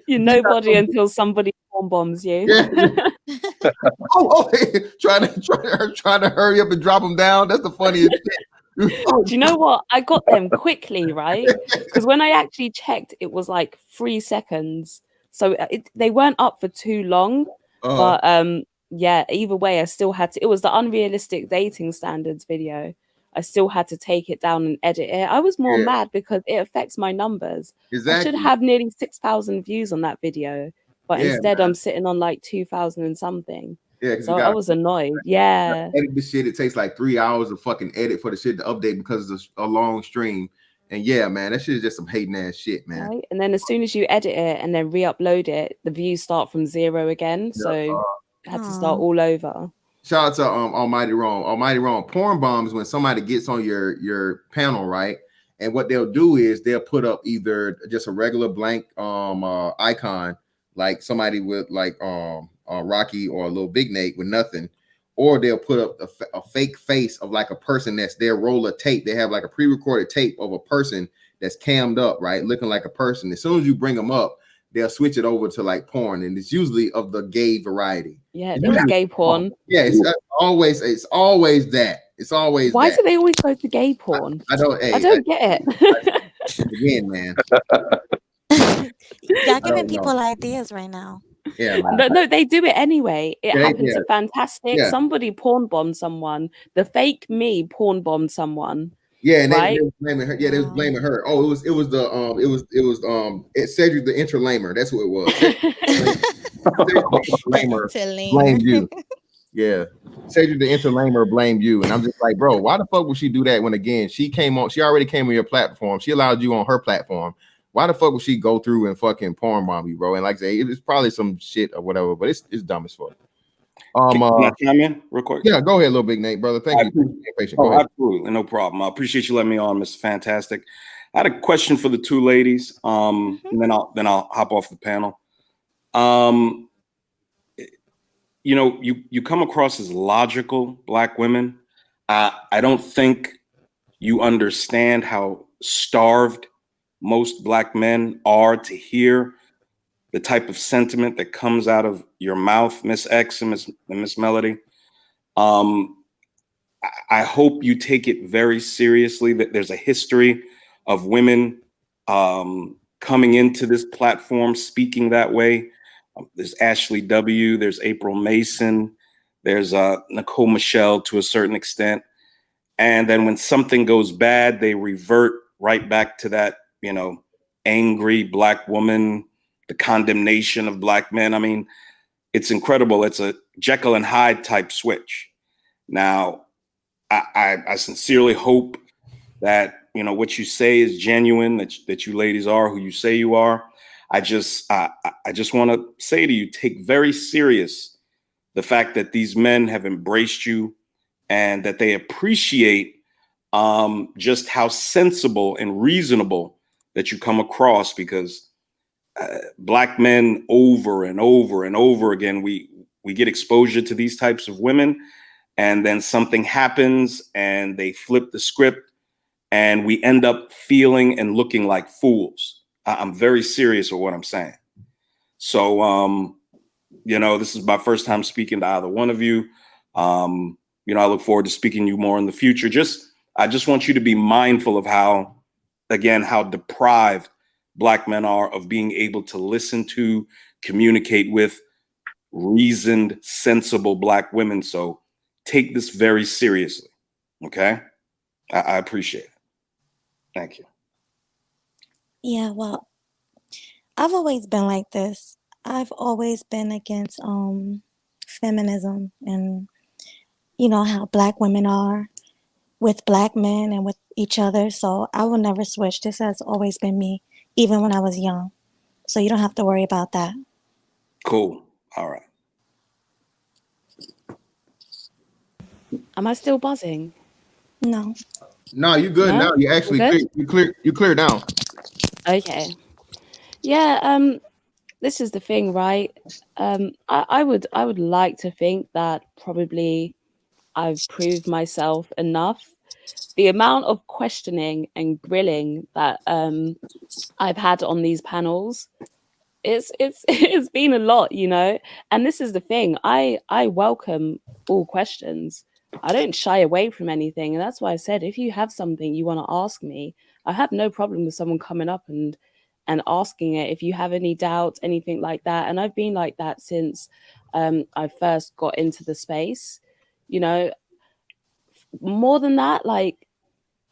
You're nobody until somebody porn bombs you. Yeah. trying to hurry up and drop them down. That's the funniest shit. Do you know what? I got them quickly, right? Because when I actually checked, it was like 3 seconds. So they weren't up for too long. But yeah, either way, I still had to. It was the unrealistic dating standards video. I still had to take it down and edit it. I was more mad because it affects my numbers. Exactly. I should have nearly 6,000 views on that video, but instead I'm sitting on like 2,000 and something. Yeah, so I was annoyed. Yeah. Edit this shit. It takes like 3 hours of fucking edit for the shit to update because it's a long stream. And yeah, man, that shit is just some hating ass shit, man. Right? And then as soon as you edit it and then re-upload it, the views start from 0 again. So I had to start all over. Shout out to Almighty Wrong. Almighty Wrong. Porn bombs when somebody gets on your panel, right? And what they'll do is they'll put up either just a regular blank icon, like somebody with like Rocky or a little Big Nate with nothing, or they'll put up a fake face of like a person that's their roll of tape. They have like a pre-recorded tape of a person that's cammed up, right, looking like a person. As soon as you bring them up, they'll switch it over to like porn, and it's usually of the gay variety. Yeah, it was gay porn. Yeah, it's always that. It's always. Why do they always go to gay porn? I don't get it. Again, man. Y'all giving people ideas right now. Yeah. No, they do it anyway. It happens to Fantastic. Yeah. Somebody porn bombed someone. The fake me porn bombed someone. Yeah, and they was blaming her. Yeah, they was blaming her. Oh, it was Cedric the Interlamer. That's who it was. Blamed you. Yeah, Cedric the Interlamer blamed you, and I'm just like, bro, why the fuck would she do that when again she already came on your platform. She allowed you on her platform. Why the fuck would she go through and fucking porn bomb you, bro? And like I say, it's probably some shit or whatever, but it's dumb as fuck. Can I chime in real quick? Yeah, go ahead, little Big Nate, brother. Thank you. Go ahead. Absolutely, no problem. I appreciate you letting me on, Mr. Fantastic. I had a question for the two ladies, and then I'll hop off the panel. You know, you come across as logical Black women. I don't think you understand how starved most Black men are to hear the type of sentiment that comes out of your mouth, Miss X and Miss Melody. I hope you take it very seriously that there's a history of women coming into this platform speaking that way. There's Ashley W., there's April Mason, there's Nicole Michelle to a certain extent. And then when something goes bad, they revert right back to that, you know, angry Black woman, the condemnation of Black men. I mean, it's incredible. It's a Jekyll and Hyde type switch. Now, I sincerely hope that, you know, what you say is genuine, that you ladies are who you say you are. I just want to say to you, take very serious the fact that these men have embraced you and that they appreciate just how sensible and reasonable that you come across, because Black men over and over and over again, we get exposure to these types of women, and then something happens and they flip the script and we end up feeling and looking like fools. I'm very serious with what I'm saying. So, you know, this is my first time speaking to either one of you. You know, I look forward to speaking to you more in the future. I just want you to be mindful of how deprived Black men are of being able to listen to, communicate with reasoned, sensible Black women. So take this very seriously. Okay? I appreciate it. Thank you. Yeah, well, I've always been like this. I've always been against feminism and, you know, how Black women are with Black men and with each other. So I will never switch. This has always been me, even when I was young. So you don't have to worry about that. Cool. All right. Am I still buzzing? No. No, you good No? now. You All actually good? you clear now. Okay. Yeah, this is the thing, right? I would like to think that probably I've proved myself enough. The amount of questioning and grilling that I've had on these panels, it's been a lot, you know. And this is the thing, I welcome all questions. I don't shy away from anything, and that's why I said, if you have something you want to ask me, I have no problem with someone coming up and asking it. If you have any doubts, anything like that, and I've been like that since I first got into the space, you know. More than that, like,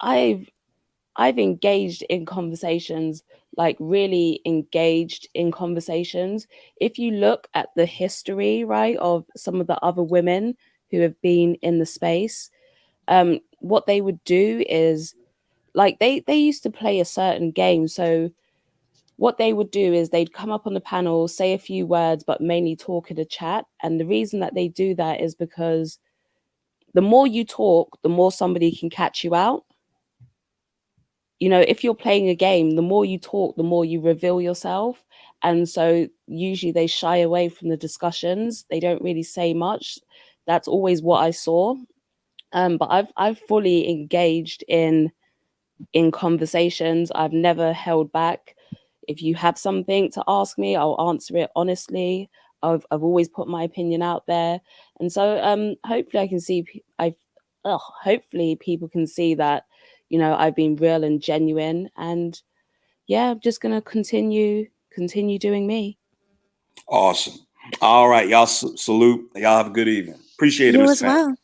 I've engaged in conversations, like really engaged in conversations. If you look at the history, right, of some of the other women who have been in the space, what they would do is, like, they used to play a certain game. So what they would do is they'd come up on the panel, say a few words, but mainly talk in a chat. And the reason that they do that is because the more you talk, the more somebody can catch you out. You know, if you're playing a game, the more you talk, the more you reveal yourself. And so usually they shy away from the discussions. They don't really say much. That's always what I saw. But I've fully engaged in conversations. I've never held back. If you have something to ask me, I'll answer it honestly. I've always put my opinion out there. And so hopefully I can see hopefully people can see that, you know, I've been real and genuine, and yeah, I'm just gonna continue doing me. Awesome. All right, y'all. Salute. Y'all have a good evening. Appreciate it, You Mr. as Fan. well.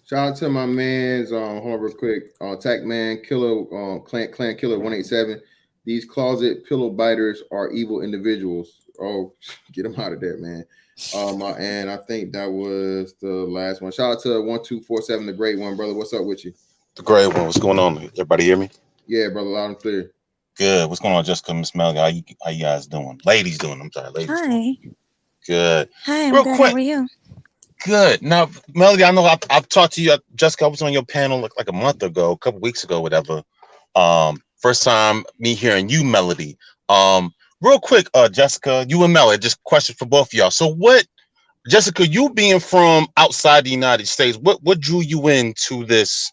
Shout out to my man's hold on real quick. Tac Man Killer, Clan Killer 187. These closet pillow biters are evil individuals. Oh, get them out of there, man. And I think that was the last one. Shout out to 1247, the great one, brother. What's up with you? The great one. What's going on? Everybody hear me? Yeah, brother, loud and clear. Good. What's going on, Jessica, Miss Melody? How you guys doing? Ladies doing? I'm sorry, ladies. Hi. Good. Hi, I'm Real good. quick. How are you? Good. Now, Melody, I know I've talked to you. Jessica, I was on your panel like a month ago, a couple weeks ago, whatever. First time me hearing you, Melody. Real quick, Jessica, you and Melody, just question for both of y'all. So what, Jessica, you being from outside the United States, what drew you into this,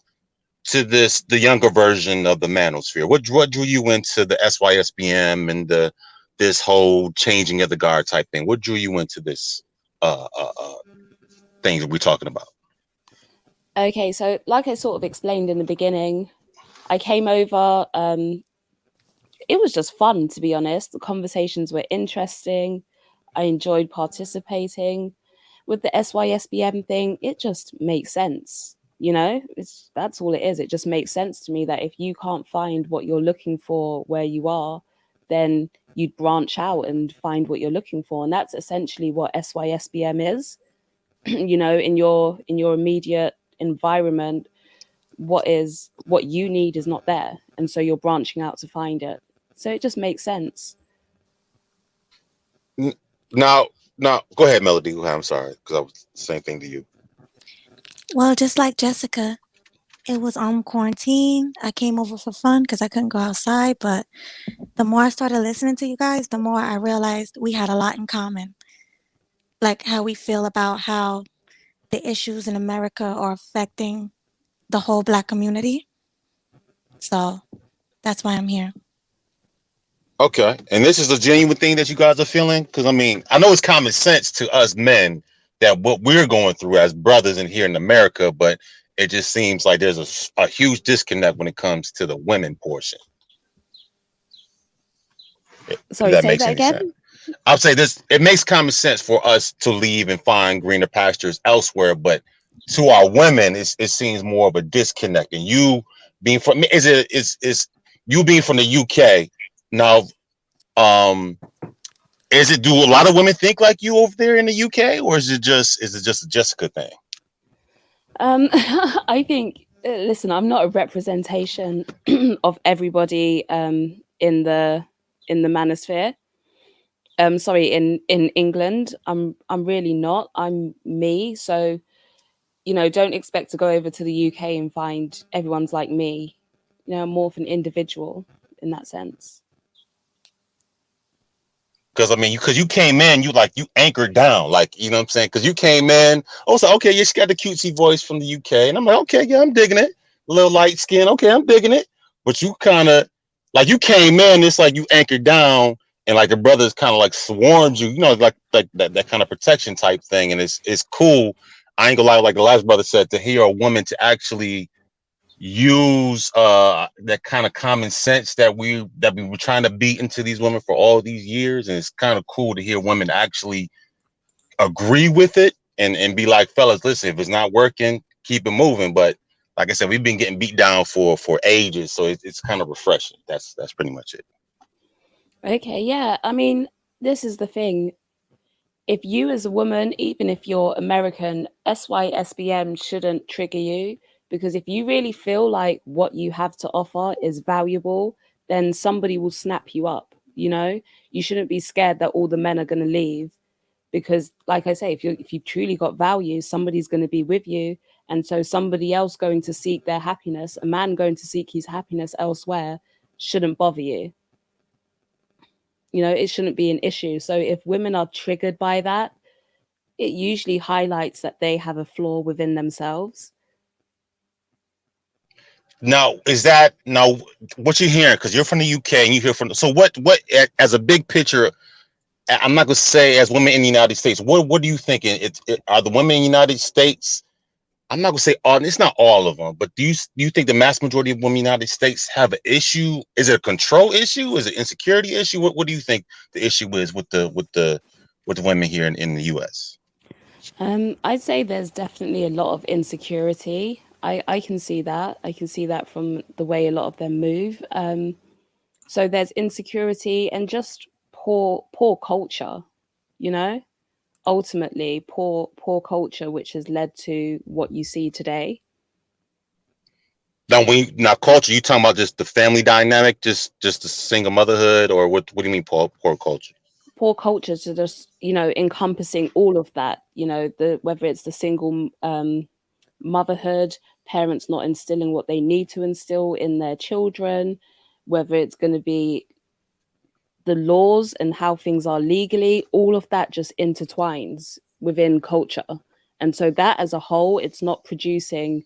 the younger version of the manosphere? What drew you into the SYSBM and this whole changing of the guard type thing? What drew you into this thing that we're talking about? Okay, so like I sort of explained in the beginning, I came over, it was just fun, to be honest. The conversations were interesting. I enjoyed participating. With the SYSBM thing, it just makes sense. You know, that's all it is. It just makes sense to me that if you can't find what you're looking for where you are, then you'd branch out and find what you're looking for. And that's essentially what SYSBM is. You know, in your immediate environment, what you need is not there, and so you're branching out to find it. So it just makes sense. Now, go ahead, Melody. I'm sorry, because I was the same thing to you. Well, just like Jessica, it was quarantine. I came over for fun because I couldn't go outside. But the more I started listening to you guys, the more I realized we had a lot in common. Like how we feel about how the issues in America are affecting the whole Black community. So that's why I'm here. Okay, and this is a genuine thing that you guys are feeling, because I mean, I know it's common sense to us men that what we're going through as brothers in here in America, but it just seems like there's a huge disconnect when it comes to the women portion. Sorry, if that say makes that any again. sense. I'll say this: it makes common sense for us to leave and find greener pastures elsewhere, but to our women, it seems more of a disconnect. And you being from is you being from the UK now. Do a lot of women think like you over there in the UK, or is it just a Jessica thing? I think, listen, I'm not a representation of everybody in the manosphere. Sorry, in England, I'm really not. I'm me. So, don't expect to go over to the UK and find everyone's like me. I'm more of an individual in that sense. Because I mean, because you came in, you anchored down, like, you know what I'm saying? Because you came in, I was like, okay, yeah, she got the cutesy voice from the UK, and I'm like, okay, yeah, I'm digging it. A little light skin, okay, I'm digging it. But you kind of like you came in, it's like you anchored down, and like the brothers kind of like swarmed you, like that kind of protection type thing, and it's cool. I ain't gonna lie, like the last brother said, to hear a woman to actually use that kind of common sense that we were trying to beat into these women for all these years, and it's kind of cool to hear women actually agree with it and be like, fellas, listen, if it's not working, keep it moving. But like I said, we've been getting beat down for ages, so it's kind of refreshing. That's pretty much it. Okay, yeah, I mean, this is the thing. If you as a woman, even if you're American, SYSBM shouldn't trigger you. Because if you really feel like what you have to offer is valuable, then somebody will snap you up. You shouldn't be scared that all the men are going to leave, because, like I say, if you truly got value, somebody's going to be with you, and so somebody else going to seek their happiness, a man going to seek his happiness elsewhere, shouldn't bother you. It shouldn't be an issue. So if women are triggered by that, it usually highlights that they have a flaw within themselves. Now, what you're hearing, because you're from the UK and you hear from, so what as a big picture, I'm not gonna say as women in the United States, what do you think? Are the women in the United States, I'm not gonna say all, it's not all of them, but do you think the mass majority of women in the United States have an issue? Is it a control issue? Is it an insecurity issue? What do you think the issue is with the women here in the US? I'd say there's definitely a lot of insecurity. I can see that. I can see that from the way a lot of them move. So there's insecurity and just poor culture, ultimately poor culture, which has led to what you see today. Now culture, you talking about just the family dynamic, just the single motherhood, or what do you mean poor culture? Poor culture to just, encompassing all of that, whether it's the single motherhood, parents not instilling what they need to instill in their children, whether it's going to be the laws and how things are legally, all of that just intertwines within culture. And so that as a whole, it's not producing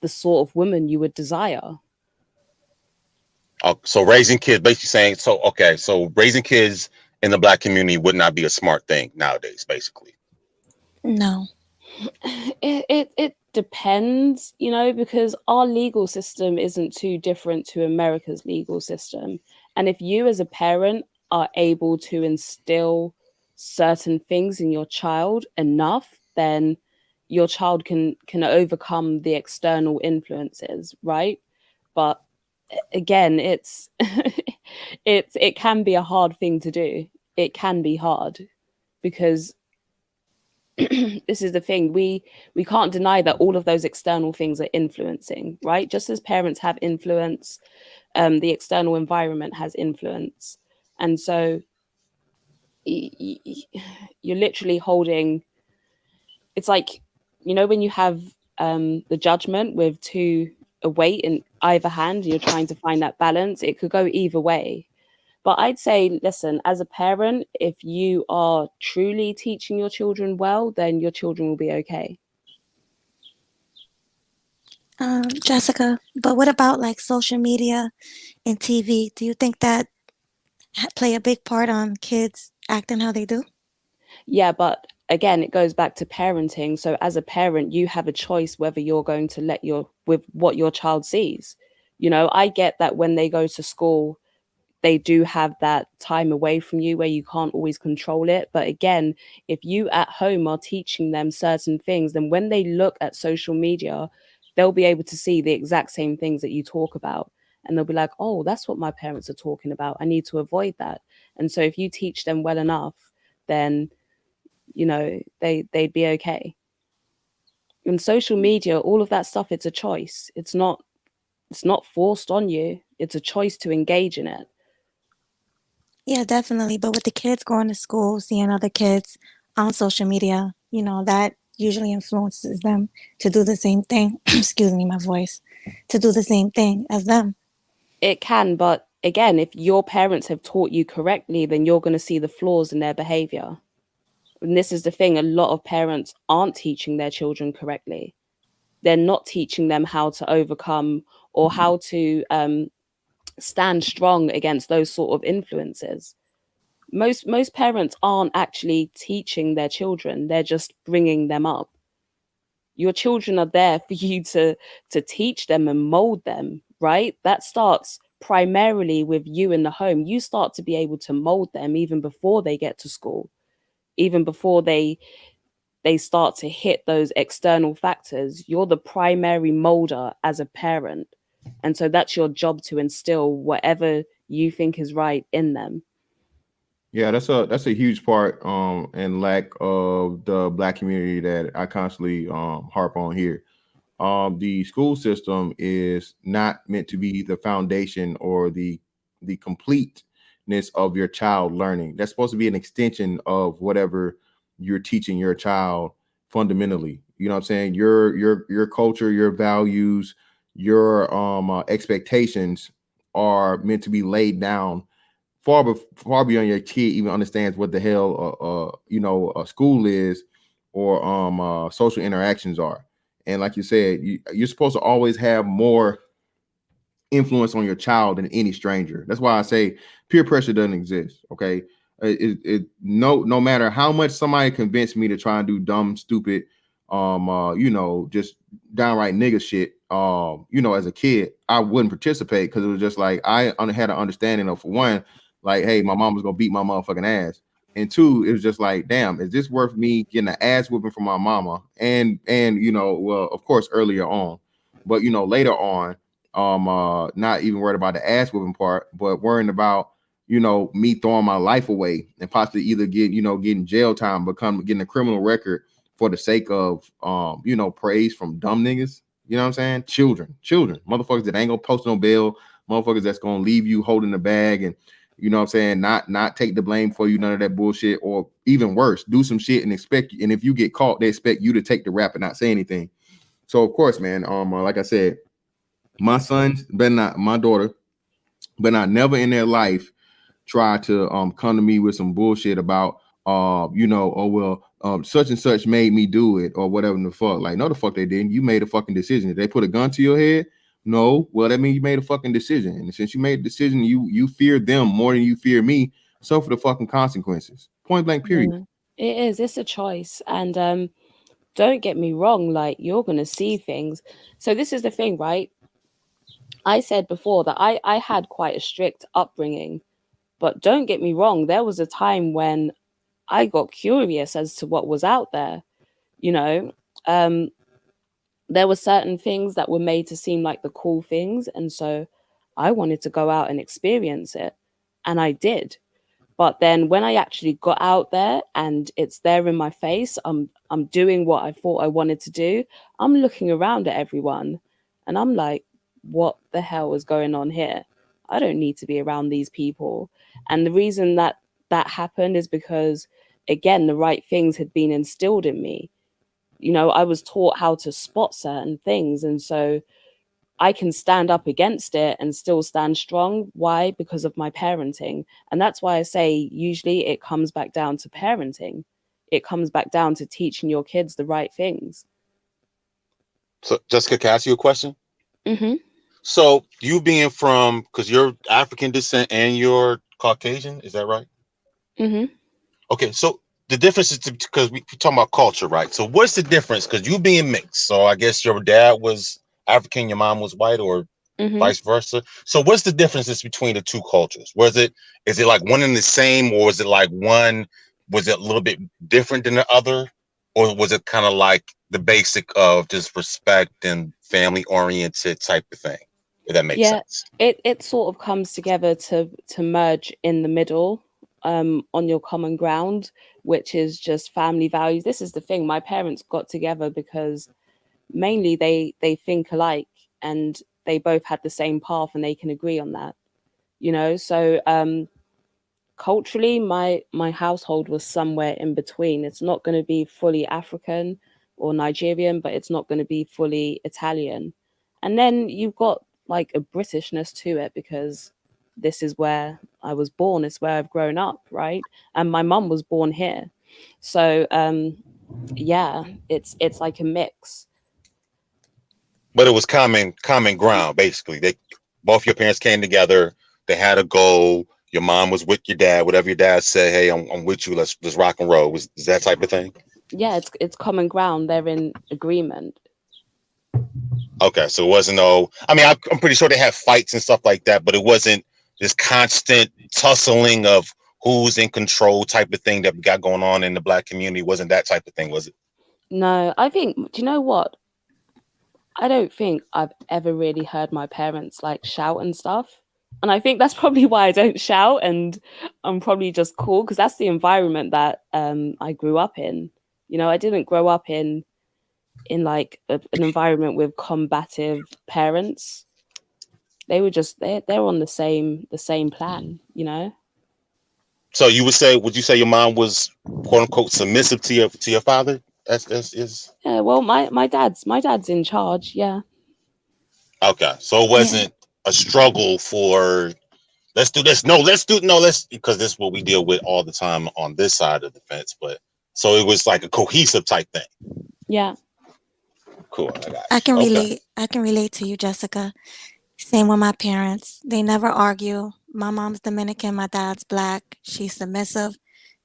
the sort of woman you would desire. So raising kids, basically saying, so raising kids in the Black community would not be a smart thing nowadays, basically. No. It depends, because our legal system isn't too different to America's legal system. And if you as a parent are able to instill certain things in your child enough, then your child can overcome the external influences, right? But again, it's it can be a hard thing to do. It can be hard because this is the thing, we can't deny that all of those external things are influencing, right? Just as parents have influence, the external environment has influence. And so you're literally holding, it's like, you know, when you have the judgment with a weight in either hand, you're trying to find that balance, it could go either way. But I'd say, listen, as a parent, if you are truly teaching your children well, then your children will be okay. Jessica, but what about like social media and TV? Do you think that play a big part on kids acting how they do? Yeah, but again, it goes back to parenting. So as a parent, you have a choice whether you're going to let with what your child sees. You know, I get that when they go to school, they do have that time away from you where you can't always control it. But again, if you at home are teaching them certain things, then when they look at social media, they'll be able to see the exact same things that you talk about. And they'll be like, oh, that's what my parents are talking about. I need to avoid that. And so if you teach them well enough, then, you know, they'd be okay. In social media, all of that stuff, it's a choice. It's not forced on you. It's a choice to engage in it. Yeah, definitely. But with the kids going to school, seeing other kids on social media, you know, that usually influences them to do the same thing. Excuse me, my voice. To do the same thing as them. It can, but again, if your parents have taught you correctly, then you're going to see the flaws in their behavior. And this is the thing, a lot of parents aren't teaching their children correctly. They're not teaching them how to overcome or how to stand strong against those sort of influences. Most parents aren't actually teaching their children, they're just bringing them up. Your children are there for you to teach them and mold them, right? That starts primarily with you in the home. You start to be able to mold them even before they get to school, even before they start to hit those external factors. You're the primary molder as a parent. And so that's your job, to instill whatever you think is right in them. Yeah, that's a huge part and lack of the Black community that I constantly harp on here. The school system is not meant to be the foundation or the completeness of your child learning. That's supposed to be an extension of whatever you're teaching your child fundamentally. You know what I'm saying? Your culture, your values, your expectations are meant to be laid down far beyond your kid even understands what the hell a school is or social interactions are. And like you said, you're supposed to always have more influence on your child than any stranger. That's why I say peer pressure doesn't exist. Okay, no matter how much somebody convinced me to try and do dumb, stupid, just downright nigga shit. As a kid, I wouldn't participate because it was just like I had an understanding of, for one, like, hey, my mom was gonna beat my motherfucking ass. And two, it was just like, damn, is this worth me getting an ass whooping from my mama? And well, of course, earlier on, but later on, not even worried about the ass whooping part, but worrying about me throwing my life away and possibly either getting jail time, getting a criminal record for the sake of praise from dumb niggas. You know what I'm saying? Children, motherfuckers that ain't gonna post no bail, motherfuckers that's gonna leave you holding the bag and you know what I'm saying, not take the blame for you, none of that bullshit, or even worse, do some shit and expect you, and if you get caught, they expect you to take the rap and not say anything. So of course, man, like I said, my sons my daughter better not never in their life try to come to me with some bullshit about such and such made me do it or whatever the fuck. Like, no, the fuck they didn't. You made a fucking decision. Did they put a gun to your head? No. Well, that means you made a fucking decision. And since you made a decision, you fear them more than you fear me. Suffer the fucking consequences. Point blank, period. Yeah, it is. It's a choice. And don't get me wrong, like, you're going to see things. So this is the thing, right? I said before that I had quite a strict upbringing. But don't get me wrong, there was a time when I got curious as to what was out there. There were certain things that were made to seem like the cool things. And so I wanted to go out and experience it. And I did. But then when I actually got out there and it's there in my face, I'm doing what I thought I wanted to do. I'm looking around at everyone and I'm like, what the hell is going on here? I don't need to be around these people. And the reason that happened is because, again, the right things had been instilled in me. You know, I was taught how to spot certain things. And so I can stand up against it and still stand strong. Why? Because of my parenting. And that's why I say usually it comes back down to parenting. It comes back down to teaching your kids the right things. So, Jessica, can I ask you a question? Mm-hmm. So, you being from, because you're African descent and you're Caucasian, is that right? Mm-hmm. Okay, so the difference is because we're talking about culture, right? So, what's the difference? Because you being mixed, so I guess your dad was African, your mom was white, or vice versa. So, what's the differences between the two cultures? Is it like one and the same, or is it like one? Was it a little bit different than the other, or was it kind of like the basic of just respect and family oriented type of thing? If that makes sense. It sort of comes together to merge in the middle, on your common ground, which is just family values. This is the thing. My parents got together because mainly they think alike and they both had the same path and they can agree on that, you know. So culturally my household was somewhere in between. It's not going to be fully African or Nigerian, but it's not going to be fully Italian. And then you've got like a Britishness to it because this is where I was born, it's where I've grown up, right? And my mum was born here. So yeah, it's like a mix. But it was common ground, basically. Both your parents came together, they had a goal. Your mom was with your dad, whatever your dad said, hey, I'm with you, let's rock and roll. Is that type of thing? Yeah, it's common ground. They're in agreement. Okay, so it wasn't I'm pretty sure they had fights and stuff like that, but it wasn't this constant tussling of who's in control type of thing that we got going on in the Black community. Wasn't that type of thing, was it? No, I think, do you know what? I don't think I've ever really heard my parents like shout and stuff. And I think that's probably why I don't shout, and I'm probably just cool because that's the environment that I grew up in. You know, I didn't grow up in like an environment with combative parents. They were just they're on the same plan, you know. So would you say your mom was quote unquote submissive to your father? That's Yeah, well, my dad's in charge. Yeah. Okay, so it wasn't a struggle for let's do this. Let's because this is what we deal with all the time on this side of the fence. But so it was like a cohesive type thing. Yeah. Cool. I can relate. I can relate to you, Jessica. Same with my parents. They never argue. My mom's Dominican, my dad's Black. She's submissive.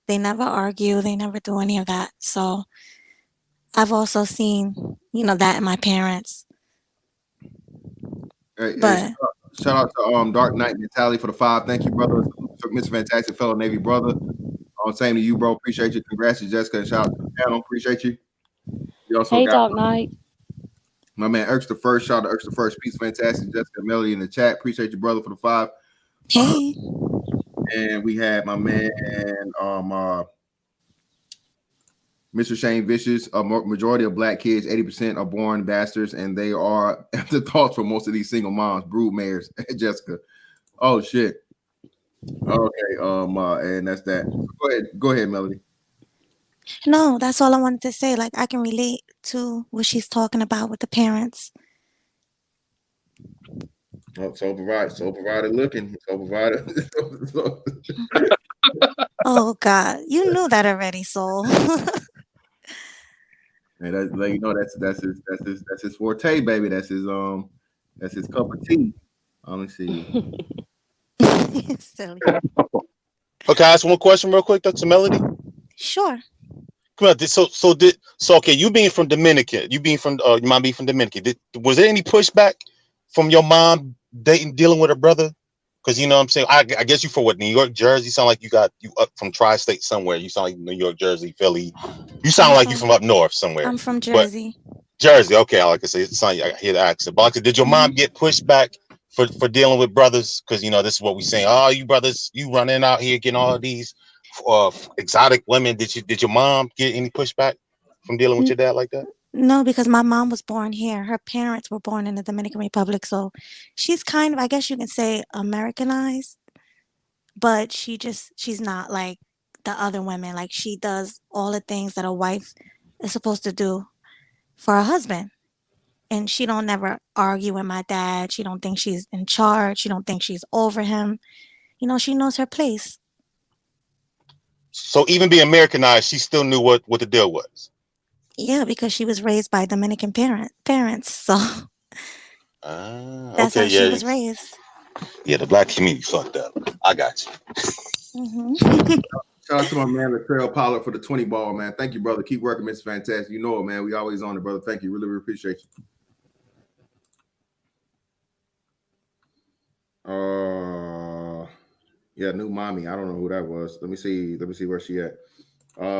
They never argue. They never do any of that. So I've also seen, that in my parents. Hey, shout out to Dark Knight Mentality for the 5. Thank you, brother. Mr. Fantastic, fellow Navy brother. Same to you, bro. Appreciate you. Congrats to Jessica, and shout out to the panel. Appreciate you. You also hey, got Dark Knight. My man Erks the First. Shout out to Erks the First. Peace, Fantastic. Jessica Melody in the chat. Appreciate you, brother, for the 5. Hey. And we had my man Mr. Shane Vicious. A majority of Black kids, 80% are born bastards, and they are the thoughts for most of these single moms, brood mares. Jessica. Oh shit. Okay. And that's that. Go ahead, Melody. No, that's all I wanted to say. Like, I can relate to what she's talking about with the parents. Oh, sole provider looking. Sole provider. Oh God, you knew that already, Soul. And that's his forte, baby. That's his cup of tea. Let me see. Silly. Okay, I ask one question real quick, Dr. Melody. Sure. Come on. So okay, you being from Dominican, your mom being from Dominican. Was there any pushback from your mom dealing with her brother? Because you know what I'm saying, I guess you from what, New York, Jersey? You sound like you up from tri-state somewhere. You sound like New York, Jersey, Philly. You sound like you from up north somewhere. I'm from Jersey. Jersey, okay. Like I say, it sound like I hear the accent. But did your mom get pushback for dealing with brothers? Because this is what we say. Oh, you brothers, you running out here getting all these exotic women. Did your mom get any pushback from dealing with your dad like that? No, because my mom was born here. Her parents were born in the Dominican Republic, so she's kind of, I guess you can say, Americanized, but she's not like the other women. Like, she does all the things that a wife is supposed to do for a husband. And she don't never argue with my dad. She don't think she's in charge. She don't think she's over him. She knows her place. So even being Americanized, she still knew what the deal was. Yeah, because she was raised by Dominican parents. So that's how she was raised. Yeah, the black community fucked up. I got you. Shout out to my man Latrell Pollard for the 20 ball, man. Thank you, brother. Keep working, Mr. Fantastic. You know it, man. We always on it, brother. Thank you. Really, really appreciate you. Yeah, New Mommy. I don't know who that was. Let me see where she at.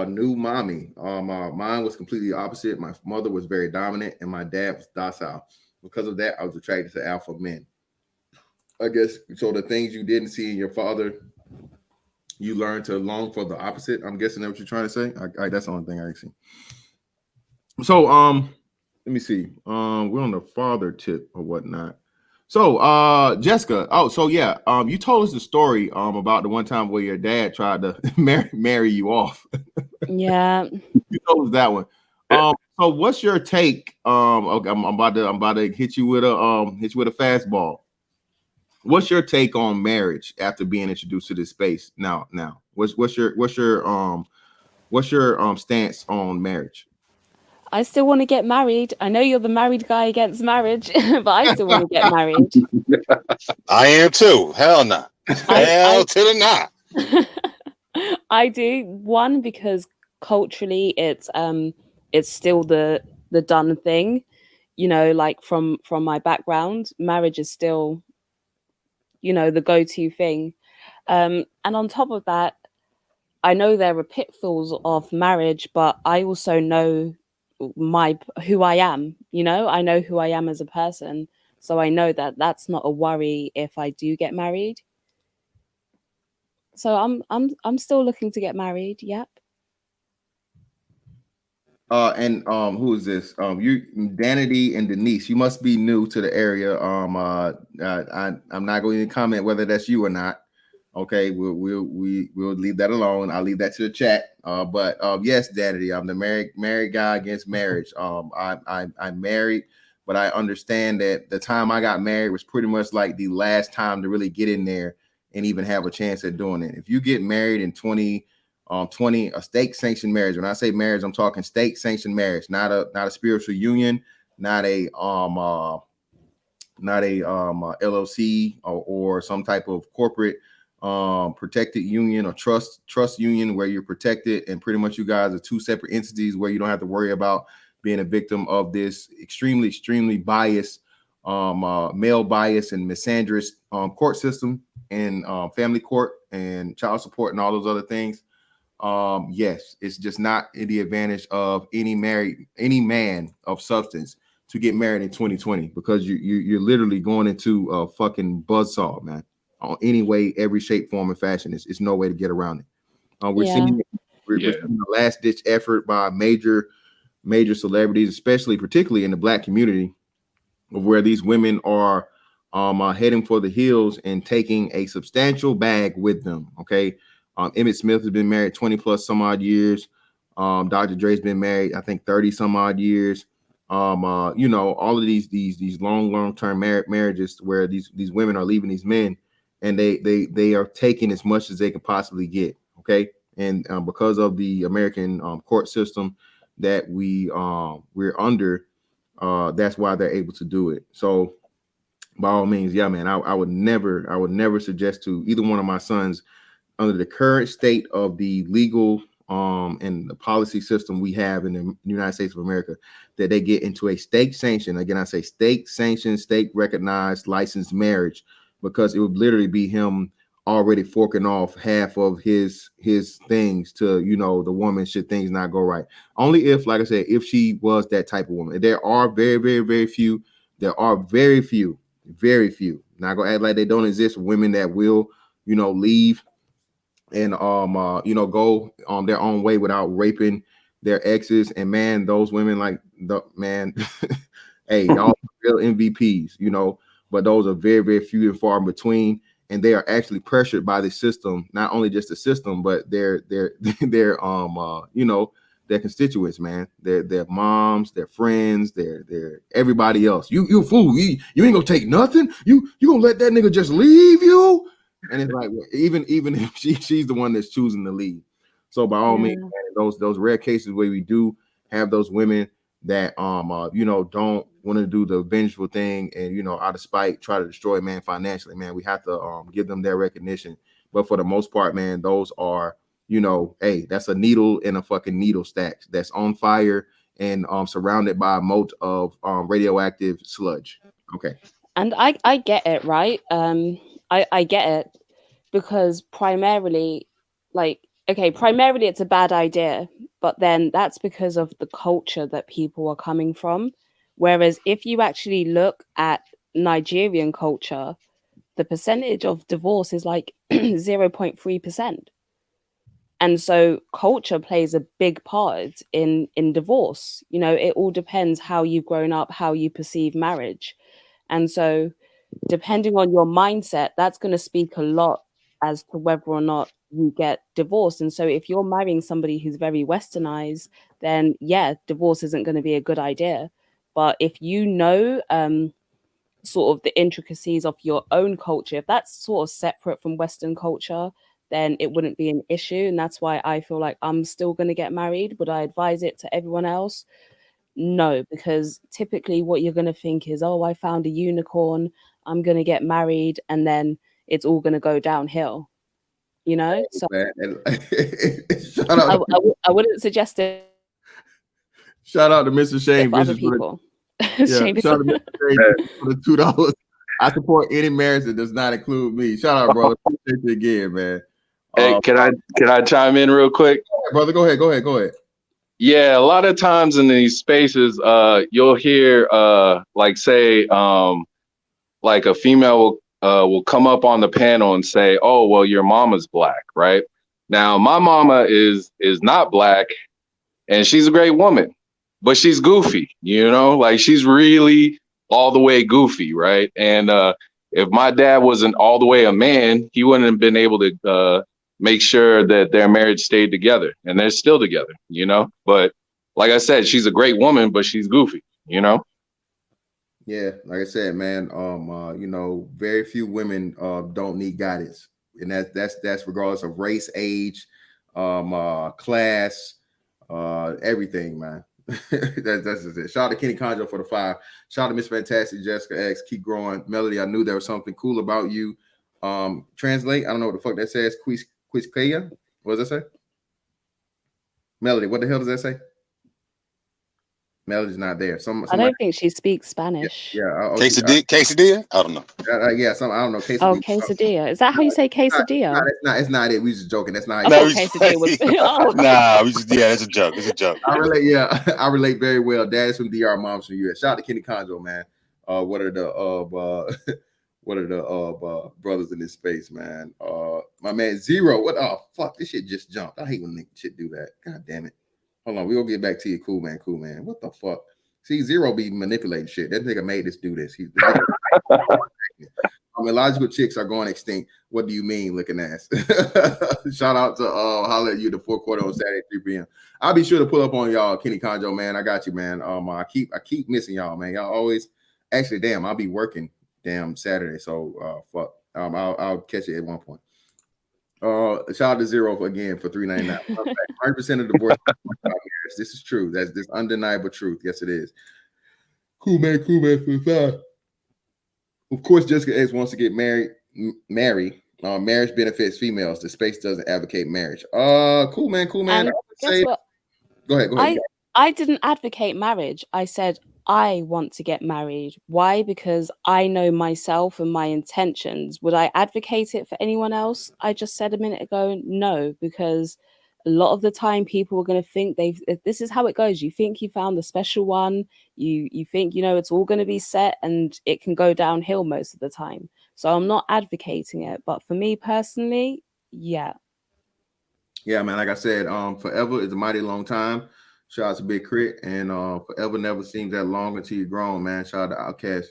New Mommy. Mine was completely opposite. My mother was very dominant, and my dad was docile. Because of that, I was attracted to alpha men. I guess so. The things you didn't see in your father, you learn to long for the opposite. I'm guessing that's what you're trying to say. That's the only thing I see. So, let me see. We're on the father tip or whatnot. So, Jessica. Oh, so yeah. You told us the story about the one time where your dad tried to marry you off. Yeah. You told us that one. So what's your take? Okay, I'm about to hit you with a fastball. What's your take on marriage after being introduced to this space? Now, what's your stance on marriage? I still want to get married. I know you're the married guy against marriage, but I still want to get married. I am too. Hell no. Hell to the nah. I do. One, because culturally it's still the done thing. Like from my background, marriage is still the go-to thing. And on top of that, I know there are pitfalls of marriage, but I also know who I am. I know who I am as a person, so I know that that's not a worry if I do get married. So I'm still looking to get married. Yep. And who is this? You, Danity and Denise. You must be new to the area. I'm not going to comment whether that's you or not. Okay, we'll leave that alone. I'll leave that to the chat. But yes, Danity, I'm the married guy against marriage. I'm married, but I understand that the time I got married was pretty much like the last time to really get in there and even have a chance at doing it. If you get married in 2020, a state sanctioned marriage. When I say marriage, I'm talking state sanctioned marriage, not a spiritual union, not a LLC or some type of corporate protected union or trust union where you're protected, and pretty much you guys are two separate entities where you don't have to worry about being a victim of this extremely biased male bias and misandrous court system and family court and child support and all those other things. Yes, it's just not in the advantage of any man of substance to get married in 2020, because you're literally going into a fucking buzzsaw, man. On any way, every shape, form, and fashion. It's no way to get around it. We're seeing a last ditch effort by major celebrities, particularly in the Black community, of where these women are heading for the hills and taking a substantial bag with them. Okay. Emmett Smith has been married 20 plus some odd years. Dr. Dre's been married, I think 30 some odd years. All of these long-term marriages where these women are leaving these men, and they are taking as much as they can possibly get. Okay. And because of the American court system that we're under, that's why they're able to do it. So by all means, yeah, man, I would never suggest to either one of my sons, under the current state of the legal and the policy system we have in the United States of America, that they get into a state sanctioned, again, I say state sanctioned, state recognized, licensed marriage, because it would literally be him already forking off half of his things to, the woman, should things not go right. Only if, like I said, if she was that type of woman. There are very, very, very few. There are very few Not gonna act like they don't exist. Women that will, leave and go on their own way without raping their exes. And man, those women, like hey, y'all real MVPs, but those are very, very few and far in between. And they are actually pressured by the system, not only just the system, but their their constituents, man, their moms, their friends, their everybody else. You fool, you ain't gonna take nothing. You gonna let that nigga just leave you? And it's like, even if she's the one that's choosing to leave. So by all means, man, those rare cases where we do have those women that don't want to do the vengeful thing and out of spite try to destroy man financially, man, we have to give them their recognition. But for the most part, man, those are hey, that's a needle in a fucking needle stack that's on fire and surrounded by a moat of radioactive sludge. Okay. And I get it, right? I get it, because primarily it's a bad idea, but then that's because of the culture that people are coming from. Whereas if you actually look at Nigerian culture, the percentage of divorce is like 0.3%. And so culture plays a big part in divorce. It all depends how you've grown up, how you perceive marriage. And so depending on your mindset, that's going to speak a lot as to whether or not you get divorced. And so if you're marrying somebody who's very westernized, then yeah, divorce isn't going to be a good idea. But if sort of the intricacies of your own culture, if that's sort of separate from Western culture, then it wouldn't be an issue. And that's why I feel like I'm still going to get married. Would I advise it to everyone else? No, because typically what you're going to think is, oh, I found a unicorn, I'm going to get married, and then it's all going to go downhill, So I wouldn't suggest it. Shout out to Mr. Shane for other Bishop people. Shane shout out to Mr. Shane for the $2. I support any marriage that does not include me. Shout out, brother. Appreciate you again, man. Hey, can I chime in real quick? Brother, go ahead. Yeah, a lot of times in these spaces, you'll hear like a female will come up on the panel and say, "Oh, well, your mama's black, right?" Now, my mama is not black, and she's a great woman, but she's goofy, like she's really all the way goofy, right? And if my dad wasn't all the way a man, he wouldn't have been able to make sure that their marriage stayed together, and they're still together, But like I said, she's a great woman, but she's goofy, Yeah, like I said, man, very few women don't need guidance, and that's regardless of race, age, class, everything, man. That's it. Shout out to Kenny Conjo for the 5. Shout out to Miss Fantastic, Jessica X. Keep growing, Melody. I knew there was something cool about you. Translate. I don't know what the fuck that says. Quizqueya. What does that say? Melody. What the hell does that say? Melody's not there. I don't think she speaks Spanish. Yeah. Quesadilla? I don't know. I don't know. Quesadilla. Oh, quesadilla. Is that how you say quesadilla? It's not it. We just joking. That's not. Quesadilla was. It's a joke. It's a joke. I relate very well. Dad's from DR, mom's from US. Shout out to Kenny Conjo, man. What are the brothers in this space, man? My man Zero. What? Oh fuck! This shit just jumped. I hate when shit do that. God damn it. Hold on, we're gonna get back to you, cool man. What the fuck? See, Zero be manipulating shit. That nigga made us do this. Illogical chicks are going extinct. What do you mean, looking ass? Shout out to holla at you the 4th quarter on Saturday 3 p.m. I'll be sure to pull up on y'all, Kenny Conjo, man. I got you, man. I keep missing y'all, man. Y'all always I'll be working Saturday, so fuck. I'll catch it at one point. Shout out to Zero again for $3.99. 100% of divorce. This is true. That's this undeniable truth. Yes, it is. Cool man for the 5. Of course, Jessica X wants to get married. Marriage benefits females. The space doesn't advocate marriage. Cool man. And guess what? Go ahead. I didn't advocate marriage. I said I want to get married. Why? Because I know myself and my intentions. Would I advocate it for anyone else? I just said a minute ago, no, because a lot of the time people are going to think this is how it goes. You think you found the special one, you think, you know, it's all going to be set, and it can go downhill most of the time. So I'm not advocating it, but for me personally, yeah. Yeah, man. Like I said, forever is a mighty long time. Shout out to Big Crit, and forever never seems that long until you're grown, man. Shout out to Outkast.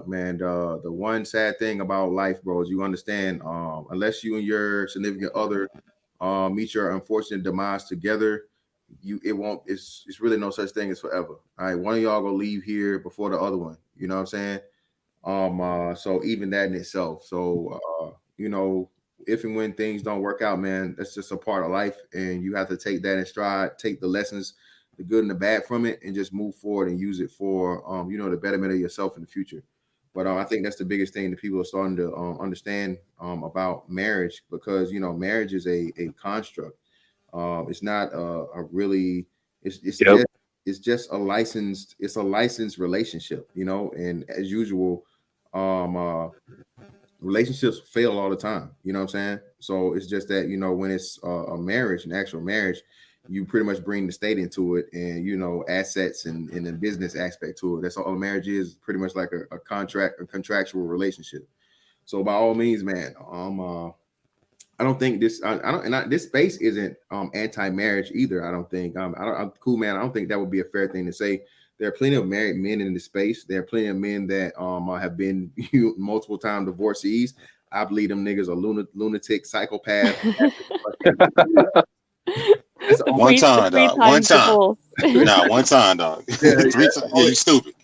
Man, the one sad thing about life, bro, is you understand, unless you and your significant other meet your unfortunate demise together, it's really no such thing as forever. All right, one of y'all gonna leave here before the other one. You know what I'm saying? So even that in itself. So you know, if and when things don't work out, man, that's just a part of life, and you have to take that in stride, take the lessons, the good and the bad from it, and just move forward and use it for you know, the betterment of yourself in the future. But I think that's the biggest thing that people are starting to understand about marriage, because you know, marriage is a construct. It's not a really it's Yep. just a licensed relationship, you know, and as usual, relationships fail all the time, you know what I'm saying? So it's just that, you know, when it's a marriage, an actual marriage, you pretty much bring the state into it, and you know, assets and the business aspect to it. That's all marriage is, pretty much like a contractual relationship. So by all means, man, I don't think this this space isn't anti-marriage either. I don't think I'm cool, man. I don't think that would be a fair thing to say. There are plenty of married men in this space. There are plenty of men that have been multiple time divorcees. I believe them niggas are lunatic psychopaths. One time, dog. One time. Nah, one time, dog. Three times. Yeah, you stupid.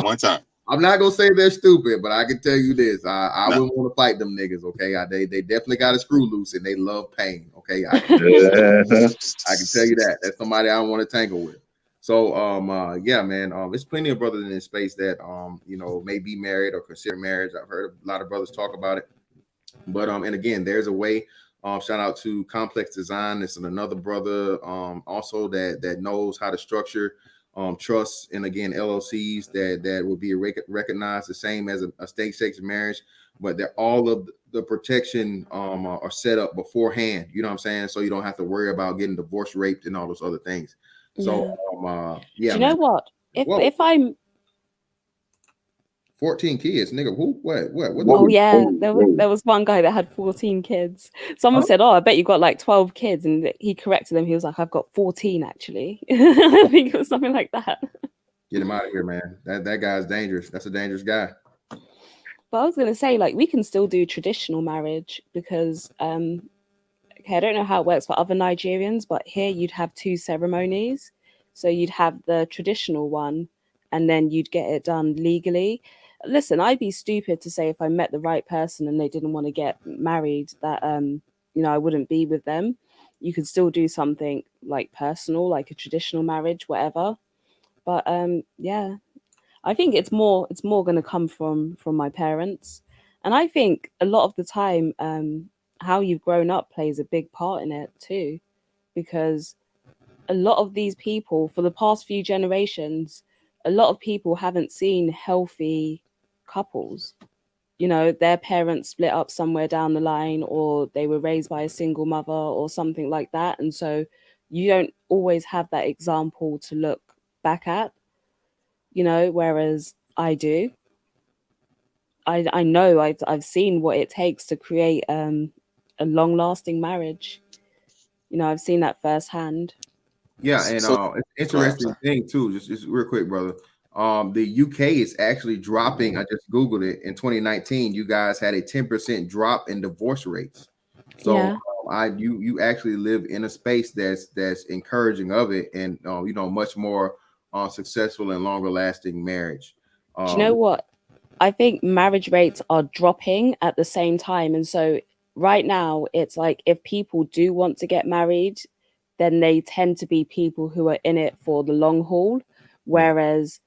One time. I'm not gonna say they're stupid, but I can tell you this: I wouldn't want to fight them niggas. Okay, they definitely got a screw loose, and they love pain. Okay, I can tell you that. That's somebody I don't want to tangle with. So yeah, man, there's plenty of brothers in this space that you know, may be married or consider marriage. I've heard a lot of brothers talk about it, but and again, there's a way. Shout out to Complex Design. This is another brother also that knows how to structure trusts, and again, LLCs that will be recognized the same as a state-sanctioned marriage, but they're all of the protection are set up beforehand. You know what I'm saying? So you don't have to worry about getting divorced, raped, and all those other things. So yeah. Do you know what? If I'm 14 kids, nigga. Who? What? Oh yeah, there was one guy that had 14 kids. Someone said, "Oh, I bet you got like 12 kids," and he corrected them. He was like, "I've got 14 actually." I think it was something like that. Get him out of here, man. That guy's dangerous. That's a dangerous guy. But I was gonna say, like, we can still do traditional marriage because, okay, I don't know how it works for other Nigerians, but here you'd have 2 ceremonies. So you'd have the traditional one, and then you'd get it done legally. Listen, I'd be stupid to say if I met the right person and they didn't want to get married that you know, I wouldn't be with them. You could still do something like personal, like a traditional marriage, whatever. But yeah, I think it's more going to come from my parents, and I think a lot of the time how you've grown up plays a big part in it too, because a lot of these people for the past few generations, a lot of people haven't seen healthy couples. You know, their parents split up somewhere down the line, or they were raised by a single mother or something like that. And so you don't always have that example to look back at, you know, whereas I do. I know I've seen what it takes to create a long lasting marriage. You know, I've seen that firsthand. Yeah, and it's interesting thing too, just real quick, brother. The UK is actually dropping. I just Googled it. In 2019, you guys had a 10% drop in divorce rates. So yeah. You actually live in a space that's encouraging of it, and you know, much more successful and longer lasting marriage. Do you know what? I think marriage rates are dropping at the same time, and so right now it's like if people do want to get married, then they tend to be people who are in it for the long haul, whereas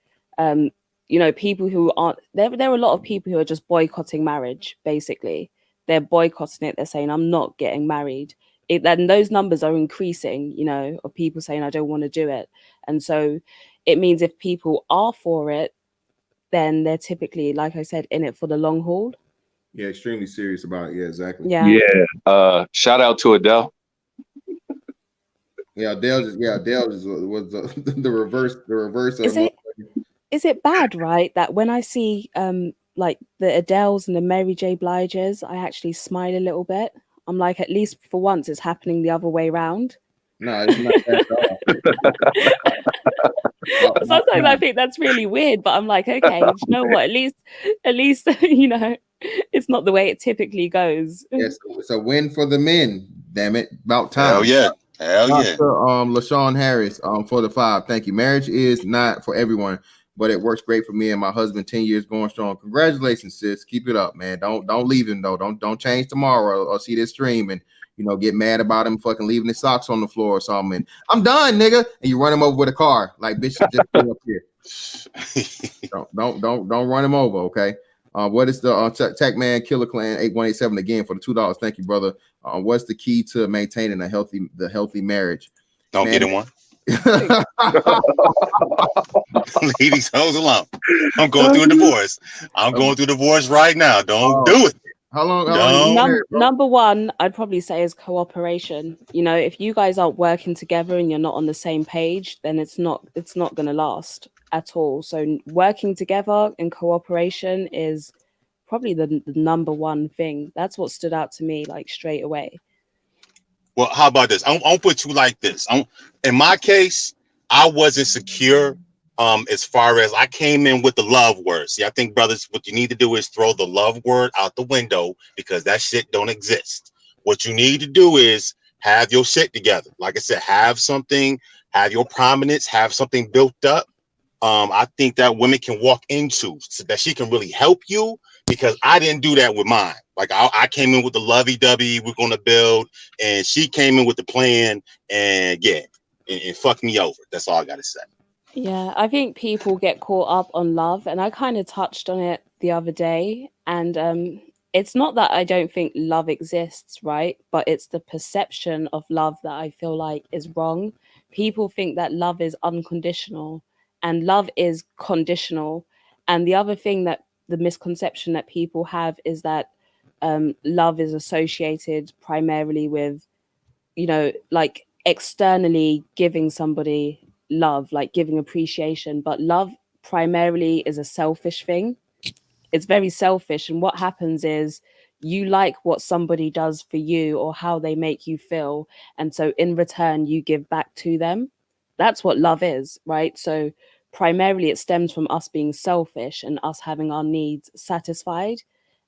you know, people who aren't there are a lot of people who are just boycotting marriage. Basically, they're boycotting it. They're saying, I'm not getting married. And those numbers are increasing, you know, of people saying I don't want to do it. And so it means if people are for it, then they're typically, like I said, in it for the long haul. Yeah, extremely serious about it. Yeah, exactly. Yeah. Yeah. Shout out to Adele. Yeah, Dale was the reverse Is of. it bad, right, that when I see like the Adeles and the Mary J. Bliges, I actually smile a little bit. I'm like, at least for once, it's happening the other way round. No, it's not that at all. Sometimes I think that's really weird, but I'm like, okay, you know what? At least you know, it's not the way it typically goes. Yes, it's a win for the men. Damn it, about time. Hell yeah. LaShawn Harris, for the 5. Thank you. Marriage is not for everyone, but it works great for me and my husband. 10 years going strong. Congratulations, sis. Keep it up, man. Don't leave him though. Don't change tomorrow or see this stream and get mad about him fucking leaving his socks on the floor or something. And, I'm done, nigga. And you run him over with a car. Like, bitch, just come up here. Don't run him over, okay? What is the Tech Man Killer Clan 8187 again for the $2? Thank you, brother. What's the key to maintaining the healthy marriage? Don't get in one. Leave these hoes alone. I'm going through a divorce. I'm going through divorce right now. Don't do it. How long? Number one, I'd probably say is cooperation. If you guys aren't working together and you're not on the same page, then it's not going to last at all. So working together and cooperation is probably the number one thing. That's what stood out to me, like, straight away. Well, how about this? I'll put you like this. In my case, I wasn't secure as far as I came in with the love word. See, I think, brothers, what you need to do is throw the love word out the window because that shit don't exist. What you need to do is have your shit together. Like I said, have something, have your prominence, have something built up. I think that women can walk into so that she can really help you, because I didn't do that with mine. Like I came in with the lovey-dovey, we're going to build, and she came in with the plan and fucked me over. That's all I got to say. Yeah, I think people get caught up on love, and I kind of touched on it the other day. And it's not that I don't think love exists, right? But it's the perception of love that I feel like is wrong. People think that love is unconditional, and love is conditional. And the other thing that the misconception that people have is that love is associated primarily with, like externally giving somebody love, like giving appreciation. But love primarily is a selfish thing. It's very selfish. And what happens is you like what somebody does for you or how they make you feel. And so in return, you give back to them. That's what love is, right? So primarily it stems from us being selfish and us having our needs satisfied.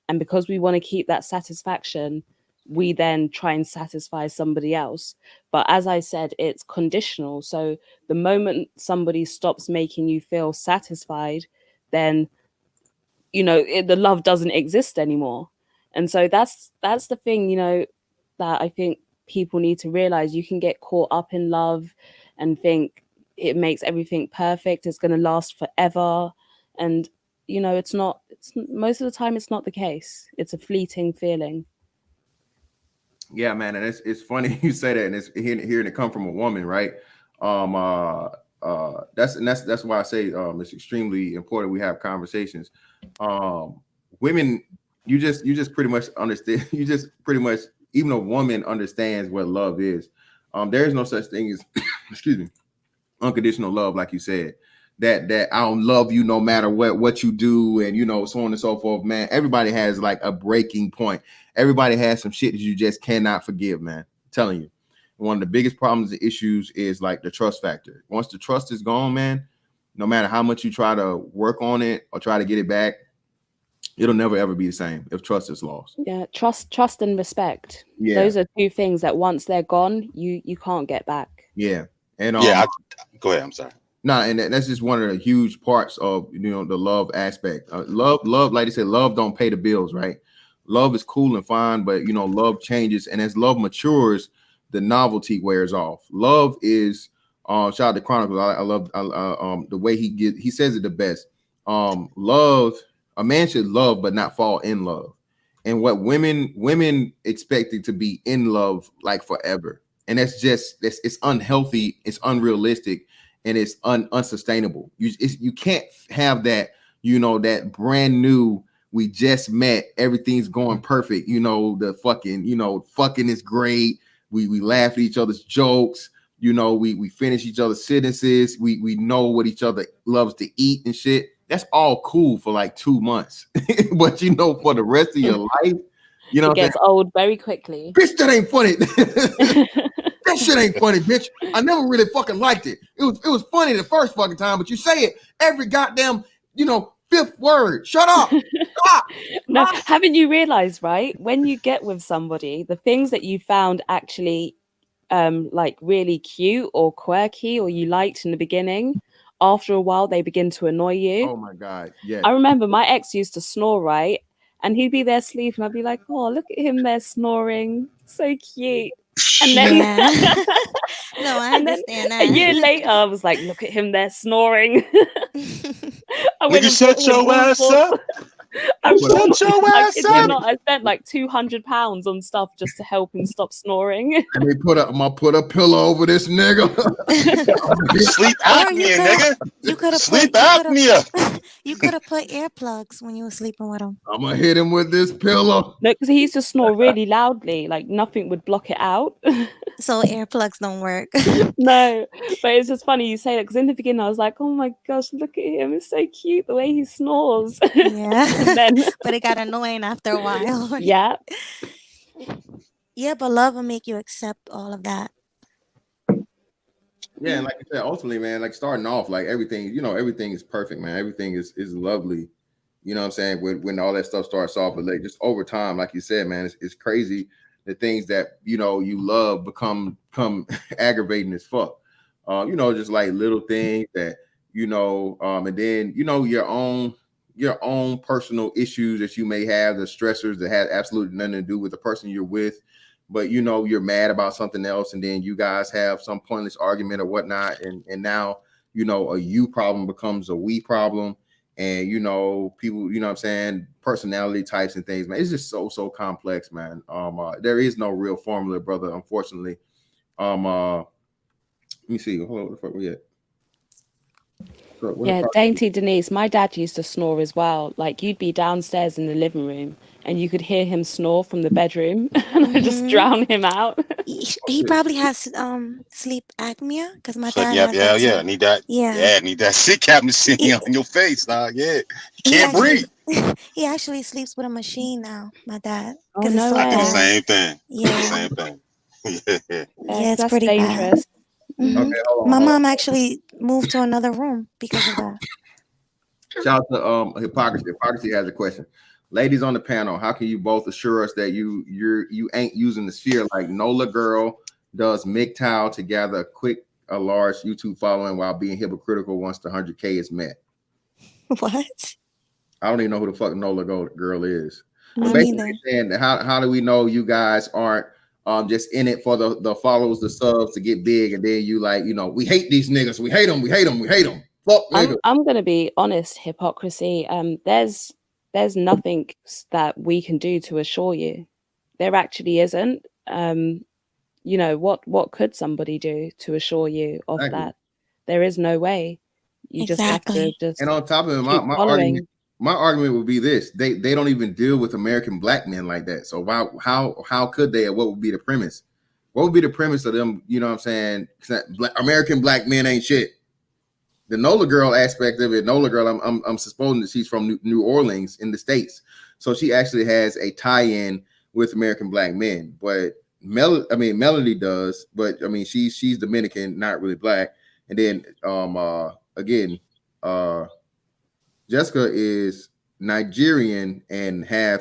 And because we want to keep that satisfaction, we then try and satisfy somebody else. But as I said, it's conditional. So the moment somebody stops making you feel satisfied, then, the love doesn't exist anymore. And so that's the thing, that I think people need to realize. You can get caught up in love and think it makes everything perfect. It's going to last forever. And, it's most of the time, it's not the case. It's a fleeting feeling. Yeah, man, and it's funny you say that, and it's hearing it come from a woman, right? That's why I say it's extremely important we have conversations. Women, you just pretty much understand. You just pretty much, even a woman understands what love is. There is no such thing as excuse me, unconditional love, like you said. That I don't love you no matter what you do, and so on and so forth, man. Everybody has like a breaking point. Everybody has some shit that you just cannot forgive, man. I'm telling you. One of the biggest problems and issues is like the trust factor. Once the trust is gone, man, no matter how much you try to work on it or try to get it back, it'll never ever be the same if trust is lost. Yeah, trust and respect. Yeah. Those are two things that once they're gone, you can't get back. Yeah. And go ahead. I'm sorry. No, and that's just one of the huge parts of the love aspect. Love, like they said, love don't pay the bills, right? Love is cool and fine, but love changes, and as love matures, the novelty wears off. Love is shout out to Chronicles. I love the way he says it the best. Love, a man should love but not fall in love. And what women expect it to be in love like forever, and it's unhealthy, it's unrealistic, and it's unsustainable. You can't have that, that brand new, we just met, everything's going perfect, the fucking is great. We laugh at each other's jokes, You know, we finish each other's sentences. We know what each other loves to eat and shit. That's all cool for like 2 months. But you know, for the rest of your life, you know, It gets old very quickly. bitch, that ain't funny. That shit ain't funny, bitch. I never really fucking liked it. It was funny the first fucking time, but you say it every goddamn, you know, fifth word. Shut up. Stop. No, haven't you realized, right? When you get with somebody, the things that you found actually like really cute or quirky or you liked in the beginning, after a while they begin to annoy you. Oh my God. Yeah. I remember my ex used to snore, right? And he'd be there sleeping. I'd be like, oh, look at him there snoring. So cute. And then, Yeah. No, I and then understand a year that. later, I was like, look at him there snoring. I went Nigga, and shut bought him your all ass sorts. up. I Shut your I ass kid you up. not, I spent like £200 on stuff just to help him stop snoring. And they I'm gonna put a pillow over this nigga. Sleep Or you apnea, could nigga. you could have Sleep put apnea. you could have put earplugs when you were sleeping with him. I'm gonna hit him with this pillow. No, because he used to snore really loudly, like nothing would block it out. So earplugs don't work. No, but it's just funny you say that because in the beginning I was like, oh my gosh, look at him. It's so cute the way he snores. Yeah. And then, But it got annoying after a while. Right? yeah. Yeah, but love will make you accept all of that. Yeah, and like I said, ultimately, man, like starting off, like everything, you know, everything is perfect, man. Everything is lovely. You know what I'm saying? When all that stuff starts off, but like just over time, like you said, man, it's crazy the things that you know you love become aggravating as fuck. You know, just like little things that you know, and then you know your own personal issues that you may have, the stressors that have absolutely nothing to do with the person you're with. But you know, you're mad about something else, and then you guys have some pointless argument or whatnot, and now you know a you problem becomes a we problem. And you know, people, you know what I'm saying, personality types and things, man. It's just so complex, man. There is no real formula, brother, unfortunately. Let me see. Hold on, what the fuck we at? Yeah, Dainty Denise, my dad used to snore as well. Like you'd be downstairs in the living room and you could hear him snore from the bedroom and I just drown him out. He probably has sleep apnea because my It's like, dad yep, has yeah, that yeah. too. Need that. Yeah. Yeah, need that CPAP machine on your face, dog. Yeah. You can't breathe. He actually sleeps with a machine now, my dad. Oh, Because it's no so I do the bad. same thing. Yeah. Same thing. Yeah. Yeah, it's that's pretty dangerous. bad. Mhm. Okay, hold on, My hold on. mom actually moved to another room because of that. Shout out to Hypocrisy. Hypocrisy has a question. Ladies on the panel, how can you both assure us that you ain't using the sphere like Nola Girl does MGTOW to gather a large YouTube following while being hypocritical once the 100K is met? What? I don't even know who the fuck Nola Girl is. Me But basically neither. saying how do we know you guys aren't just in it for the follows, the subs to get big, and then you like, you know, we hate these niggas, we hate them, we hate them, we hate them. Fuck niggas. I'm gonna be honest, Hypocrisy. There's nothing that we can do to assure you. There actually isn't. You know, what could somebody do to assure you of Exactly. that? There is no way. You just have to Exactly. just And on top of it, keep following. my argument would be this: they don't even deal with American black men like that. So how could they? Or what would be the premise? What would be the premise of them? You know what I'm saying? American black men ain't shit. The Nola Girl aspect of it, Nola Girl, I'm supposing that she's from New Orleans in the States, so she actually has a tie-in with American black men. But Melody does, but I mean she's Dominican, not really black. And then again, Jessica is Nigerian and half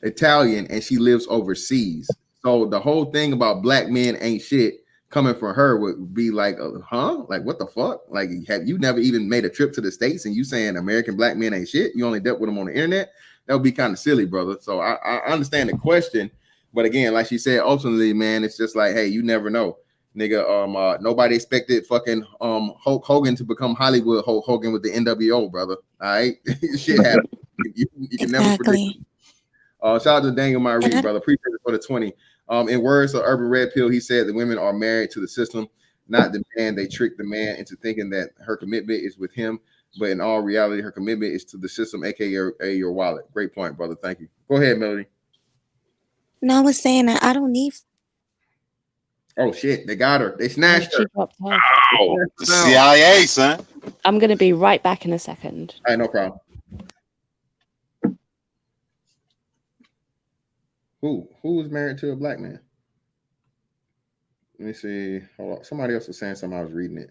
Italian, and she lives overseas. So the whole thing about black men ain't shit coming from her would be like, huh? Like, what the fuck? Like, have you never even made a trip to the States and you saying American black men ain't shit? You only dealt with them on the internet? That would be kind of silly, brother. So I understand the question. But again, like she said, ultimately, man, it's just like, hey, you never know. Nigga, nobody expected fucking Hulk Hogan to become Hollywood Hulk Hogan with the NWO, brother. All right. Shit happens. You can never predict. Shout out to Daniel Myrie, brother. Appreciate it for the 20. In words of Urban Red Pill, he said the women are married to the system, not the man. They trick the man into thinking that her commitment is with him, but in all reality, her commitment is to the system, aka your wallet. Great point, brother. Thank you. Go ahead, Melody. No, I was saying that I don't need. Oh shit, they got her. They snatched She her. dropped off. Oh, the CIA, son. I'm gonna be right back in a second. All right, no problem. Who was married to a black man? Let me see. Hold on. Somebody else was saying something. I was reading it.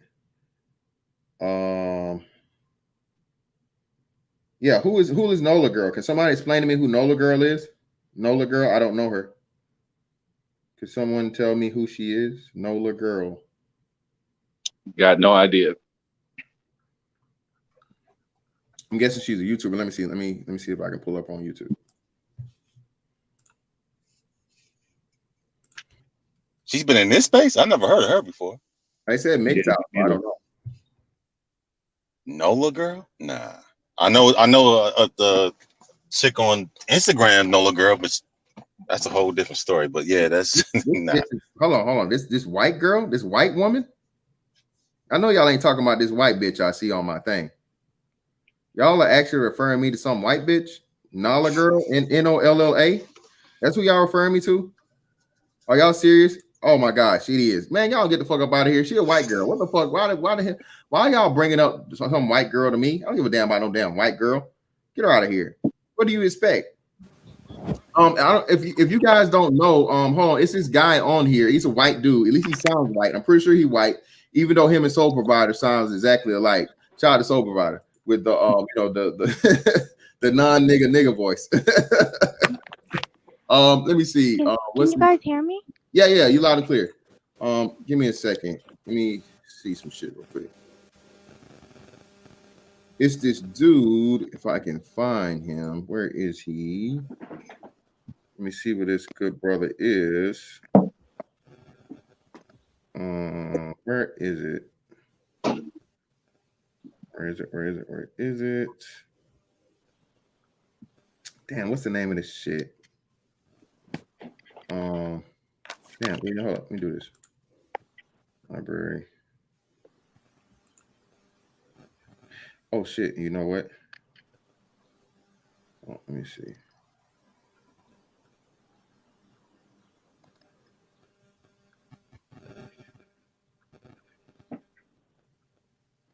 Yeah, who is Nola Girl? Can somebody explain to me who Nola Girl is? Nola Girl, I don't know her. Could someone tell me who she is? Nola Girl. Got no idea. I'm guessing she's a YouTuber. Let me see. Let me see if I can pull up on YouTube. She's been in this space? I never heard of her before. I said MGTOW. I don't know. Nola Girl? Nah. I know the chick on Instagram, Nola Girl, but that's a whole different story. But yeah, that's nah. Hold on. This white girl, this white woman. I know y'all ain't talking about this white bitch I see on my thing. Y'all are actually referring me to some white bitch, Nola Girl, Nolla. That's who y'all referring me to. Are y'all serious? Oh my gosh, she is. Man, y'all get the fuck up out of here. She a white girl. What the fuck? Why y'all bringing up some white girl to me? I don't give a damn about no damn white girl. Get her out of here. What do you expect? If you guys don't know, hold on, it's this guy on here. He's a white dude. At least he sounds white. I'm pretty sure he's white, even though him and Soul Provider sounds exactly alike. Shout out to Soul Provider with the the the nigga voice. Let me see. Can you guys hear me? Yeah, you loud and clear. Give me a second. Let me see some shit real quick. It's this dude, if I can find him. Where is he? Let me see where this good brother is. Where is it? Where is it? Damn, what's the name of this shit? Damn, hold up. Let me do this. Library. Oh shit, you know what? Oh, let me see.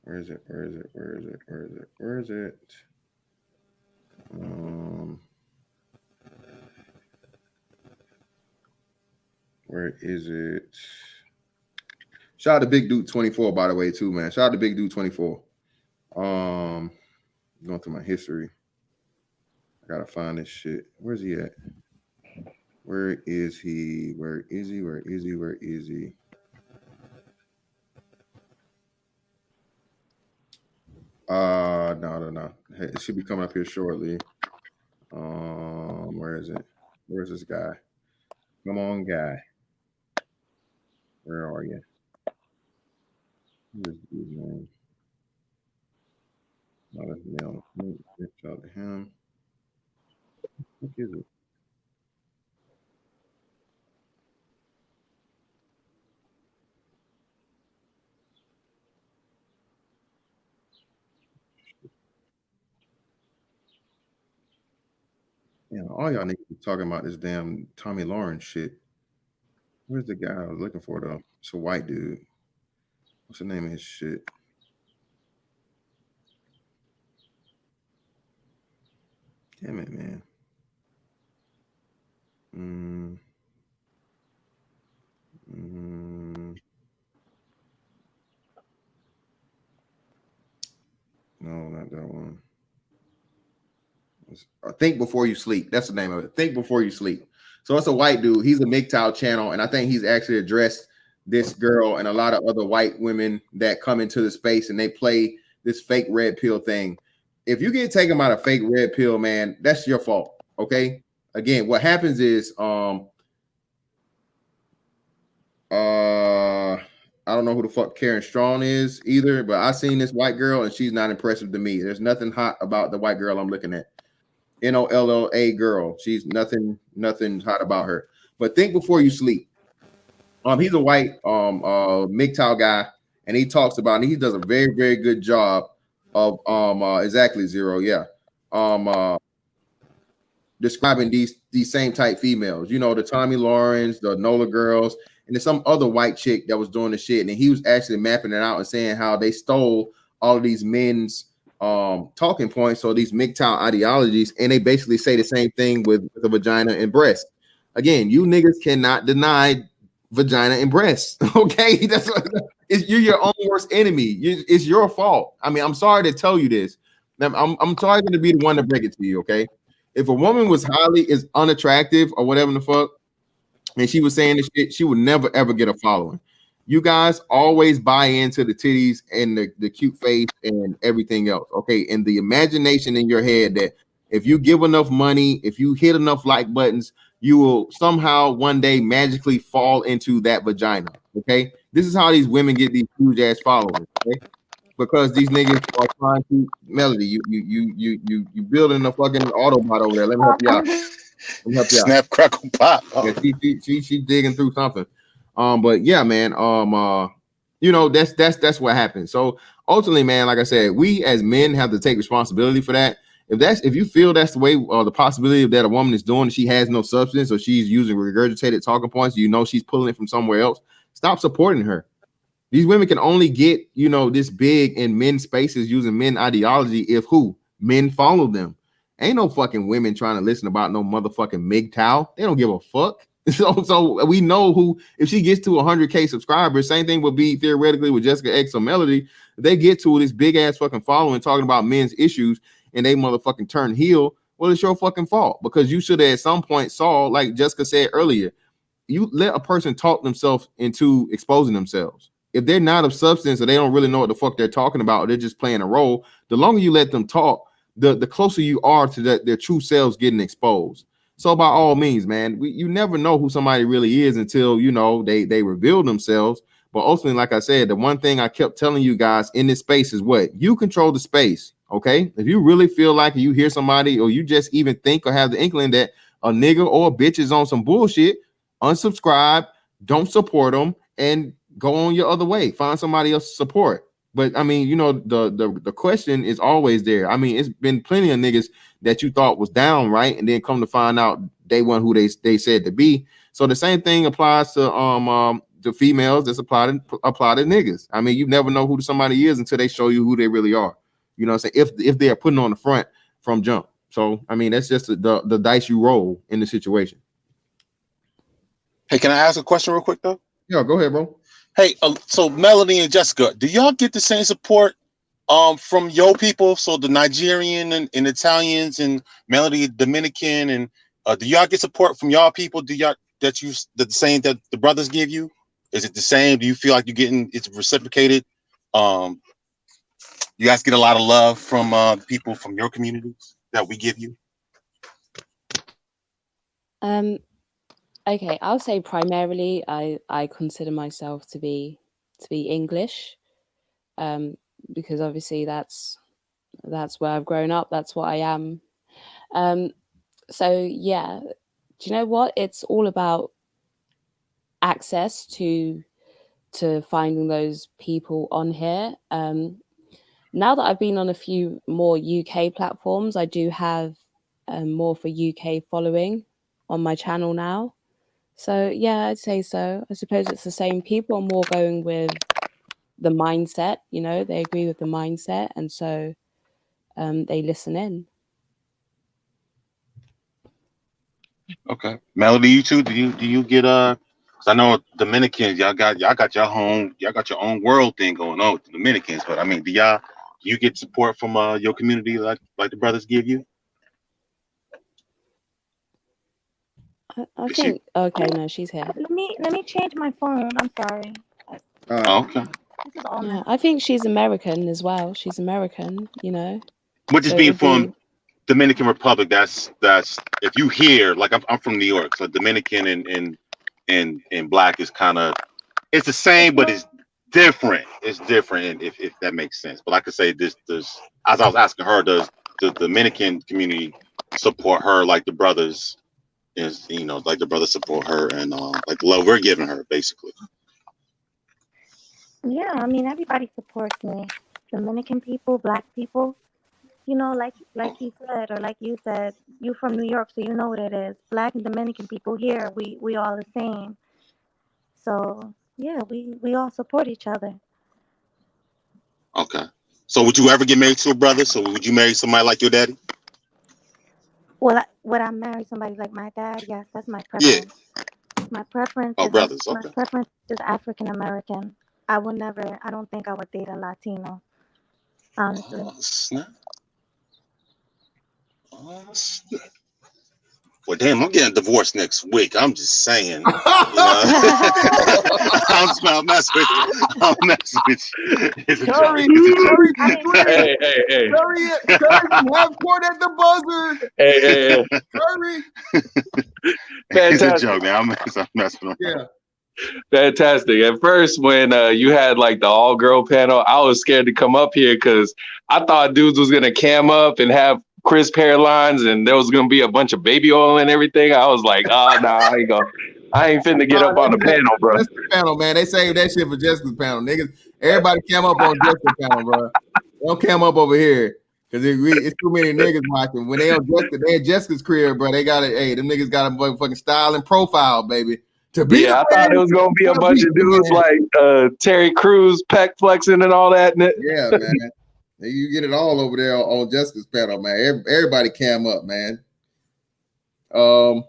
Where is it? Where is it? Shout out to Big Dude 24, by the way, too, man. Shout out to Big Dude 24. Going through my history. I gotta find this shit. Where's he at? Where is he? No. Hey, it should be coming up here shortly. Where is it? Where's this guy? Come on, guy. Where are you? Where's his name? Not a nail. Reach out to him. What is it? Yeah, all y'all niggas talking about this damn Tommy Lawrence shit. Where's the guy I was looking for though? It's a white dude. What's the name of his shit? Damn it, man. No, not that one. Think Before You Sleep. That's the name of it. Think Before You Sleep. So it's a white dude. He's a MGTOW channel, and I think he's actually addressed this girl and a lot of other white women that come into the space and they play this fake red pill thing. If you get taken by a fake red pill, man, that's your fault. Okay. Again, what happens is I don't know who the fuck Karen Strong is either, but I seen this white girl and she's not impressive to me. There's nothing hot about the white girl I'm looking at. Nolla girl. She's nothing hot about her. But Think Before You Sleep. He's a white MGTOW guy, and he talks about, and he does a very, very good job of exactly Zero, yeah. Describing these same type females, you know, the Tommy Lawrence, the Nola girls, and there's some other white chick that was doing the shit, and he was actually mapping it out and saying how they stole all of these men's talking points, or these MGTOW ideologies, and they basically say the same thing with the vagina and breast. Again, you niggas cannot deny vagina and breasts. Okay, that's what, you're your own worst enemy. It's your fault. I mean, I'm sorry to tell you this. I'm sorry to be the one to break it to you. Okay, if a woman was is unattractive or whatever the fuck, and she was saying this shit, she would never ever get a following. You guys always buy into the titties and the cute face and everything else, okay? And the imagination in your head that if you give enough money, if you hit enough like buttons, you will somehow one day magically fall into that vagina, okay? This is how these women get these huge ass followers, okay? Because these niggas are trying to Melody. You building a fucking Autobot over there. Let me help you out. Let me help you out. Snap, crackle, pop. Yeah, she digging through something. But yeah, man. You know, that's what happens. So ultimately, man, like I said, we as men have to take responsibility for that. If you feel that's the way, or the possibility that a woman is doing, she has no substance, or she's using regurgitated talking points, you know, she's pulling it from somewhere else. Stop supporting her. These women can only get, you know, this big in men's spaces using men ideology if men follow them. Ain't no fucking women trying to listen about no motherfucking MGTOW. They don't give a fuck. So we know who, if she gets to 100K subscribers, same thing would be theoretically with Jessica X or Melody. If they get to this big ass fucking following talking about men's issues and they motherfucking turn heel, well, it's your fucking fault, because you should have at some point saw, like Jessica said earlier, you let a person talk themselves into exposing themselves. If they're not of substance or they don't really know what the fuck they're talking about, or they're just playing a role, the longer you let them talk, the closer you are to their true selves getting exposed. So by all means, man, you never know who somebody really is until, you know, they reveal themselves. But ultimately, like I said, the one thing I kept telling you guys in this space is what? You control the space, okay? If you really feel like you hear somebody, or you just even think or have the inkling that a nigga or a bitch is on some bullshit, unsubscribe, don't support them, and go on your other way. Find somebody else to support. But I mean, you know, the question is always there. I mean, it's been plenty of niggas that you thought was down, right? And then come to find out they weren't who they said to be. So the same thing applies to the females that's apply to niggas. I mean, you never know who somebody is until they show you who they really are. You know what I'm saying? If they are putting on the front from jump. So I mean, that's just the dice you roll in the situation. Hey, can I ask a question real quick though? Yeah, go ahead, bro. Hey, so Melody and Jessica, do y'all get the same support from your people? So the Nigerian and Italians and Melody Dominican, and do y'all get support from y'all people? Do y'all the same that the brothers give you? Is it the same? Do you feel like you're getting it's reciprocated? You guys get a lot of love from people from your communities that we give you? Okay, I'll say primarily I consider myself to be English, because obviously that's where I've grown up. That's what I am. So yeah, do you know what? It's all about access to finding those people on here. Now that I've been on a few more UK platforms, I do have more for UK following on my channel now. So yeah, I'd say so. I suppose it's the same. People are more going with the mindset, you know, they agree with the mindset, and so they listen in. Okay, Melody, you too. Do you get 'cause I know Dominicans, y'all got your own world thing going on with the Dominicans, but I mean, do you get support from your community like the brothers give you? I think okay, no, she's here. Let me change my phone. I'm sorry. Okay. This is all Yeah, I think she's American as well. She's American, you know. But just So being it'd from be Dominican Republic, that's if you hear, like I'm from New York, so Dominican and black is kind of, it's the same, but it's different. It's different if that makes sense. But like I say, this as I was asking her, does the Dominican community support her like the brothers is, you know, like the brothers support her and like the love we're giving her, basically. Yeah, I mean everybody supports me. Dominican people, black people. You know, like he said, or like you said, you from New York, so you know what it is. Black and Dominican people here, we all the same. So yeah, we all support each other. Okay. So would you ever get married to a brother? So would you marry somebody like your daddy? Well, would I marry somebody like my dad? Yes, that's my Yeah. preference. My preference Oh, is brothers. my Okay. preference is African American. I don't think I would date a Latino, honestly. Oh, snap. Oh, snap. Well, damn, I'm getting divorced next week. I'm just saying. You know? I'm messing with you. I'm messing with you. It's a joke. Curry, Hey, hey, hey. Curry, have court at the buzzer. Hey. Curry. It's a Fantastic. joke, man. I'm messing with you. Yeah. Fantastic. At first, when you had like the all-girl panel, I was scared to come up here because I thought dudes was gonna cam up and have crisp hairlines, and there was gonna be a bunch of baby oil and everything. I was like, oh no, I ain't finna get up on the panel, bro. Jessica's panel, man. They saved that shit for Jessica's panel, niggas. Everybody cam up on Jessica's panel, bro. Don't cam up over here because it's too many niggas watching. When they on Jessica, they at Jessica's crib, bro. They got it. Hey, them niggas got a motherfucking style and profile, baby. To be Yeah, I thought it was gonna be a bunch of dudes like Terry Crews, pec flexing and all that. Yeah, man. You get it all over there on Jessica's panel, man. Everybody cam up, man. I'm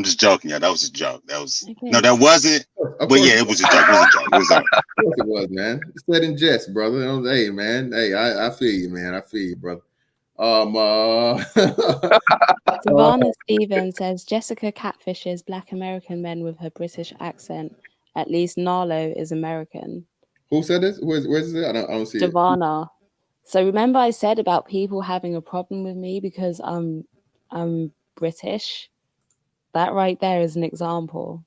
just joking, yeah. That was a joke. That was Okay. no, that wasn't. Of But course. yeah, it was a joke. It was a joke. It was a Of course it was, man. It's said in jest, brother. Hey, man. Hey, I feel you, man. I feel you, brother. Savannah Stevens says Jessica catfishes Black American men with her British accent. At least Narlo is American. Who said this? Where's it? I don't see it. Savannah. So remember I said about people having a problem with me because I'm British? That right there is an example.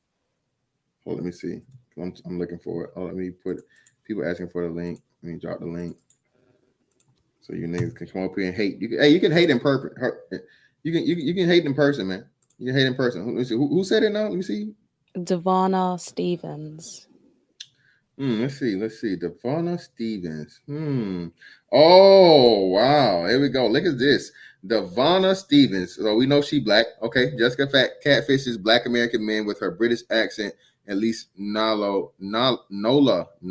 Hold, let me see. I'm looking for it. Oh, let me put people asking for the link. Let me drop the link. So you niggas can come up here and hate. You can hate in person. You can hate in person, man. You can hate in person. Let me see. Who said it now? Let me see. Devana Stevens. Let's see. Devana Stevens. Oh, wow. Here we go. Look at this. Devana Stevens. So we know she black. Okay. Jessica catfishes Black American men with her British accent. At least Nola.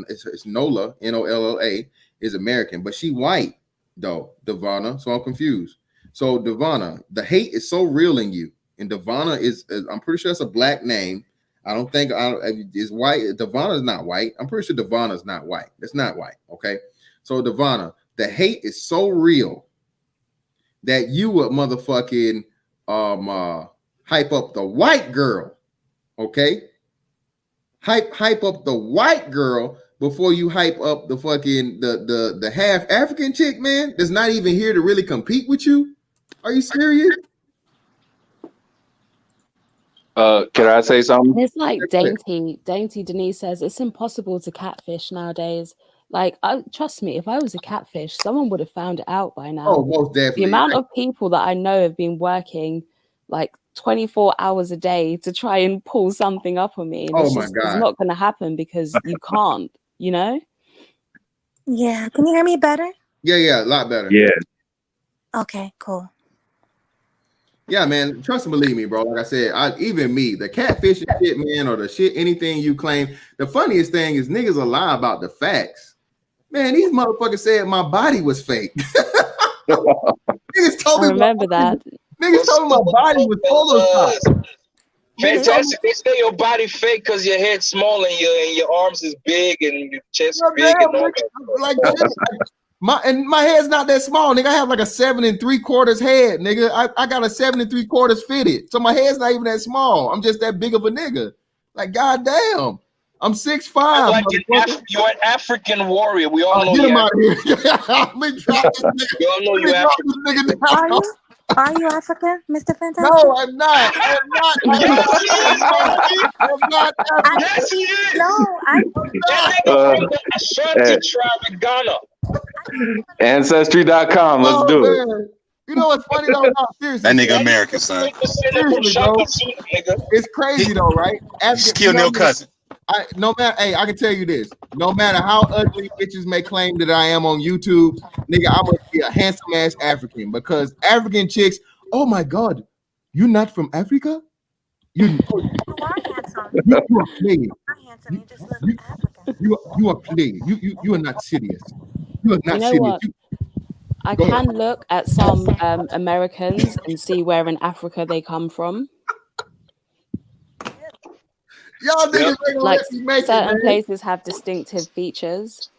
It's Nola, Nolla, is American, but she white though, Devana. So I'm confused. So Devana, the hate is so real in you. And Devana is I'm pretty sure it's a black name. I don't think is white. Devana is not white. I'm pretty sure Devana is not white. It's not white. Okay. So Devana, the hate is so real that you would motherfucking hype up the white girl. Okay. Hype up the white girl before you hype up the fucking the half African chick, man, that's not even here to really compete with you. Are you serious? Can I say something? And it's like Dainty Denise says it's impossible to catfish nowadays. Like, trust me, if I was a catfish, someone would have found it out by now. Oh, most definitely. The amount of people that I know have been working like 24 hours a day to try and pull something up on me. And Oh my it's God. not going to happen because you can't, you know? Yeah. Can you hear me better? Yeah, a lot better. Yeah. Okay, cool. Yeah, man. Trust and believe me, bro. Like I said, even me, the catfishing shit, man, or the shit, anything you claim. The funniest thing is niggas will lie about the facts. Man, these motherfuckers said my body was fake. Niggas told I me remember that. Niggas told me my body was Photoshop. Fantastic. They say your body fake because your head's small and your arms is big and your chest is big and all that. Like my head's not that small, nigga. I have like a 7 3/4 head, nigga. I got a 7 3/4 fitted, so my head's not even that small. I'm just that big of a nigga. Like, goddamn, I'm 6'5". Like you're an African warrior. We all know Get him you. out of here. Let me drop this nigga. We all know you Let me drop African. this nigga down. Are you African, Mr. Fantastic? No, I'm not. I'm not. I'm not African. Yes, he is. No, I. That nigga from the Ashanti tribe in Ghana. Ancestry.com. Let's do it. Man. You know what's funny though? No, seriously. That nigga American, son. Seriously, bro. It's crazy though, right? Just kill Neil Cousin. I can tell you this. No matter how ugly bitches may claim that I am on YouTube, nigga, I must be a handsome ass African because African chicks, oh my God, you're not from Africa? You You are playing. You are playing. You are not serious. You are not You know serious. what? I Go can ahead. look at some Americans and see where in Africa they come from. Y'all niggas ain't gonna Like let me make it, certain man. places have distinctive features.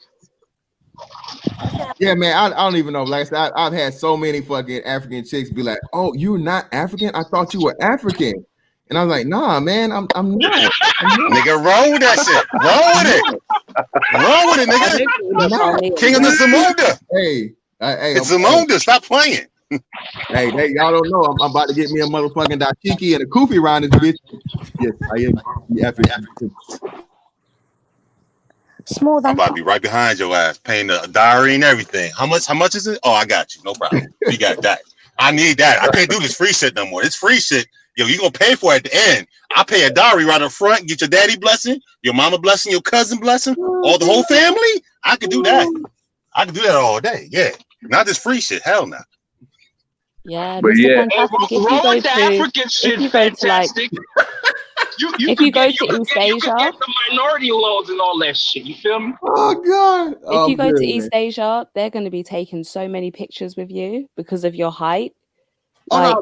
Yeah, man, I don't even know. Like I said, I've had so many fucking African chicks be like, "Oh, you're not African? I thought you were African." And I was like, "Nah, man, I'm not." Nigga, roll with that shit. Roll with it. Roll with it, nigga. King of the Zamunda. Hey, It's Zamunda. Stop playing. Hey, y'all don't know. I'm about to get me a motherfucking dashiki and a kufi around this bitch. Yes, I am the African. Smooth. I'm about to be right behind your ass, paying the diary and everything. How much is it? Oh, I got you. No problem. We got that. I need that. I can't do this free shit no more. It's free shit. Yo, you gonna pay for it at the end. I pay a diary right up front, get your daddy blessing, your mama blessing, your cousin blessing, all the whole family. I could do that. I could do that all day. Yeah. Not this free shit. Hell no. Yeah, But Mr. yeah. Fantastic. If you Roll go with the to, African shit, if you go to like, fantastic. You if could you go get, to East Asia, get the minority laws and all that shit. You feel me? Oh God! if you go to East Asia, they're going to be taking so many pictures with you because of your height. Like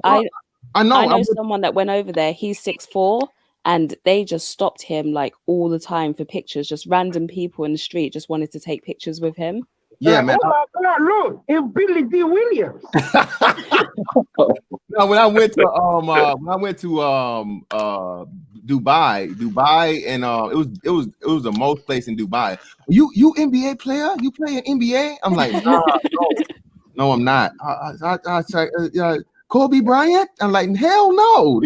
I know someone that went over there. He's 6'4", and they just stopped him like all the time for pictures. Just random people in the street just wanted to take pictures with him. Yeah, man. Oh my God! Look, it's Billy D. Williams. No, when I went to Dubai, and it was the most place in Dubai. You NBA player? You play in NBA? I'm like, nah, no, I'm not. I say, Kobe Bryant? I'm like, hell no.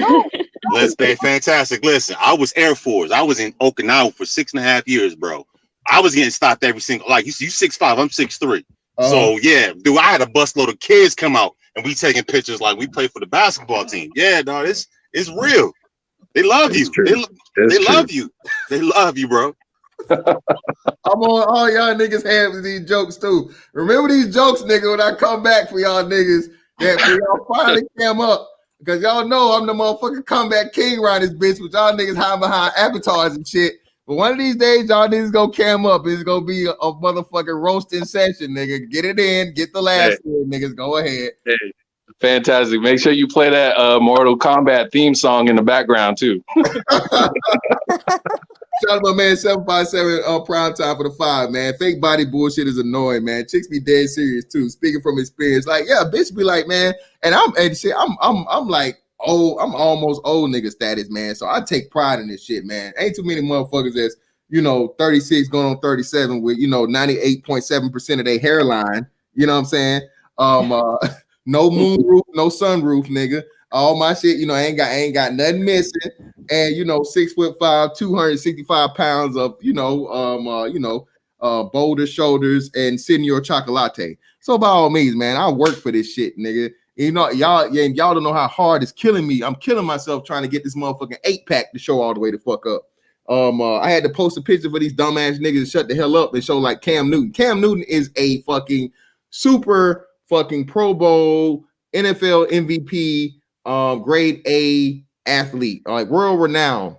Let's stay fantastic. Listen, I was Air Force. I was in Okinawa for 6.5 years, bro. I was getting stopped every single, like you 6'5", I'm 6'3". So yeah, dude, I had a busload of kids come out and we taking pictures like we play for the basketball team. Yeah, dog, it's real. They love you. They love you. They love you, bro. I'm on all y'all niggas have these jokes too. Remember these jokes, nigga, when I come back for y'all niggas that when y'all finally came up. Because y'all know I'm the motherfucking comeback king around this bitch, with y'all niggas hiding behind avatars and shit. But one of these days, y'all niggas gonna cam up. It's gonna be a motherfucking roasting session, nigga. Get it in, get the last in, niggas. Go ahead. Hey, fantastic. Make sure you play that Mortal Kombat theme song in the background too. Shout out to my man 757 prime time for the 5, man. Fake body bullshit is annoying, man. Chicks be dead serious too. Speaking from experience, like yeah, bitch be like, man, and I'm like old. I'm almost old nigga status, man. So I take pride in this shit, man. Ain't too many motherfuckers that's 36 going on 37 with 98.7% of their hairline. You know what I'm saying? No moonroof, no sunroof, nigga. All my shit, ain't got nothing missing, and 6'5", 265 pounds of boulder shoulders and senior chocolate. So by all means, man, I work for this shit, nigga. Y'all don't know how hard it's killing me. I'm killing myself trying to get this motherfucking 8-pack to show all the way the fuck up. I had to post a picture for these dumbass niggas to shut the hell up and show like Cam Newton. Cam Newton is a fucking super fucking Pro Bowl NFL MVP. Grade A athlete, like world renowned,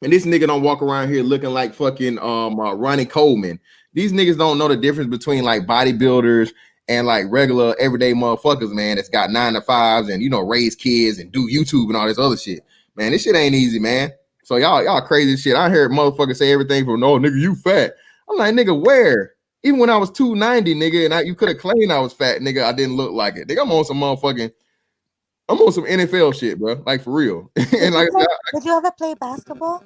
and this nigga don't walk around here looking like fucking Ronnie Coleman. These niggas don't know the difference between like bodybuilders and like regular everyday motherfuckers, man. That's got 9 to 5s and raise kids and do YouTube and all this other shit. Man, this shit ain't easy, man. So y'all crazy shit. I heard motherfuckers say everything from no nigga you fat. I'm like nigga where? Even when I was 290, nigga, and you could have claimed I was fat, nigga. I didn't look like it. Nigga, I'm on some NFL shit, bro. Like for real. And like, did you ever play basketball?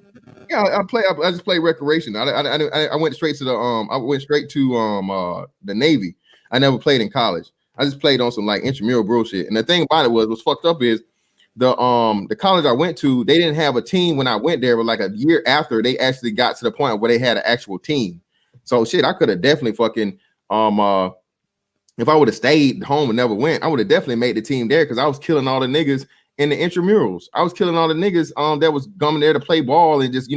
Yeah, I just play recreation. I went straight to the Navy. I never played in college. I just played on some like intramural bullshit. And the thing about it was fucked up is the college I went to, they didn't have a team when I went there, but like a year after they actually got to the point where they had an actual team. So shit, I could have definitely fucking if I would have stayed home and never went, I would have definitely made the team there because I was killing all the niggas in the intramurals. I was killing all the niggas that was coming there to play ball and just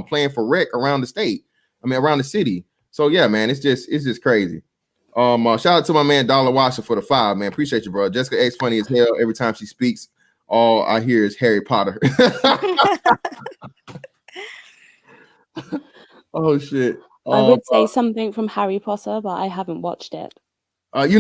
playing for rec around the state. Around the city. So yeah, man, it's just crazy. Shout out to my man Dollar Washer for the 5, man. Appreciate you, bro. Jessica X funny as hell. Every time she speaks, all I hear is Harry Potter. Oh shit. I would say something from Harry Potter, but I haven't watched it. I've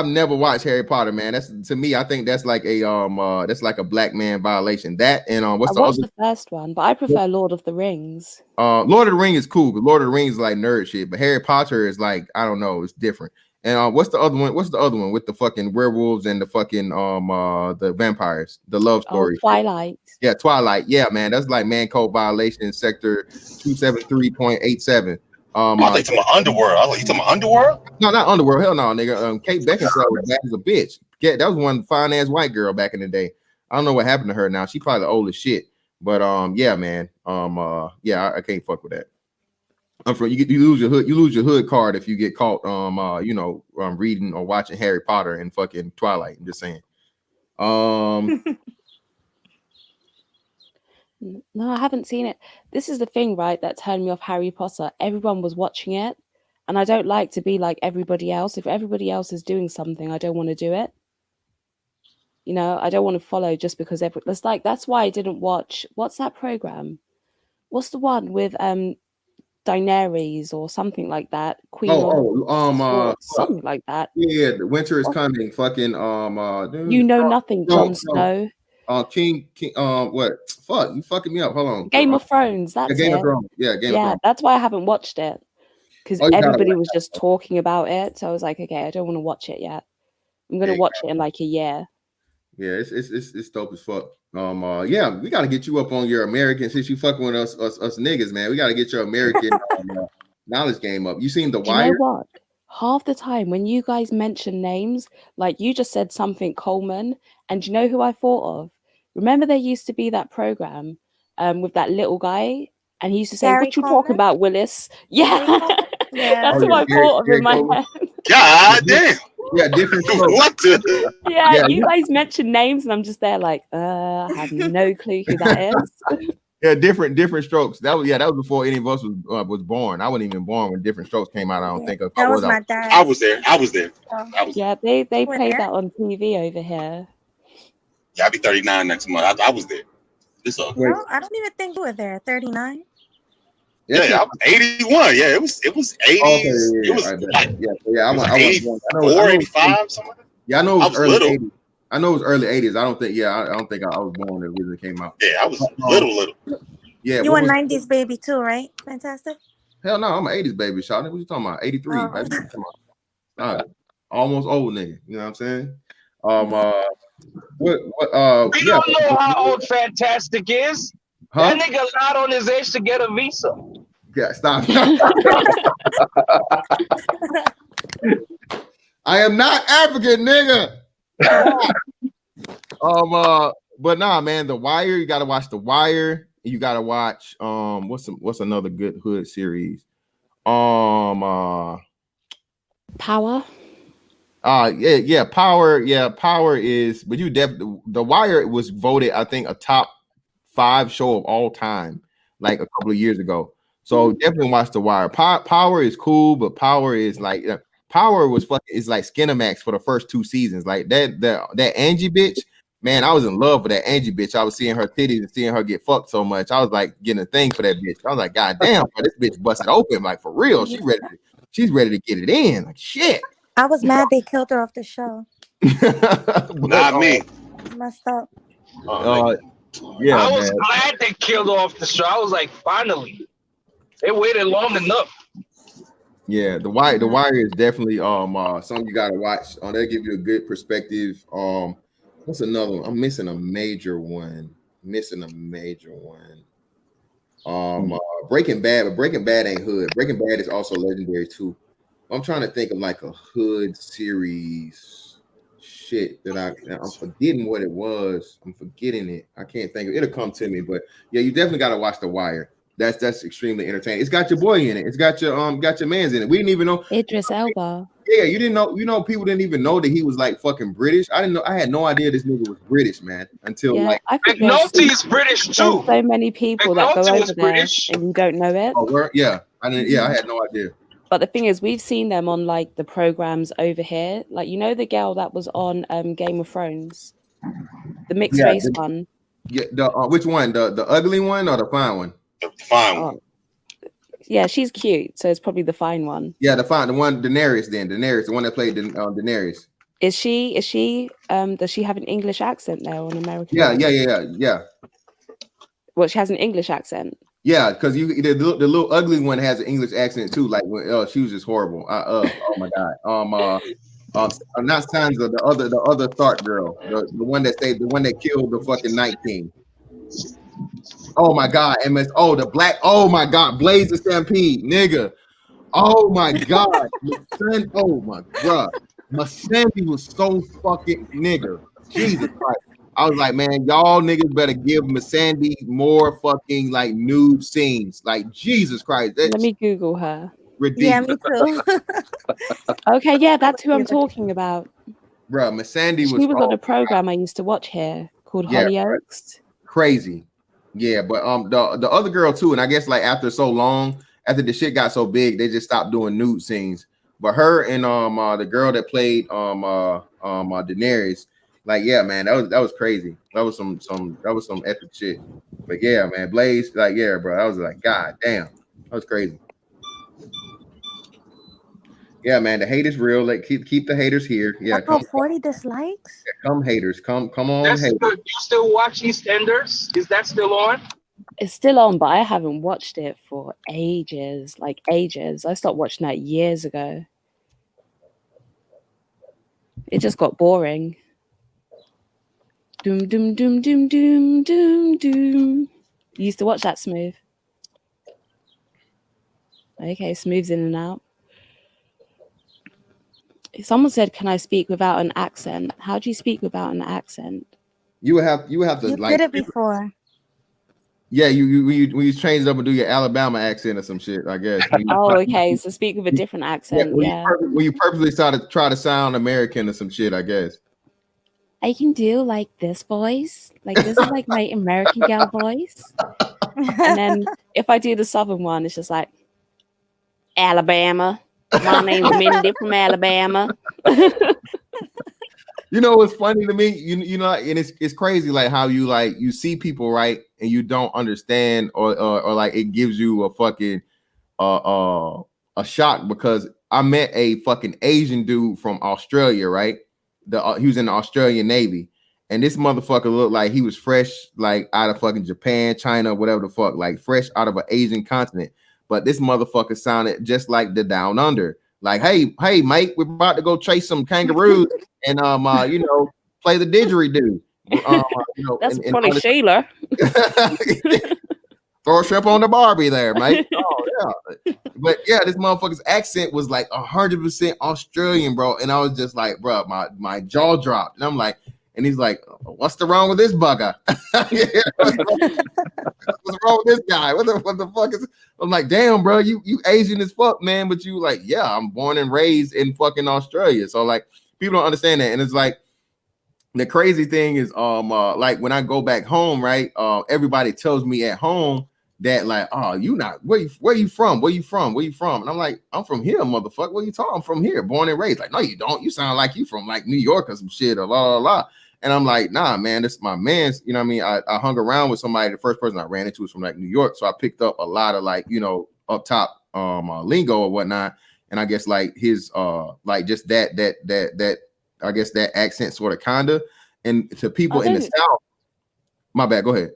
never watched Harry Potter, man. That's to me, I think that's like a black man violation. That and I what's the watched other? the first one, but I prefer Lord of the Rings. Lord of the Rings is cool, but Lord of the Rings is like nerd shit. But Harry Potter is like, I don't know, it's different. And what's the other one? What's the other one with the fucking werewolves and the fucking the vampires, the love story? Twilight. Yeah, Twilight. Yeah, man, that's like man code violation sector 273.87. I thought you talking about Underworld. I thought you talking about Underworld? No, not Underworld. Hell no, nigga. Kate Beckinsale was bad as a bitch. Yeah, that was one fine ass white girl back in the day. I don't know what happened to her now. She probably old as shit. But yeah, man. Yeah, I can't fuck with that. I'm from you lose your hood card if you get caught reading or watching Harry Potter and fucking Twilight. I'm just saying. No, I haven't seen it. This is the thing, right, that turned me off Harry Potter. Everyone was watching it, and I don't like to be like everybody else. If everybody else is doing something, I don't want to do it. You know, I don't want to follow just because that's why I didn't watch. What's that program? What's the one with Daenerys or something like that? Something like that. Yeah, the winter is coming. Fucking You Know Nothing, Jon Snow. King, what? Fuck, you fucking me up. Hold on. Game of Thrones. That's Game it. of Thrones. Yeah, Game of Thrones. That's why I haven't watched it, because everybody was just talking about it. So I was like, okay, I don't want to watch it yet. I'm gonna watch it in like a year. Yeah, it's dope as fuck. Yeah, we gotta get you up on your American, since you fucking with us niggas, man. We gotta get your American knowledge game up. You seen The Wire? You know what? Half the time when you guys mention names, like you just said something Coleman, and you know who I thought of? Remember there used to be that program with that little guy, and he used to say, Gary "What you Coleman? talking about, Willis?" Yeah, Yeah. that's who I thought of in my head. God damn. Yeah, different strokes. What the? Yeah, you guys mention names, and I'm just there like, I have no clue who that is. Yeah, different strokes. That was before any of us was born. I wasn't even born when Different Strokes came out. I don't think of. That was my dad. I was there. Yeah, they were played there? that on TV over here. Yeah, I'll be 39 next month. I was there. This all. No, I don't even think you were there. 39. Yeah, I was 81. Yeah, it was 80s. Okay, it was I was 84, 85, something like that. Yeah, I know it was early little. 80s. I know it was early 80s. I don't think I was born when it originally came out. Yeah, I was little. Yeah, You were 90s baby too, right? Fantastic. Hell no, I'm an 80s baby, Shawty. What you talking about? 83, Oh. baby. Come on. Almost old nigga. You know what I'm saying? We don't know how old Fantastic is. Huh? That nigga lied on his age to get a visa. Yeah, stop. I am not African, nigga. But nah, man, The Wire. You gotta watch The Wire. You gotta watch what's another good hood series? Power. Yeah, Power. Yeah, Power is. But The Wire was voted, I think, a top 5 show of all time, like a couple of years ago. So definitely watch The Wire. Power is cool, but Power is like Power was fucking. It's like Skinamax for the first 2 seasons. Like that Angie bitch. Man, I was in love with that Angie bitch. I was seeing her titties and seeing her get fucked so much. I was like getting a thing for that bitch. I was like, God damn, bro, this bitch busted open, like for real. She's ready to get it in. Like shit. I was mad they killed her off the show. Not me. It's messed up. Yeah, I was man. glad they killed her off the show. I was like, finally. They waited long enough. Yeah, The Wire is definitely something you gotta watch. They'll give you a good perspective. What's another one? I'm missing a major one. Breaking Bad, but Breaking Bad ain't hood. Breaking Bad is also legendary too. I'm trying to think of like a hood series. Shit that I'm forgetting what it was. I'm forgetting it. I can't think of it. It'll come to me. But yeah, you definitely gotta watch The Wire. That's extremely entertaining. It's got your boy in it. It's got your man's in it. We didn't even know Idris Elba. Yeah, you didn't know. You know, people didn't even know that he was like fucking British. I didn't know. I had no idea this nigga was British, man. Until like I think McNulty is British too. There's so many people that go McNulty over was there British. and you don't know it. yeah, I didn't. Yeah, I had no idea. But the thing is, we've seen them on like the programs over here. Like you know the girl that was on Game of Thrones, the mixed race one. Yeah, the which one? The ugly one or the fine one? The fine one. Yeah, she's cute, so it's probably the fine one. Yeah, the one Daenerys. Daenerys, the one that played Daenerys. Is she? Does she have an English accent there or an American? Yeah. Well, she has an English accent. Yeah, because the little ugly one has an English accent too. Like she was just horrible. Oh my god. Not Sansa, the other Stark girl, the one that killed the fucking Night King. Oh my god, the black. Oh my god, Blaze the Stampede, nigga. Oh my god, oh my god, Missandei was so fucking nigga. Jesus Christ. I was like, man, y'all niggas better give Missandei more fucking like nude scenes. Like Jesus Christ. Let me Google her. Ridiculous. Yeah, me too. Okay, yeah, that's who I'm talking about. Bro, Missandei She was on a program I used to watch here called Hollyoaks. Crazy. Yeah, but the other girl too, and I guess like after so long, after the shit got so big, they just stopped doing nude scenes. But her and the girl that played Daenerys, like yeah, man, that was crazy. That was some epic shit. But yeah, man, Blaze, like yeah, bro, I was like, god damn, that was crazy. Yeah, man, the hate is real. Like keep the haters here. Yeah, come 40 dislikes. Yeah, come haters, come on. That's haters. good. You still watch EastEnders? Is that still on? It's still on, but I haven't watched it for ages. Like ages. I stopped watching that years ago. It just got boring. Doom doom doom doom doom doom doom. You used to watch that, Smooth? Okay, Smooth's in and out. Someone said, "Can I speak without an accent?" How do you speak without an accent? You would have to You like did it before. Yeah, when you change it up and do your Alabama accent or some shit, I guess. Oh, okay. So speak with a different accent. When you purposely try to sound American or some shit, I guess. I can do like this voice. Like this is like my American gal voice. And then if I do the Southern one, it's just like Alabama. My name's Mindy from Alabama. You know what's funny to me? You know, and it's crazy like how you see people, right, and you don't understand or like it gives you a fucking a shock because I met a fucking Asian dude from Australia, right? He was in the Australian Navy, and this motherfucker looked like he was fresh, like out of fucking Japan, China, whatever the fuck, like fresh out of an Asian continent. But this motherfucker sounded just like the Down Under. Like, hey, mate, we're about to go chase some kangaroos and play the didgeridoo. That's probably Sheila. Throw a shrimp on the Barbie there, mate. Oh yeah, but yeah, this motherfucker's accent was like 100% Australian, bro. And I was just like, bro, my jaw dropped, and I'm like, and he's like, what's the wrong with this bugger? What's wrong with this guy? What the fuck is? I'm like, damn, bro, you Asian as fuck, man. But you like, yeah, I'm born and raised in fucking Australia. So like, people don't understand that, and it's like. The crazy thing is, like when I go back home, right? Everybody tells me at home that, like, oh, you not where you from? Where you from? And I'm like, I'm from here, motherfucker. What you talking? I'm from here, born and raised. Like, no, you don't. You sound like you from like New York or some shit or la la la. And I'm like, nah, man, this is my man's. You know what I mean? I hung around with somebody. The first person I ran into was from like New York, so I picked up a lot of like up top lingo or whatnot. And I guess like his like just that. I guess that accent sort of kinda, and to people in the South. My bad. Go ahead.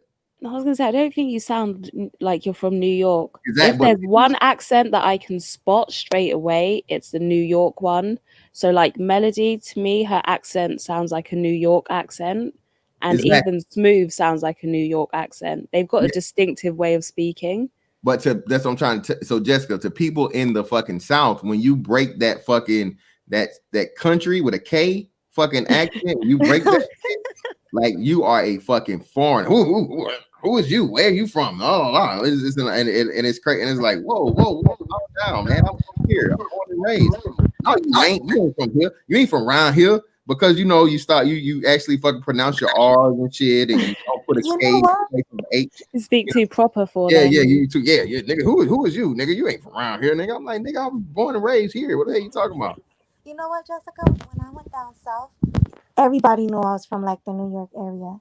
I was gonna say I don't think you sound like you're from New York. Exactly. If there's one accent that I can spot straight away, it's the New York one. So like Melody, to me, her accent sounds like a New York accent, and even Smooth sounds like a New York accent. They've got a distinctive way of speaking. But that's what I'm trying to. So Jessica, to people in the fucking South, when you break that fucking that country with a K fucking accent, you break that shit, like you are a fucking foreign. Who is you? Where are you from? Oh, and it's crazy. And it's like, whoa, calm down, man. I'm from here. I'm born and raised. No, you ain't from here. You ain't from around here because you actually fucking pronounce your R's and shit, and you don't put a K from H. You speak too proper for them. Yeah, you too. Yeah, nigga. Who is you, nigga? You ain't from around here, nigga. I'm like, nigga, I was born and raised here. What the hell you talking about? You know what, Jessica? When I went down south, everybody knew I was from like the New York area.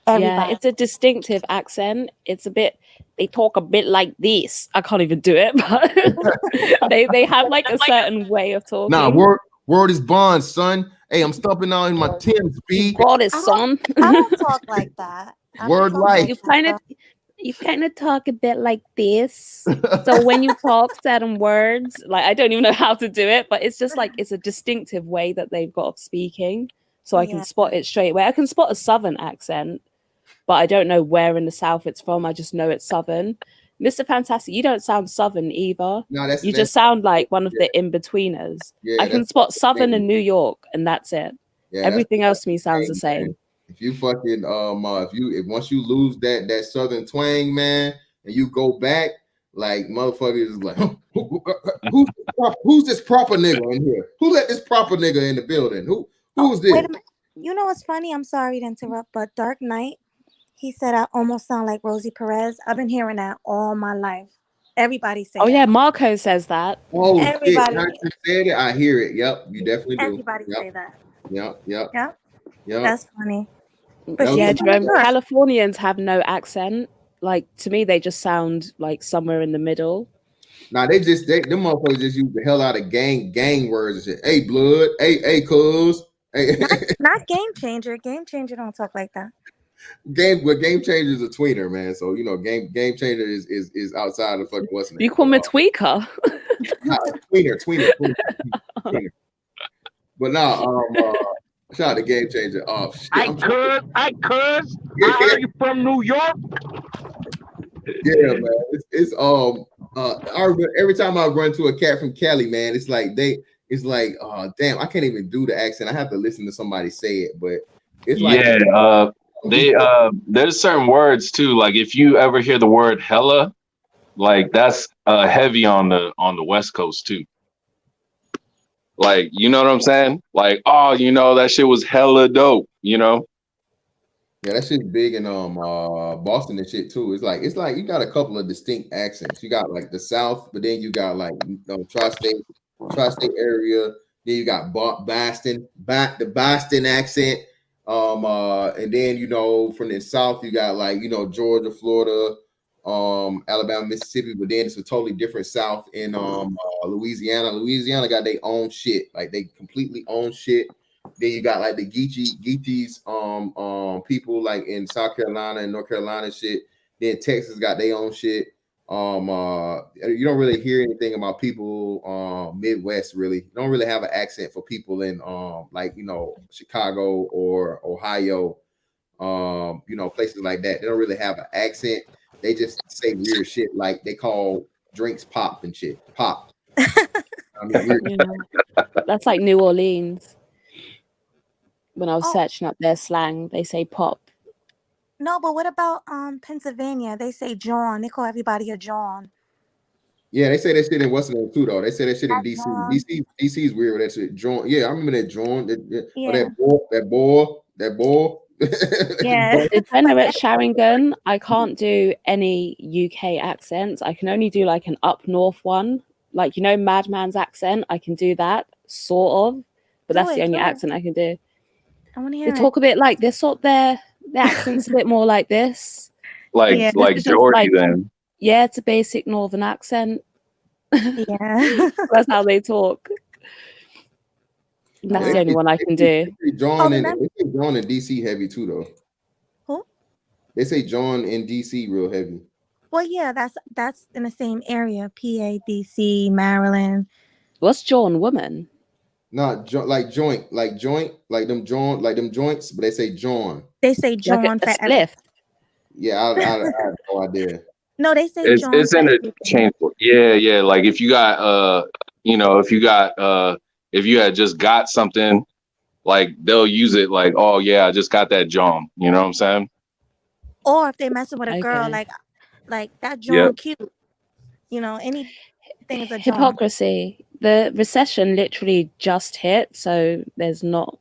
Yeah, Everybody. it's a distinctive accent. It's a bit, they talk a bit like this. I can't even do it, but they have like a certain way of talking. Nah, word is bond, son. Hey, I'm stomping out in my Tim's, B. Got it, son. I don't talk like that. I don't Word talk life. like You kind of talk a bit like this. So when you talk certain words, like I don't even know how to do it, but it's just like it's a distinctive way that they've got of speaking. So I can Yeah. spot it straight away. I can spot a southern accent, but I don't know where in the south it's from. I just know it's southern. Mr. Fantastic, you don't sound southern either. No, that's You just sound like one of the in-betweeners. Yeah, I can that's spot southern and New York, and that's it. Yeah, that's Everything else to me sounds the man. same. If you fucking if once you lose that southern twang, man, and you go back, like motherfuckers is like, who's this proper nigga in here? Who let this proper nigga in the building? Who's this? Wait a minute. You know what's funny? I'm sorry to interrupt, but Dark Knight, he said I almost sound like Rosie Perez. I've been hearing that all my life. Everybody say Oh that. yeah, Marco says that. Oh Everybody- shit! Now you said it. I hear it. Yep, you definitely do. Everybody Yep. say that. Yep. Yep. Yep. Yep. That's funny. That Yeah, was- Jerome, Californians have no accent. Like to me, they just sound like somewhere in the middle. Nah, them motherfuckers just use the hell out of gang words and shit. Hey, blood. Hey, cuz. Hey, Not Game Changer. Game Changer don't talk like that. Game Changer is a tweener, man. So you know, Game Changer is outside of fucking what's the name. You call me a tweaker. Nah, tweener. But now, shout out to Game Changer. Oh shit, I curse. I heard you from New York. Yeah, man. It's I remember every time I run to a cat from Cali, man, it's like damn, I can't even do the accent. I have to listen to somebody say it, but it's like there's certain words too. Like if you ever hear the word hella, like that's heavy on the West Coast too. Like, you know what I'm saying? Like, oh, you know, that shit was hella dope, you know? Yeah, that shit's big in Boston and shit too. It's like you got a couple of distinct accents. You got like the South, but then you got like tri-state area. Then you got Boston, the Boston accent. And then you know from the South you got like Georgia, Florida, Alabama, Mississippi, but then it's a totally different South in Louisiana. Louisiana got their own shit, like they completely own shit. Then you got like the Geechees people like in South Carolina and North Carolina shit. Then Texas got their own shit. You don't really hear anything about people Midwest really. You don't really have an accent for people in Chicago or Ohio, places like that. They don't really have an accent. They just say weird shit like they call drinks pop and shit. Pop. That's like New Orleans. When I was searching up their slang, they say pop. No, but what about Pennsylvania? They say John. They call everybody a John. Yeah, they say that shit in Western too, though. They say that shit in DC. DC is weird with that shit. John. Yeah, I remember that John. That boy. Yeah. When I'm at Sharingan, I can't do any UK accents. I can only do like an up north one. Like, Madman's accent. I can do that, sort of. But that's the only accent I can do. I want to hear They talk a bit like this, sort of their accent's a bit more like this. Like Geordie then. Yeah, it's a basic northern accent. Yeah. That's how they talk. And that's the only one I can do. John and DC heavy too, though. Who? They say John in DC real heavy. Well, yeah, that's in the same area. PA, DC, Maryland. What's John woman? Not like joint, like them joints, but they say John. They say John like a for spliff. Yeah, I have no idea. No, they say It's John. it's in a change. Yeah. Like if you got if you had just got something, like they'll use it like, oh yeah, I just got that John. You know what I'm saying? Or if they messing with a girl, Okay. like that John Yep. cute. Anything is a John. Hypocrisy. The recession literally just hit, so there's not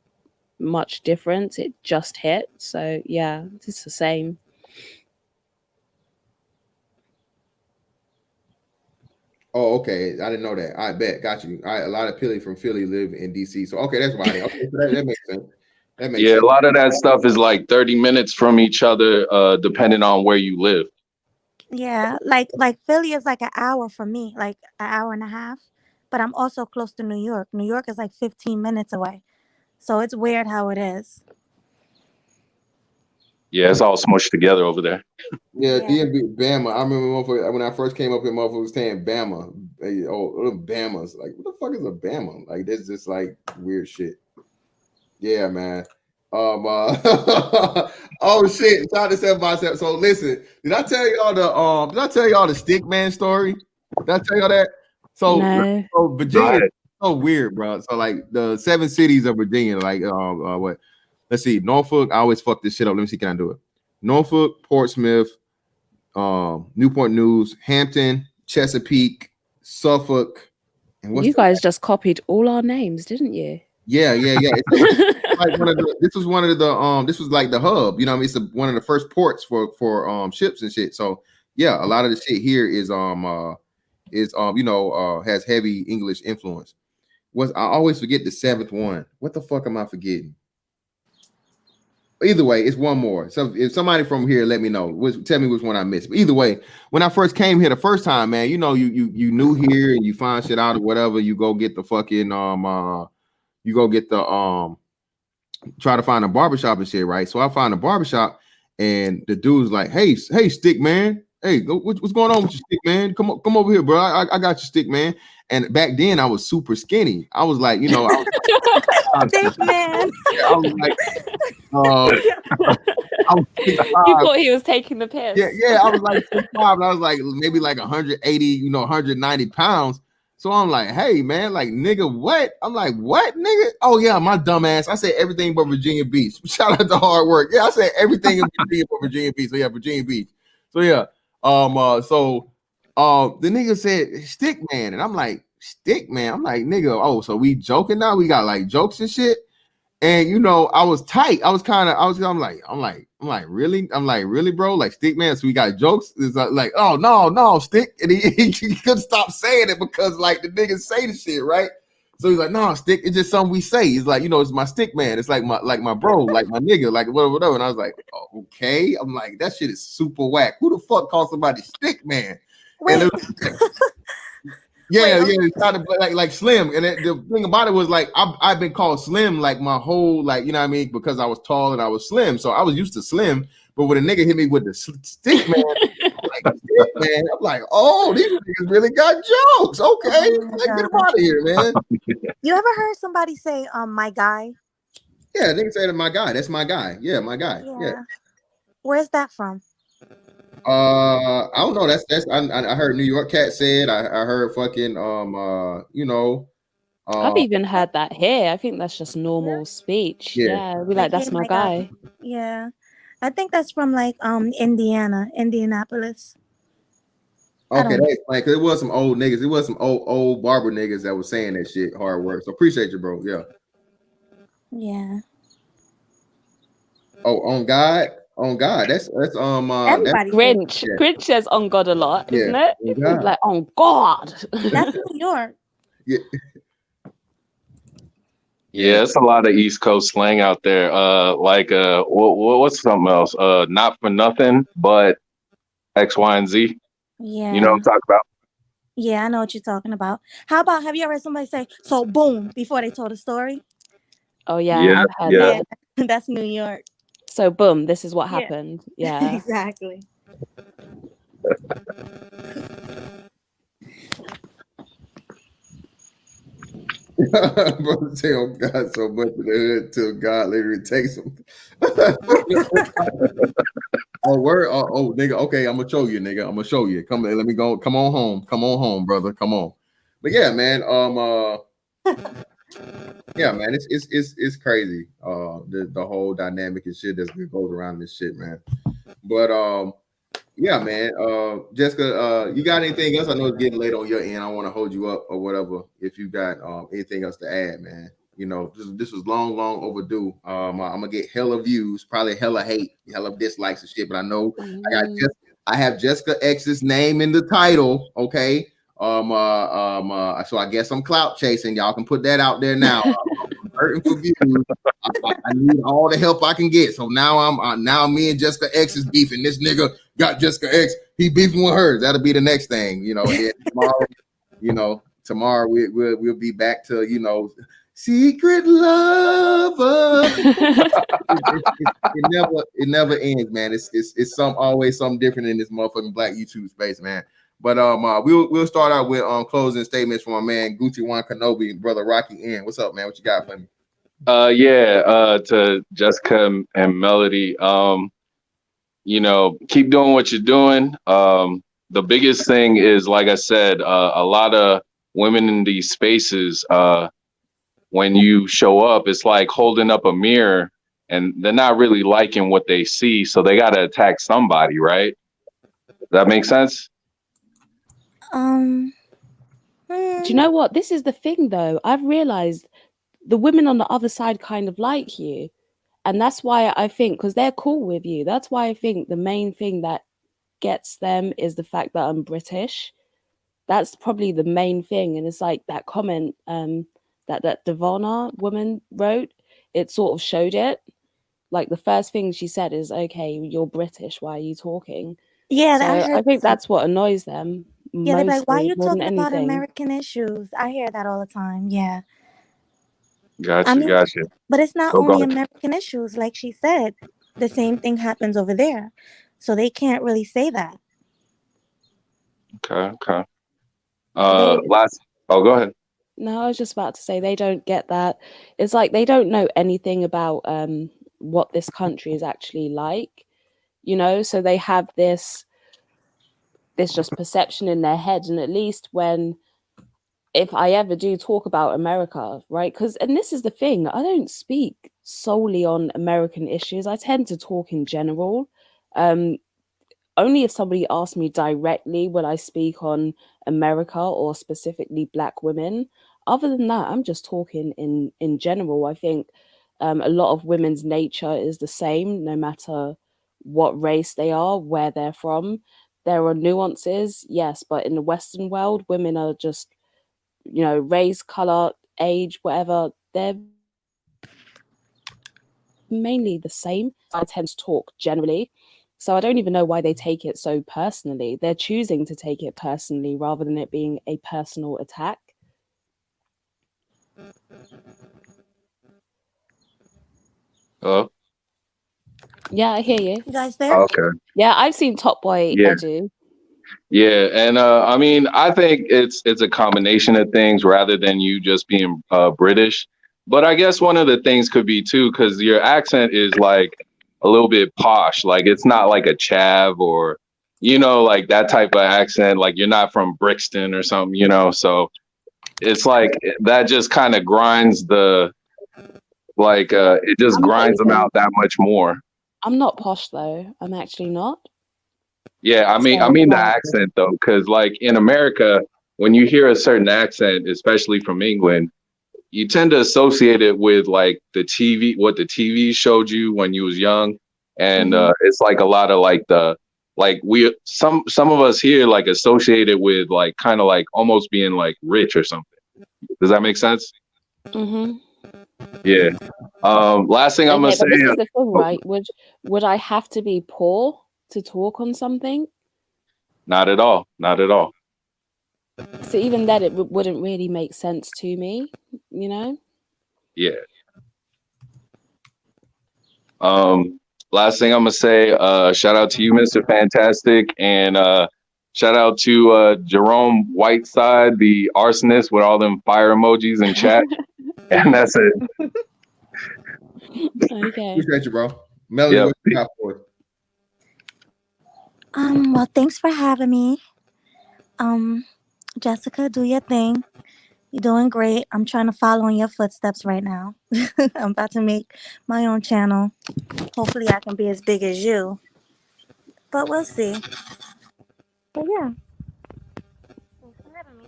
much difference. It just hit, so yeah, it's the same. Oh, okay. I didn't know that. I bet. Got you. A lot of Philly from Philly live in DC. So okay, that's why. Okay, so that makes sense. That makes Yeah, sense. a lot of that stuff is like 30 minutes from each other, depending on where you live. Yeah, like Philly is like an hour for me, like an hour and a half. But I'm also close to New York. New York is like 15 minutes away. So it's weird how it is. Yeah, it's all smushed together over there. Yeah, Yeah. DMV, Bama. I remember when I first came up here, motherfucker was saying Bama. Bama's like, what the fuck is a Bama? Like, that's just like weird shit. Yeah, man. Oh shit! Shout out to myself. So listen, did I tell y'all the stick man story? Did I tell y'all that? So, No. so Virginia is so weird, bro. So like the 7 cities of Virginia, like what? Let's see, Norfolk. I always fuck this shit up. Let me see, can I do it? Norfolk, Portsmouth, Newport News, Hampton, Chesapeake, Suffolk, and what's You guys just copied all our names, didn't you? yeah. It's like this was like the hub, you know what I mean? It's one of the first ports for ships and shit. So yeah, a lot of the shit here is has heavy English influence. I always forget the 7th one. What the fuck am I forgetting? Either way, it's one more. So if somebody from here let me know, tell me which one I missed. But either way, when I first came here the first time, man, you new here and you find shit out or whatever, you go get the fucking try to find a barbershop and shit, right? So I find a barbershop and the dude's like, hey, stick man. Hey, what's going on with your stick, man? Come over here, bro. I got your stick, man. And back then I was super skinny. I was like, Stick man. I was like, You thought he was taking the piss. Yeah, I was like 6'5", and I was like maybe like 180, 190 pounds. So I'm like, hey man, like nigga, what? I'm like, what, nigga? Oh yeah, my dumb ass. I said everything but Virginia Beach. Shout out to Hard Work. Yeah, I said everything in Virginia but Virginia Beach. So yeah, Virginia Beach. So yeah, the nigga said stick man, and I'm like, stick man. I'm like, nigga, oh, so we joking now? We got like jokes and shit. And I was tight. I'm like, really? I'm like, really, bro? Like, stick man. So we got jokes. It's like, oh no, stick. And he couldn't stop saying it because like the niggas say the shit, right? So he's like, no, stick. It's just something we say. He's like, it's my stick man. It's like my bro, like my nigga, like whatever. And I was like, oh, okay. I'm like, that shit is super whack. Who the fuck calls somebody stick man? Wait. Yeah, it sounded like Slim. And the thing about it was like I've been called Slim like my whole you know what I mean, because I was tall and I was slim, so I was used to Slim. But when a nigga hit me with the stick man, I'm like, oh, these niggas really got jokes. Okay, get him out of here, man. You ever heard somebody say my guy? Yeah, nigga say my guy. That's my guy. Yeah, my guy. Yeah. Where's that from? I don't know. That's I heard New York Cat said. I heard fucking I've even heard that here. I think that's just normal speech. Yeah, we like that's my guy. Yeah, I think that's from like Indianapolis. Okay, that explains, because it was some old niggas. It was some old barber niggas that was saying that shit. Hard work. So appreciate you, bro. Yeah. Yeah. Oh, on God. That's Everybody Grinch. Yeah. Grinch says on God a lot, isn't it? On God. Like on God. That's New York. Yeah. Yeah, it's a lot of East Coast slang out there. What's something else? Not for nothing, but X, Y, and Z. Yeah. You know what I'm talking about? Yeah, I know what you're talking about. How about, have you ever heard somebody say "so boom" before they told a story? Oh yeah, Yeah, I've heard yeah. that. That's New York. So boom, this is what happened. Yeah. Exactly. Brother say on God so much in the hood till God literally takes him. Oh, word. Oh, nigga. Okay, I'm gonna show you, nigga. I'm gonna show you. Come, let me go. Come on home, brother. Come on. But yeah, man. Yeah, man. It's crazy. The whole dynamic and shit that goes around this shit, man. But yeah, man. Jessica, you got anything else? I know it's getting late on your end. I want to hold you up or whatever. If you got anything else to add, man. This was long overdue. I'm gonna get hella views, probably hella hate, hella dislikes and shit. But I know I have Jessica X's name in the title. So I guess I'm clout chasing. Y'all can put that out there now. hurting for views. I need all the help I can get. So now me and Jessica X is beefing. This nigga got Jessica X. He beefing with her. That'll be the next thing, you know. And then tomorrow, we'll be back to, you know, secret lover. it never ends, man. It's always something different in this motherfucking black YouTube space, man. But we'll start out with closing statements from my man Gucci One Kenobi, brother Rocky N. What's up, man? What you got for me? To Jessica and Melody, you know, keep doing what you're doing. The biggest thing is, like I said, a lot of women in these spaces, when you show up, it's like holding up a mirror and they're not really liking what they see. So they got to attack somebody, right? Does that make sense? Do you know what? This is the thing, though. I've realized the women on the other side kind of like you. And that's why I think, because they're cool with you, that's why I think the main thing that gets them is the fact that I'm British. That's probably the main thing. And it's like that comment that Devona woman wrote, it sort of showed it. Like the first thing she said is, okay, you're British, why are you talking? Yeah, So I think that's what annoys them. Yeah, they're like, why are you more than talking about anything. American issues? I hear that all the time. Yeah. Gotcha. But it's not Go only ahead. American issues. Like she said, the same thing happens over there. So they can't really say that. Okay. They- Go ahead. No, I was just about to say they don't get that. It's like they don't know anything about what this country is actually like, you know. So they have this just perception in their head, and at least if I ever do talk about America, right? And this is the thing, I don't speak solely on American issues. I tend to talk in general. Only if somebody asks me directly will I speak on America or specifically Black women. Other than that, I'm just talking in general. I think a lot of women's nature is the same, no matter what race they are, where they're from. There are nuances, yes, but in the Western world, women are just, you know, race, color, age, whatever, they're mainly the same. I tend to talk generally. So I don't even know why they take it so personally. They're choosing to take it personally rather than it being a personal attack. Hello? Yeah, I hear you. You guys there? Okay. Yeah, I've seen Top Boy Yeah. Edu. Yeah, and I mean, I think it's a combination of things rather than you just being British. But I guess one of the things could be too, because your accent is like a little bit posh. Like it's not like a chav or, you know, like that type of accent. Like you're not from Brixton or something, you know. So it's like that just kind of grinds it just grinds them out that much more. I'm not posh though. I'm actually not. Yeah, I mean the accent though, because like in America, when you hear a certain accent, especially from England, you tend to associate it with like what the TV showed you when you was young, and it's like a lot of some of us here like associate it with like kind of like almost being like rich or something. Does that make sense? Mm-hmm. Yeah. Last thing I'm gonna Okay, say. but this is the thing, right? Would I have to be poor to talk on something? Not at all. Not at all. So even then, it wouldn't really make sense to me, you know? Yeah. Last thing I'm gonna say, shout out to you, Mr. Fantastic, and shout out to Jerome Whiteside, the arsonist, with all them fire emojis in chat. And that's it. Okay. Appreciate you, bro. Melody, Yep. what you got for us? Well, thanks for having me. Jessica, do your thing. You're doing great. I'm trying to follow in your footsteps right now. I'm about to make my own channel. Hopefully I can be as big as you. But we'll see. But yeah. Thanks for having me.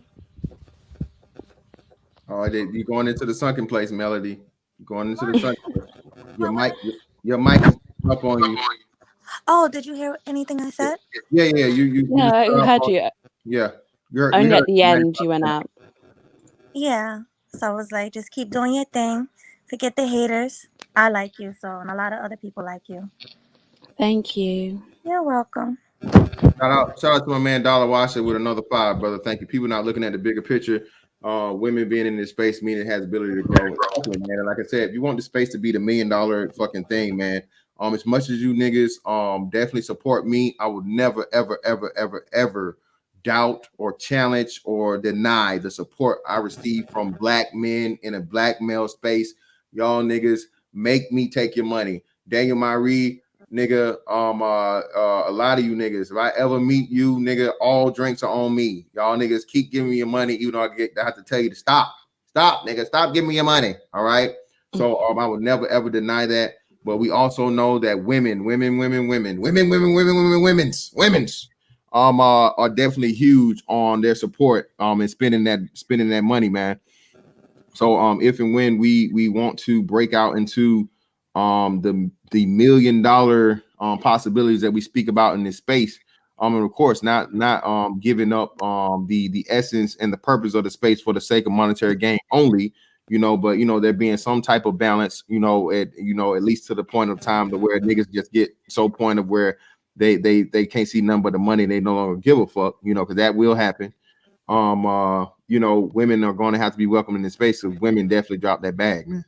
Oh, you going into the sunken place, Melody. You're going into the sunken place. Your mic is up on you. Oh, did you hear anything I said? Yeah. You Yeah, I heard you. Yeah. Only you at heard the end you went out. Yeah. So I was like, just keep doing your thing. Forget the haters. I like you, so, and a lot of other people like you. Thank you. You're welcome. Shout out to my man Dollar Washer with another 5, brother. Thank you. People not looking at the bigger picture. Women being in this space meaning it has ability to grow. Exactly, man. Like I said, if you want the space to be the $1 million fucking thing, man. As much as you niggas definitely support me, I would never, ever, ever, ever, ever doubt or challenge or deny the support I receive from black men in a black male space. Y'all niggas make me take your money. Daniel Myrie, nigga, a lot of you niggas, if I ever meet you, nigga, all drinks are on me. Y'all niggas keep giving me your money, even though I have to tell you to stop, nigga, stop giving me your money. All right. So I would never ever deny that. But we also know that women's are definitely huge on their support and spending that money, man. So if and when we want to break out into the $1 million possibilities that we speak about in this space, and of course not giving up the essence and the purpose of the space for the sake of monetary gain only, but there being some type of balance, at least to the point of time to where niggas just get so point of where they can't see nothing but the money, they no longer give a fuck, because that will happen. Women are going to have to be welcome in this space, because women definitely drop that bag, man.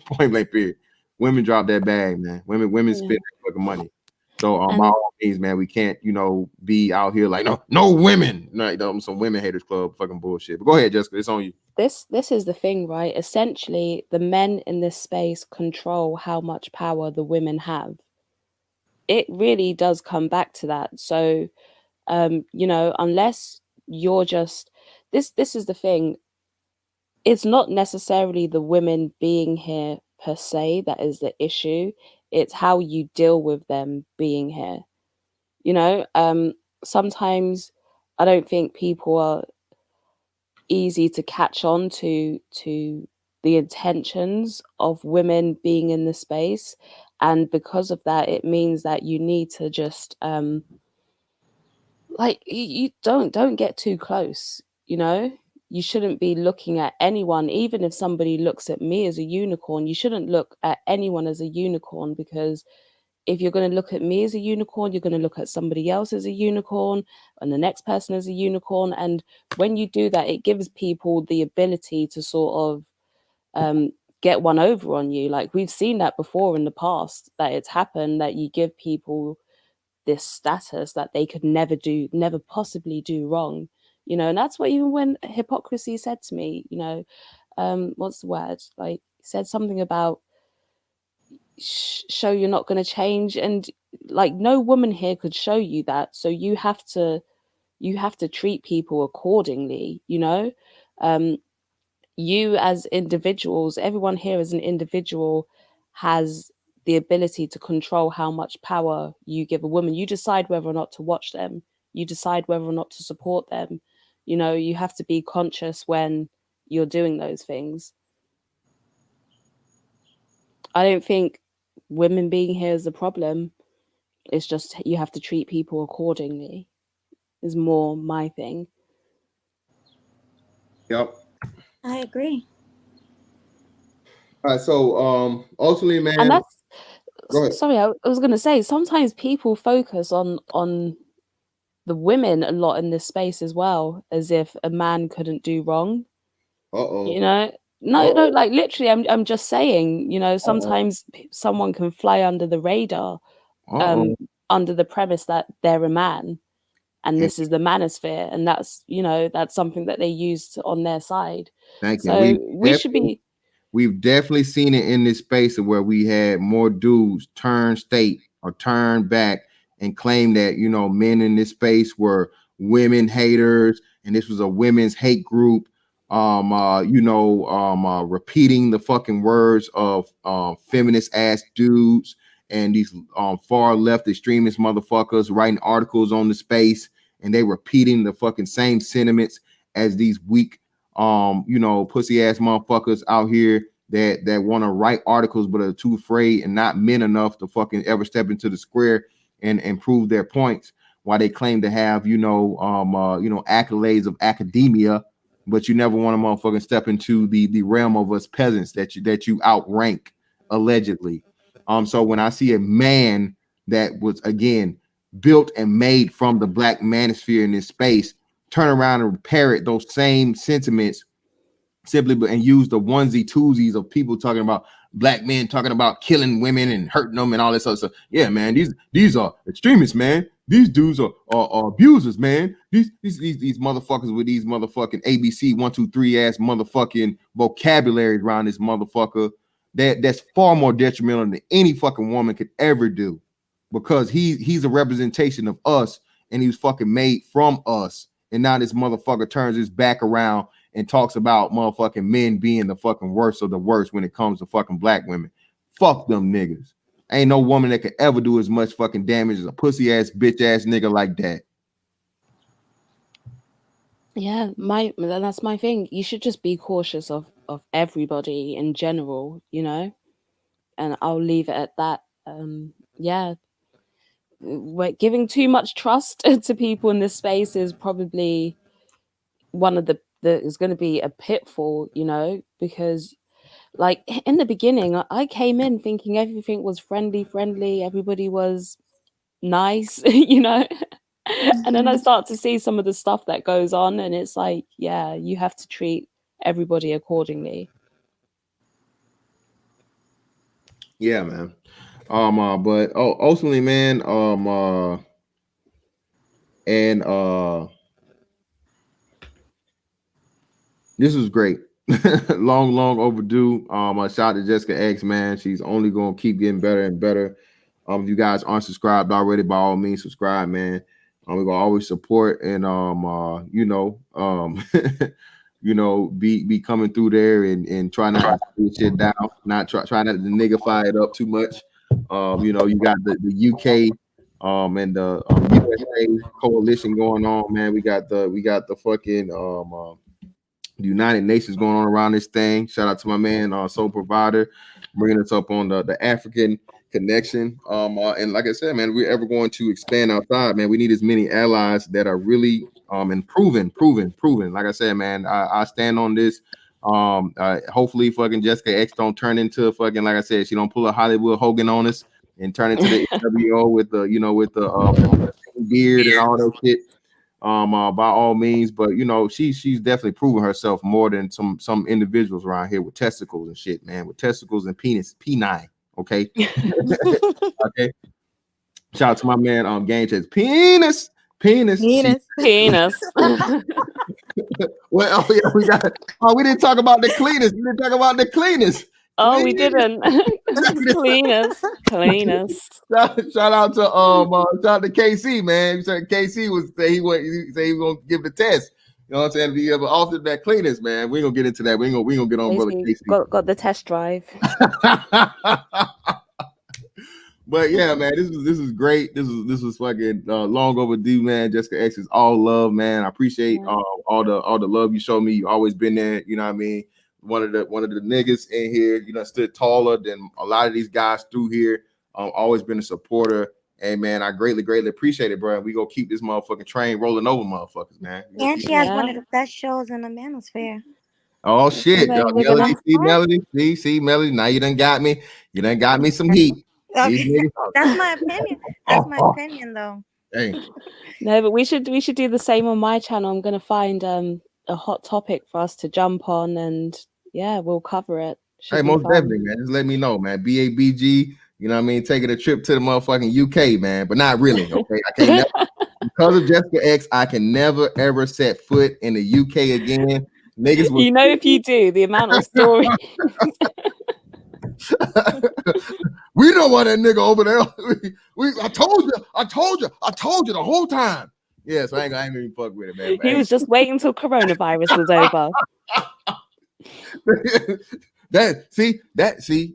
Point blank period. Women drop that bag, man. Women spend that fucking money. So by all means, man, we can't, be out here like no women, some women haters club fucking bullshit. But go ahead, Jessica, it's on you. This is the thing, right? Essentially, the men in this space control how much power the women have. It really does come back to that. So, unless you're just this is the thing. It's not necessarily the women being here per se that is the issue. It's how you deal with them being here. Sometimes I don't think people are easy to catch on to the intentions of women being in the space, and because of that, it means that you need to just you don't get too close. You shouldn't be looking at anyone, even if somebody looks at me as a unicorn. You shouldn't look at anyone as a unicorn, because if you're going to look at me as a unicorn, you're going to look at somebody else as a unicorn and the next person as a unicorn. And when you do that, it gives people the ability to sort of get one over on you. Like, we've seen that before in the past, that it's happened, that you give people this status that they could never possibly do wrong. And that's what, even when Hypocrisy said to me, what's the word? Like, said something about show you're not going to change, and like, no woman here could show you that. So you have to treat people accordingly. You as individuals, everyone here as an individual has the ability to control how much power you give a woman. You decide whether or not to watch them. You decide whether or not to support them. You have to be conscious when you're doing those things. I don't think women being here is the problem. It's just you have to treat people accordingly is more my thing. Yep. I agree. All right, so ultimately, man, and that's go ahead. Sorry, I was going to say, sometimes people focus on the women a lot in this space as well, as if a man couldn't do wrong. No, like, literally, I'm just saying, sometimes someone can fly under the radar, under the premise that they're a man, and this is the manosphere, and that's something that they use on their side. Thank you. So we've definitely seen it in this space where we had more dudes turn state or turn back and claim that, men in this space were women haters, and this was a women's hate group. Repeating the fucking words of feminist ass dudes and these far left extremist motherfuckers writing articles on the space, and they repeating the fucking same sentiments as these weak pussy ass motherfuckers out here that want to write articles but are too afraid and not men enough to fucking ever step into the square and prove their points, while they claim to have accolades of academia, but you never want to motherfucking step into the realm of us peasants that you outrank allegedly. So when I see a man that was again built and made from the black manosphere in this space turn around and parrot those same sentiments simply and use the onesie twosies of people talking about black men talking about killing women and hurting them and all this other stuff. Yeah, man, these are extremists, man. These dudes are abusers, man. These motherfuckers with these motherfucking ABC 1, 2, 3 ass motherfucking vocabulary around this motherfucker that's far more detrimental than any fucking woman could ever do, because he's a representation of us and he was fucking made from us. And now this motherfucker turns his back around and talks about motherfucking men being the fucking worst of the worst when it comes to fucking black women. Fuck them niggas. Ain't no woman that could ever do as much fucking damage as a pussy ass bitch ass nigga like that. Yeah, that's my thing. You should just be cautious of everybody in general, you know, and I'll leave it at that. Yeah, giving too much trust to people in this space is probably one of the is going to be a pitfall, you know, because like in the beginning, I came in thinking everything was friendly, everybody was nice, you know, and then I start to see some of the stuff that goes on, and it's like, yeah, you have to treat everybody accordingly. Yeah, man. But ultimately, man, this was great. long overdue. Shout out to Jessica X, man. She's only gonna keep getting better and better. If you guys aren't subscribed already, by all means subscribe, man. We're gonna always support and you know, be coming through there and try not to put shit down, not try not to niggify it up too much. You know, you got the UK and the USA coalition going on, man. We got the fucking the United Nations going on around this thing. Shout out to my man, Soul Provider, bringing us up on the African connection. And like I said, man, if we're ever going to expand outside, man, we need as many allies that are really and proven. Like I said, man, I stand on this. Hopefully fucking Jessica X don't turn into fucking, like I said, she don't pull a Hollywood Hogan on us and turn into the NWO with the, you know, with the beard and all that shit. By all means, but you know, she's definitely proven herself more than some individuals around here with testicles and shit, man, with testicles and penile. Okay. Okay. Shout out to my man, Game Chase. Penis. Well, we didn't talk about the cleanest. We didn't talk about the cleanest. Oh, we didn't. Cleanest. Shout out to KC, man. He said KC was he was gonna give the test. You know what I'm saying? He ever offered that cleanest, man. We ain't gonna get into that. We ain't gonna get on brother KC. Got the test drive. But yeah, man, this is great. This was fucking long overdue, man. Jessica X is all love, man. I appreciate all the love you show me. You always been there. You know what I mean? One of the niggas in here, you know, stood taller than a lot of these guys through here. Always been a supporter, and man, I greatly appreciate it, bro. We gonna keep this motherfucking train rolling over, motherfuckers, man. And she has one of the best shows in the manosphere. Oh shit, Melody, see, Melody. Now you done got me. You done got me some heat. Okay. That's my opinion. That's my opinion, though. Hey. No, but we should do the same on my channel. I'm gonna find a hot topic for us to jump on, and yeah, we'll cover it. Hey, most definitely, man. Just let me know, man. BABG, you know what I mean? Taking a trip to the motherfucking UK, man, but not really. Okay, I can't because of Jessica X, I can never ever set foot in the UK again. Niggas, you know, if you do, the amount of stories. We don't want that nigga over there. I told you the whole time. Yeah, so I ain't even fuck with it, man. He was just waiting till coronavirus was over. See,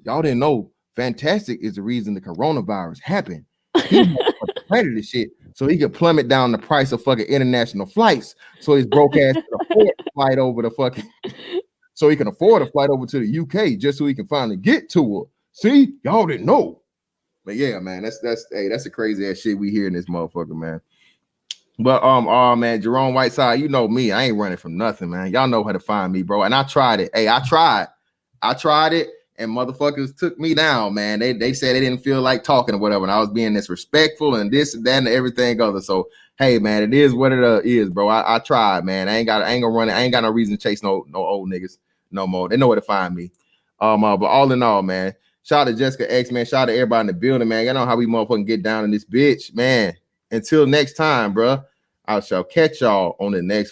y'all didn't know. Fantastic is the reason the coronavirus happened. He planted this shit so he could plummet down the price of fucking international flights. So his broke ass could afford a flight over the fucking. So he can afford a flight over to the UK just so he can finally get to her. See, y'all didn't know. But yeah, man, that's a crazy ass shit we hear in this motherfucker, man. But oh man, Jerome Whiteside, you know me, I ain't running from nothing, man. Y'all know how to find me, bro. And I tried it. Hey, I tried it, and motherfuckers took me down, man. They said they didn't feel like talking or whatever, and I was being disrespectful and this and that and everything other. So hey, man, it is what it is, bro. I tried, man. I ain't gonna run it. I ain't got no reason to chase no old niggas no more. They know where to find me. But all in all, man, shout out to Jessica X, man. Shout out to everybody in the building, man. Y'all know how we motherfucking get down in this bitch, man. Until next time, bro. I shall catch y'all on the next one.